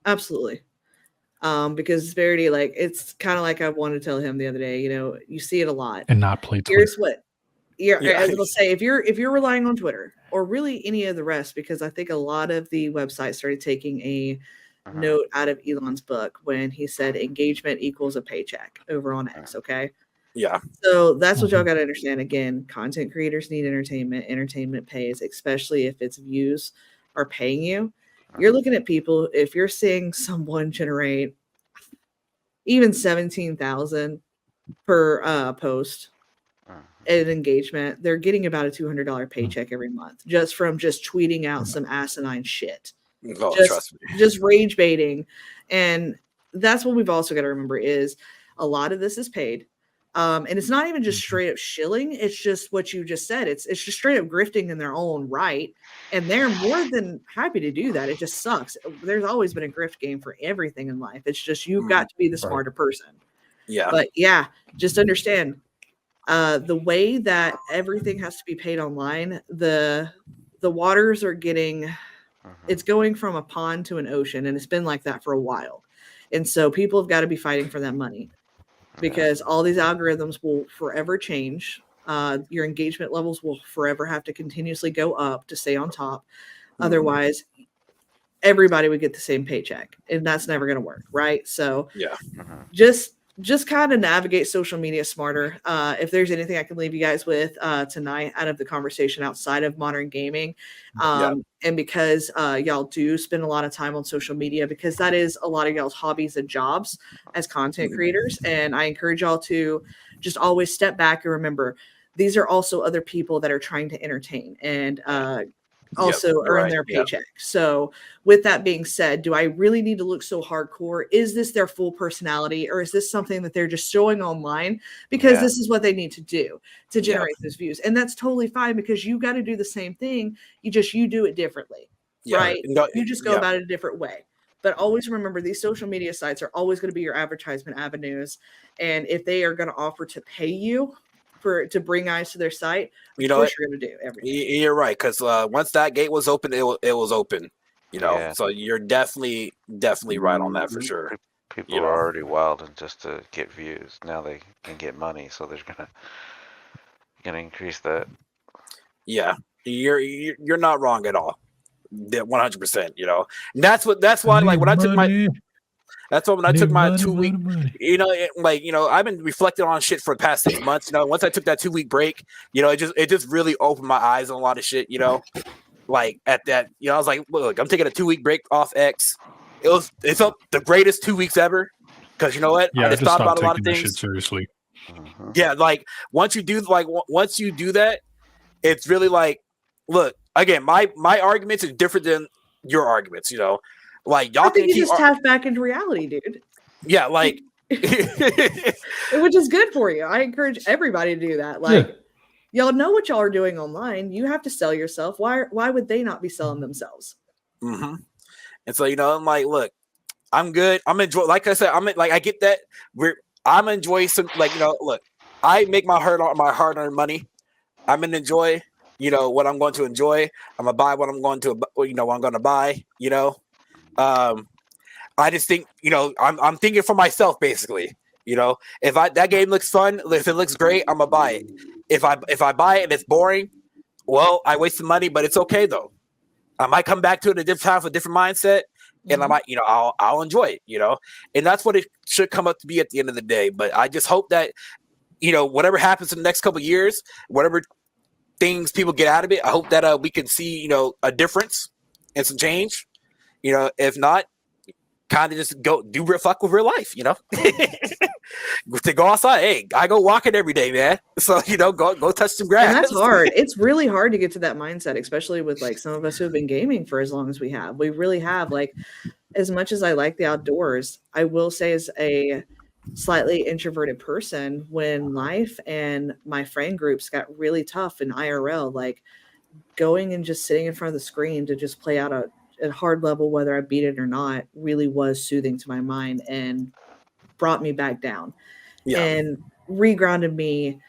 Absolutely. Because Verity, like, it's kind of like I wanted to tell him the other day, you know, you see it a lot. And not play Twitter. I was gonna say if you're relying on Twitter or really any of the rest, because I think a lot of the websites started taking a note out of Elon's book when he said engagement equals a paycheck over on X. Okay. Yeah. So that's what y'all got to understand. Again, content creators need entertainment. Entertainment pays, especially if its views are paying you. You're looking at people, if you're seeing someone generate even 17,000 per post an engagement, they're getting about a $200 paycheck every month just from just tweeting out some asinine shit. Oh, trust me. Just rage baiting. And that's what we've also got to remember is a lot of this is paid. And it's not even just straight up shilling. It's just what you just said. It's just straight up grifting in their own right. And they're more than happy to do that. It just sucks. There's always been a grift game for everything in life. It's just you've got to be the smarter person. Yeah. But yeah, just understand the way that everything has to be paid online, the waters are getting, it's going from a pond to an ocean, and it's been like that for a while. And so people have got to be fighting for that money because all these algorithms will forever change. Your engagement levels will forever have to continuously go up to stay on top. Otherwise, everybody would get the same paycheck, and that's never going to work, right? So yeah, just kind of navigate social media smarter. If there's anything I can leave you guys with tonight out of the conversation outside of modern gaming, and because y'all do spend a lot of time on social media, because that is a lot of y'all's hobbies and jobs as content creators. And I encourage y'all to just always step back and remember, these are also other people that are trying to entertain and also earn their paycheck. So with that being said, do I really need to look so hardcore? Is this their full personality, or is this something that they're just showing online because this is what they need to do to generate those views? And that's totally fine, because you got to do the same thing. You do it differently, right? No, you just go about it a different way. But always remember, these social media sites are always going to be your advertisement avenues. And if they are going to offer to pay you to bring eyes to their site, of course you're going to do everything. You're right, because once that gate was open, it was open. So you're definitely right on that for sure. People are already wilding just to get views. Now they can get money, so they're gonna increase that. Yeah, you're not wrong at all. 100%. And that's why like when I took my. That's why when I took my 2 week, I've been reflecting on shit for the past 6 months. Once I took that 2 week break, it just really opened my eyes on a lot of shit. Like at that, I was like, look, I'm taking a 2 week break off X. It's the greatest 2 weeks ever. Because you know what? Yeah, I just thought about a lot of things. things. Seriously. Yeah, like once you do that, it's really like, look, again, my arguments are different than your arguments. Like y'all I think can you just tap back into reality, dude. Yeah, like which is good for you. I encourage everybody to do that. Like y'all know what y'all are doing online. You have to sell yourself. Why would they not be selling themselves? Mm-hmm. And so I'm like, look, I'm good. I'm enjoying. Like I said, I get that. I'm enjoying some. Look, I make my hard-earned money. I'm gonna enjoy. What I'm going to enjoy. I'm gonna buy what I'm going to. What I'm going to buy. I just think, I'm thinking for myself, basically. If that game looks fun, if it looks great, I'm gonna buy it. If I buy it and it's boring, well, I wasted money, but it's okay though. I might come back to it at a different time with a different mindset, and I might, I'll enjoy it, and that's what it should come up to be at the end of the day. But I just hope that, whatever happens in the next couple of years, whatever things people get out of it, I hope that we can see, a difference and some change. If not, kind of just go do fuck with real life, to go outside. Hey, I go walking every day, man. So, go touch some grass. And that's hard. It's really hard to get to that mindset, especially with like some of us who have been gaming for as long as we have. We really have. Like, as much as I like the outdoors, I will say as a slightly introverted person, when life and my friend groups got really tough in IRL, like going and just sitting in front of the screen to just play out a hard level, whether I beat it or not, really was soothing to my mind and brought me back down and regrounded me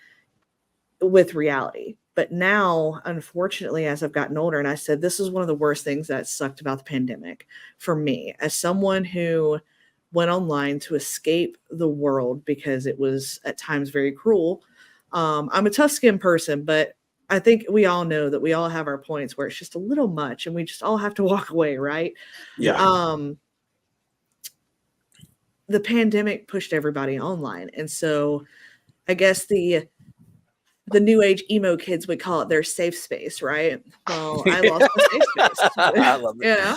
with reality. But now, unfortunately, as I've gotten older, and I said, this is one of the worst things that sucked about the pandemic for me, as someone who went online to escape the world because it was at times very cruel. I'm a tough skin person, but I think we all know that we all have our points where it's just a little much and we just all have to walk away, right? Yeah. The pandemic pushed everybody online. And so I guess the new age emo kids would call it their safe space, right? Well, I lost my safe space. I love it. Yeah,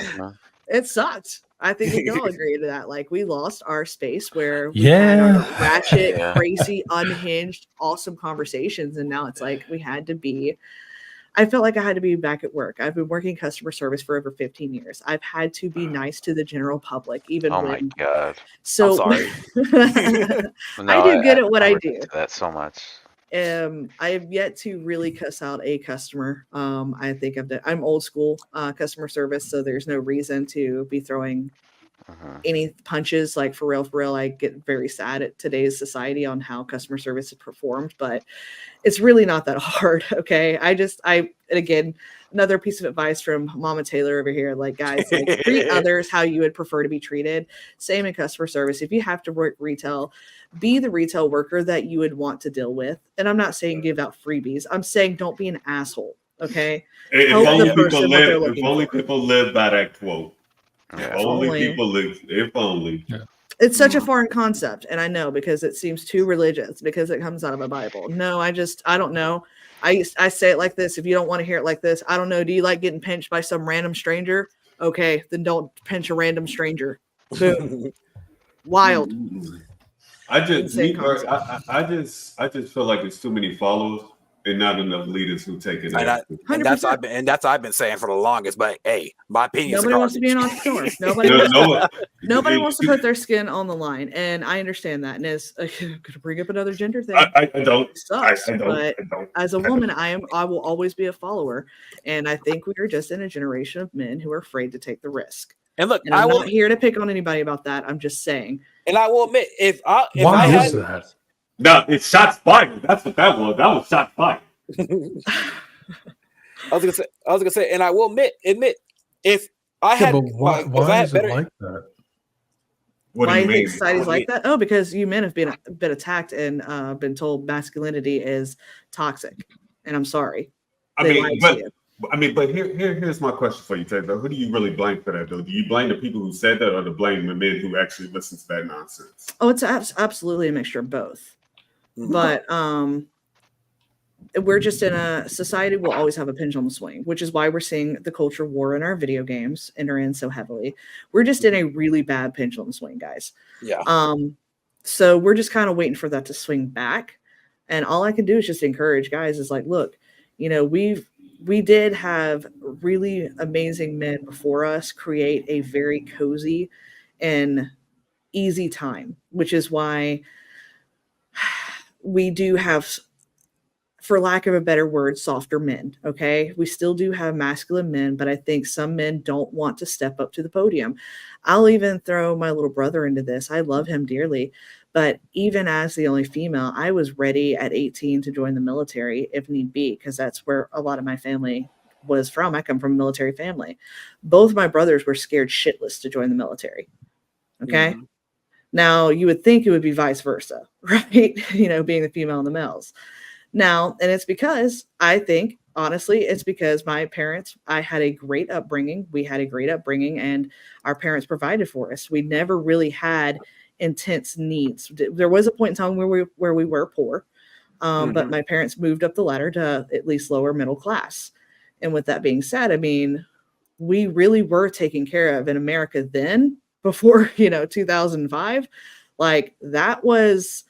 it sucked. I think we can all agree to that. Like, we lost our space where we had our ratchet, Yeah. crazy, unhinged, awesome conversations, and now it's like we had to be. I felt like I had to be back at work. I've been working customer service for over 15 years. I've had to be nice to the general public, even Oh when. my god. So I'm sorry. I do good at what I do. relate to that so much. I have yet to really cuss out a customer. I think I'm old school customer service, so there's no reason to be throwing any punches. Like, for real, I get very sad at today's society on how customer service is performed, but it's really not that hard. Okay. And again, another piece of advice from Mama Taylor over here, like, guys, like, treat others how you would prefer to be treated. Same in customer service. If you have to work retail, be the retail worker that you would want to deal with. And I'm not saying give out freebies. I'm saying don't be an asshole. Okay. If Help only the person what they're if looking only for. people live by that quote. Yeah. If only Only. people live. If only. Yeah. It's such a foreign concept, and I know, because it seems too religious, because it comes out of a Bible. No, I don't know. I say it like this. If you don't want to hear it like this, I don't know. Do you like getting pinched by some random stranger? Okay, then don't pinch a random stranger. Boom. Wild. I just Insane concept. I just feel like there's too many followers and not enough leaders who take it. And that's what I've been saying for the longest. But hey, my opinion. Nobody wants to be an entrepreneur. Nobody wants to put their skin on the line, and I understand that. And it's going to bring up another gender thing. I don't. It sucks, I don't. but I don't. as a woman, I will always be a follower, and I think we are just in a generation of men who are afraid to take the risk. And look, And I'm not here to pick on anybody about that. I'm just saying. And I will admit, if I is had that? No, it's shots fired. That's what that was. That was shots fired. I was gonna say, and I will admit, if I had, but why is it like that? What Why do you do you think mean? society's like that? Oh, because you men have been attacked and been told masculinity is toxic. And I'm sorry. But here's my question for you, Taylor. Who do you really blame for that, though? Do you blame the people who said that, or to blame the men who actually listen to that nonsense? Oh, it's absolutely a mixture of both. Mhm. But we're just in a society will always have a pendulum swing, which is why we're seeing the culture war in our video games enter in so heavily. We're just in a really bad pendulum swing, guys. Yeah. So we're just kind of waiting for that to swing back. And all I can do is just encourage guys is like, look, you know, we did have really amazing men before us create a very cozy and easy time, which is why we do have, for lack of a better word, softer men. Okay. We still do have masculine men, but I think some men don't want to step up to the podium. I'll even throw my little brother into this. I love him dearly, but even as the only female, I was ready at 18 to join the military if need be, because that's where a lot of my family was from. I come from a military family. Both my brothers were scared shitless to join the military. Okay. Mhm. Now you would think it would be vice versa, right? You know, being the female and the males. Now, and it's because I think, honestly, it's because my parents, I had a great upbringing. We had a great upbringing and our parents provided for us. We never really had intense needs. There was a point in time where we were poor, but my parents moved up the ladder to at least lower middle class. And with that being said, I mean, we really were taken care of in America then, before, 2005. Like, that was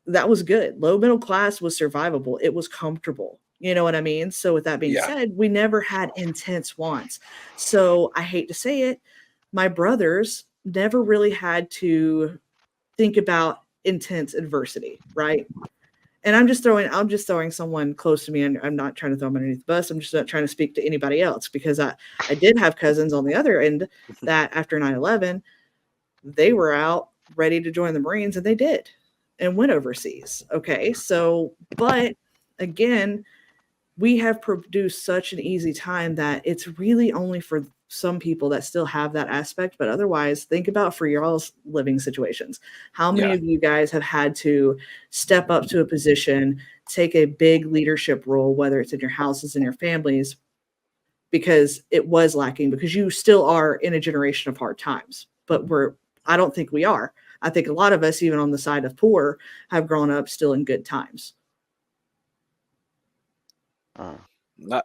good. Low middle class was survivable. It was comfortable. You know what I mean? So with that being said, we never had intense wants. So I hate to say it, my brothers never really had to think about intense adversity, right? And I'm just throwing someone close to me, and I'm not trying to throw them underneath the bus. I'm just not trying to speak to anybody else, because I did have cousins on the other end that after 9/11, they were out ready to join the Marines, and they did and went overseas. Okay. So, but again, we have produced such an easy time that it's really only for some people that still have that aspect. But otherwise, think about for y'all's living situations. How many Yeah. of you guys have had to step up to a position, take a big leadership role, whether it's in your houses and your families, because it was lacking, because you still are in a generation of hard times. But I don't think we are. I think a lot of us, even on the side of poor, have grown up still in good times.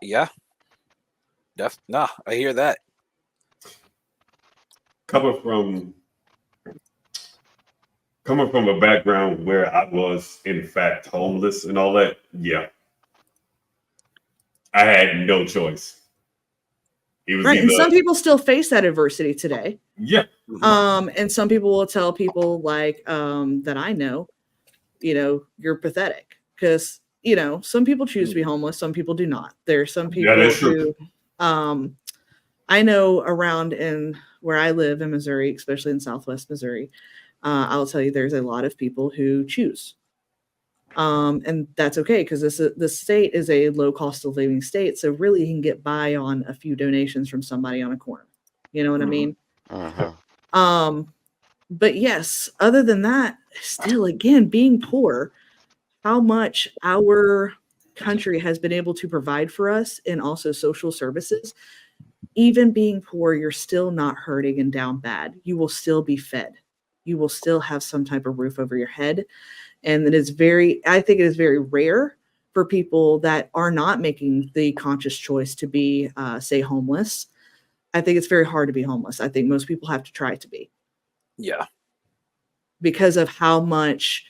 Yeah. No, I hear that. Coming from a background where I was in fact homeless and all that, yeah, I had no choice. It was Right. And some either people still face that adversity today. yeah, And some people will tell people like that I know, you're pathetic, because some people choose to be homeless, some people do not. There are some yeah, people that's true. who I know around in where I live in Missouri, especially in Southwest Missouri. I'll tell you, there's a lot of people who choose. And that's okay, because the state is a low cost of living state. So really you can get by on a few donations from somebody on a corner. You know what I mean? But yes, other than that, still, again, being poor, how much our country has been able to provide for us, and also social services. Even being poor, you're still not hurting and down bad. You will still be fed. You will still have some type of roof over your head. And I think it is very rare for people that are not making the conscious choice to be, say, homeless. I think it's very hard to be homeless. I think most people have to try to be. Yeah. Because of how much.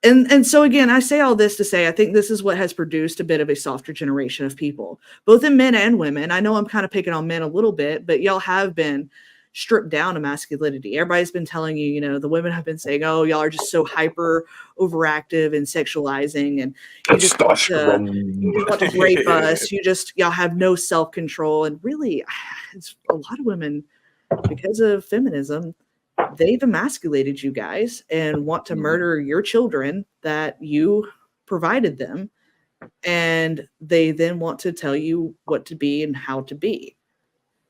And so again, I say all this to say, I think this is what has produced a bit of a softer generation of people, both in men and women. I know I'm kind of picking on men a little bit, but y'all have been stripped down to masculinity. Everybody's been telling you, the women have been saying, oh, y'all are just so hyper overactive and sexualizing, and you just want to rape us. Y'all have no self-control. And really, it's a lot of women, because of feminism, they've emasculated you guys and want to murder your children that you provided them. And they then want to tell you what to be and how to be.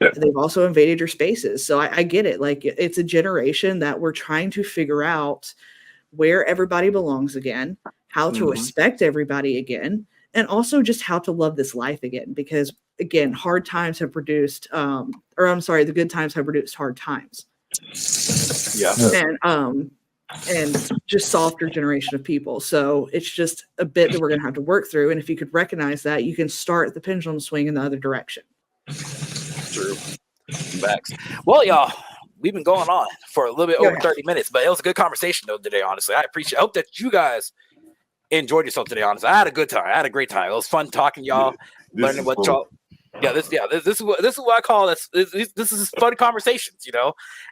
Yeah. They've also invaded your spaces. So I get it. Like, it's a generation that we're trying to figure out where everybody belongs again, how to respect everybody again, and also just how to love this life again. Because again, hard times have produced, the good times have produced hard times. Yeah. And just softer generation of people. So it's just a bit that we're going to have to work through. And if you could recognize that, you can start the pendulum swing in the other direction. True. Facts. Well, y'all, we've been going on for a little bit over 30 minutes, but it was a good conversation though today, honestly. I hope that you guys enjoyed yourself today, honestly. I had a good time. I had a great time. It was fun talking y'all, learning what y'all. This is what I call this. This is fun conversations,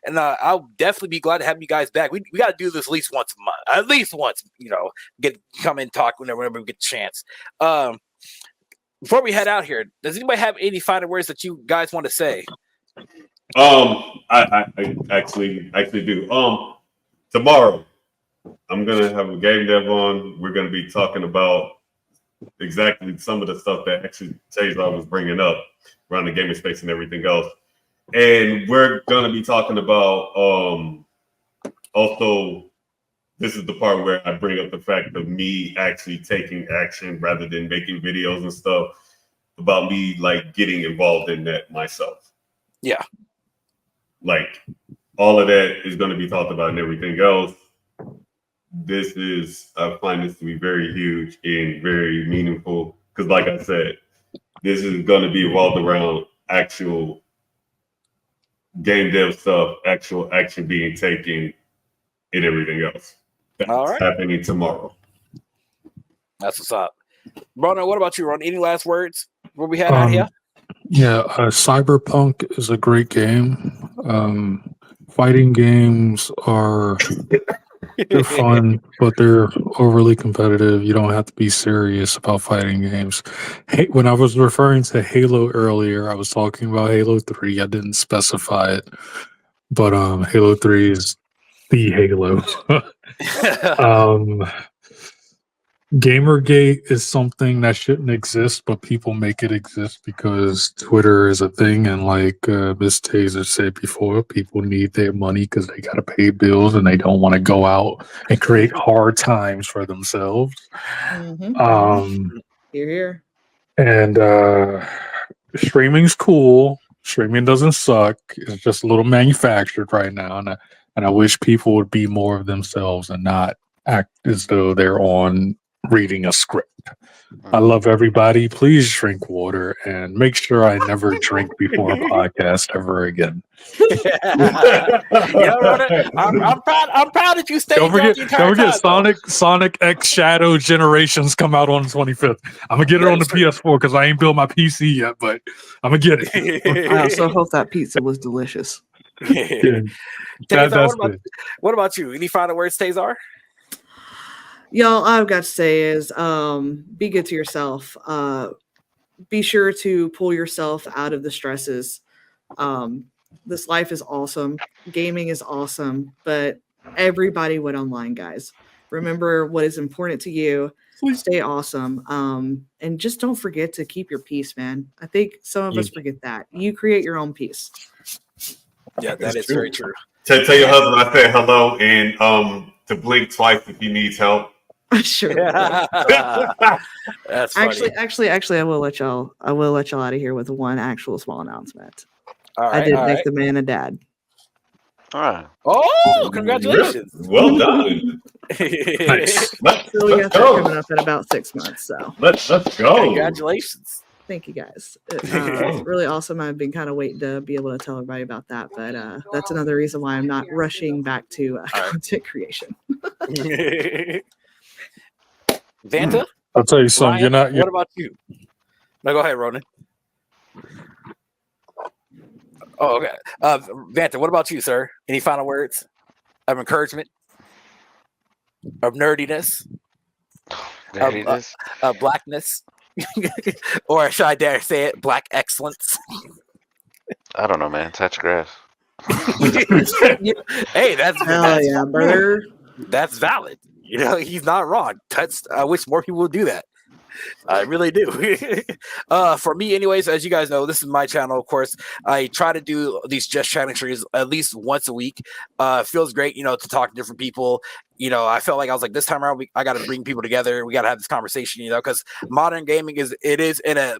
and I'll definitely be glad to have you guys back. We got to do this at least once a month, at least once. Come and talk whenever we get the chance. Before we head out here, does anybody have any final words that you guys want to say? I actually do. Tomorrow I'm gonna have a game dev on. We're gonna be talking about exactly some of the stuff that actually Taylor was bringing up around the gaming space and everything else. And we're going to be talking about also, this is the part where I bring up the fact of me actually taking action rather than making videos and stuff, about me like getting involved in that myself. Yeah. Like all of that is going to be talked about and everything else. I find this to be very huge and very meaningful, because like I said, this is going to be revolved around actual game dev stuff, actual action being taken, and everything else. That's happening tomorrow. That's what's up. Ron, what about you, Ron? Any last words before we head out here? Yeah, Cyberpunk is a great game. Fighting games they're fun, but they're overly competitive. You don't have to be serious about fighting games. Hey, when I was referring to Halo earlier, I was talking about Halo 3. I didn't specify it, but Halo 3 is the Halo. Gamergate is something that shouldn't exist, but people make it exist because Twitter is a thing. And like Miss Taser said before, people need their money because they got to pay bills and they don't want to go out and create hard times for themselves. Here, here. And streaming's cool. Streaming doesn't suck. It's just a little manufactured right now. And I wish people would be more of themselves and not act as though they're on reading a script. I love everybody. Please drink water and make sure I never drink before a podcast ever again. I'm proud that you stayed. Don't forget, Sonic X Shadow Generations come out on the 25th. I'm gonna get it on the PS4 because I ain't built my PC yet, but I'm gonna get it. I also hope that pizza was delicious. What about you? Any final words, Tazar? Y'all, all I've got to say is be good to yourself. Be sure to pull yourself out of the stresses. This life is awesome. Gaming is awesome, but everybody went online, guys. Remember what is important to you. Stay awesome. And just don't forget to keep your peace, man. I think some of us forget that. You create your own peace. Yeah, that is very true. Tell your husband I said hello and to blink twice if he needs help. Sure. That's funny. Actually, I will let y'all out of here with one actual small announcement. All right, I did make the man a dad. All right. Oh, congratulations! Well done. Nice. Let's So we got that go. coming up in about 6 months. So Let's go. Congratulations. thank you guys. It's really awesome. I've been kind of waiting to be able to tell everybody about that, but that's another reason why I'm not rushing back to content creation. Vanta? I'll tell you something. Ryan, what about you? No, go ahead, Ronan. Oh, okay. Vanta, what about you, sir? Any final words of encouragement, of nerdiness, of blackness, or should I dare say it, black excellence? I don't know, man. Touch grass. Hey, that's Yeah, brother. That's valid. You know, he's not wrong. I wish more people would do that. I really do. For me, anyways, as you guys know, this is my channel. Of course, I try to do these Just Chatting streams at least once a week. Feels great, to talk to different people. I felt like I was like, this time around, I got to bring people together. We got to have this conversation, because modern gaming is in a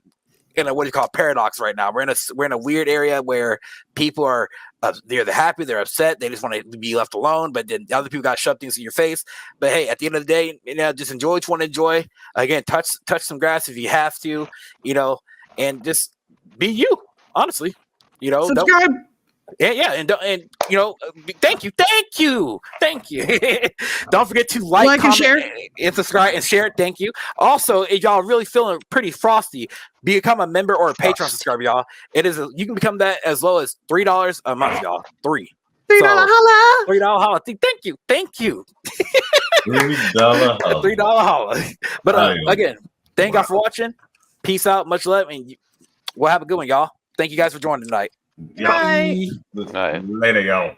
what do you call paradox right now. We're in a weird area where people are they're happy, they're upset, they just want to be left alone, but then other people got to shove things in your face. But hey, at the end of the day, just enjoy what you want to enjoy. Again, touch some grass if you have to, and just be you. Honestly, Subscribe. And thank you. Don't forget to like, comment, share, and subscribe and share. Thank you. Also, if y'all really feeling pretty frosty, become a member or a Patreon subscriber, y'all. You can become that as low as $3 a month, y'all. $3 holla. $3 holla. Thank you. $3 holla. $3 holla. But again, thank y'all for watching. Peace out. Much love, and we'll have a good one, y'all. Thank you guys for joining tonight. Bye. Later, y'all.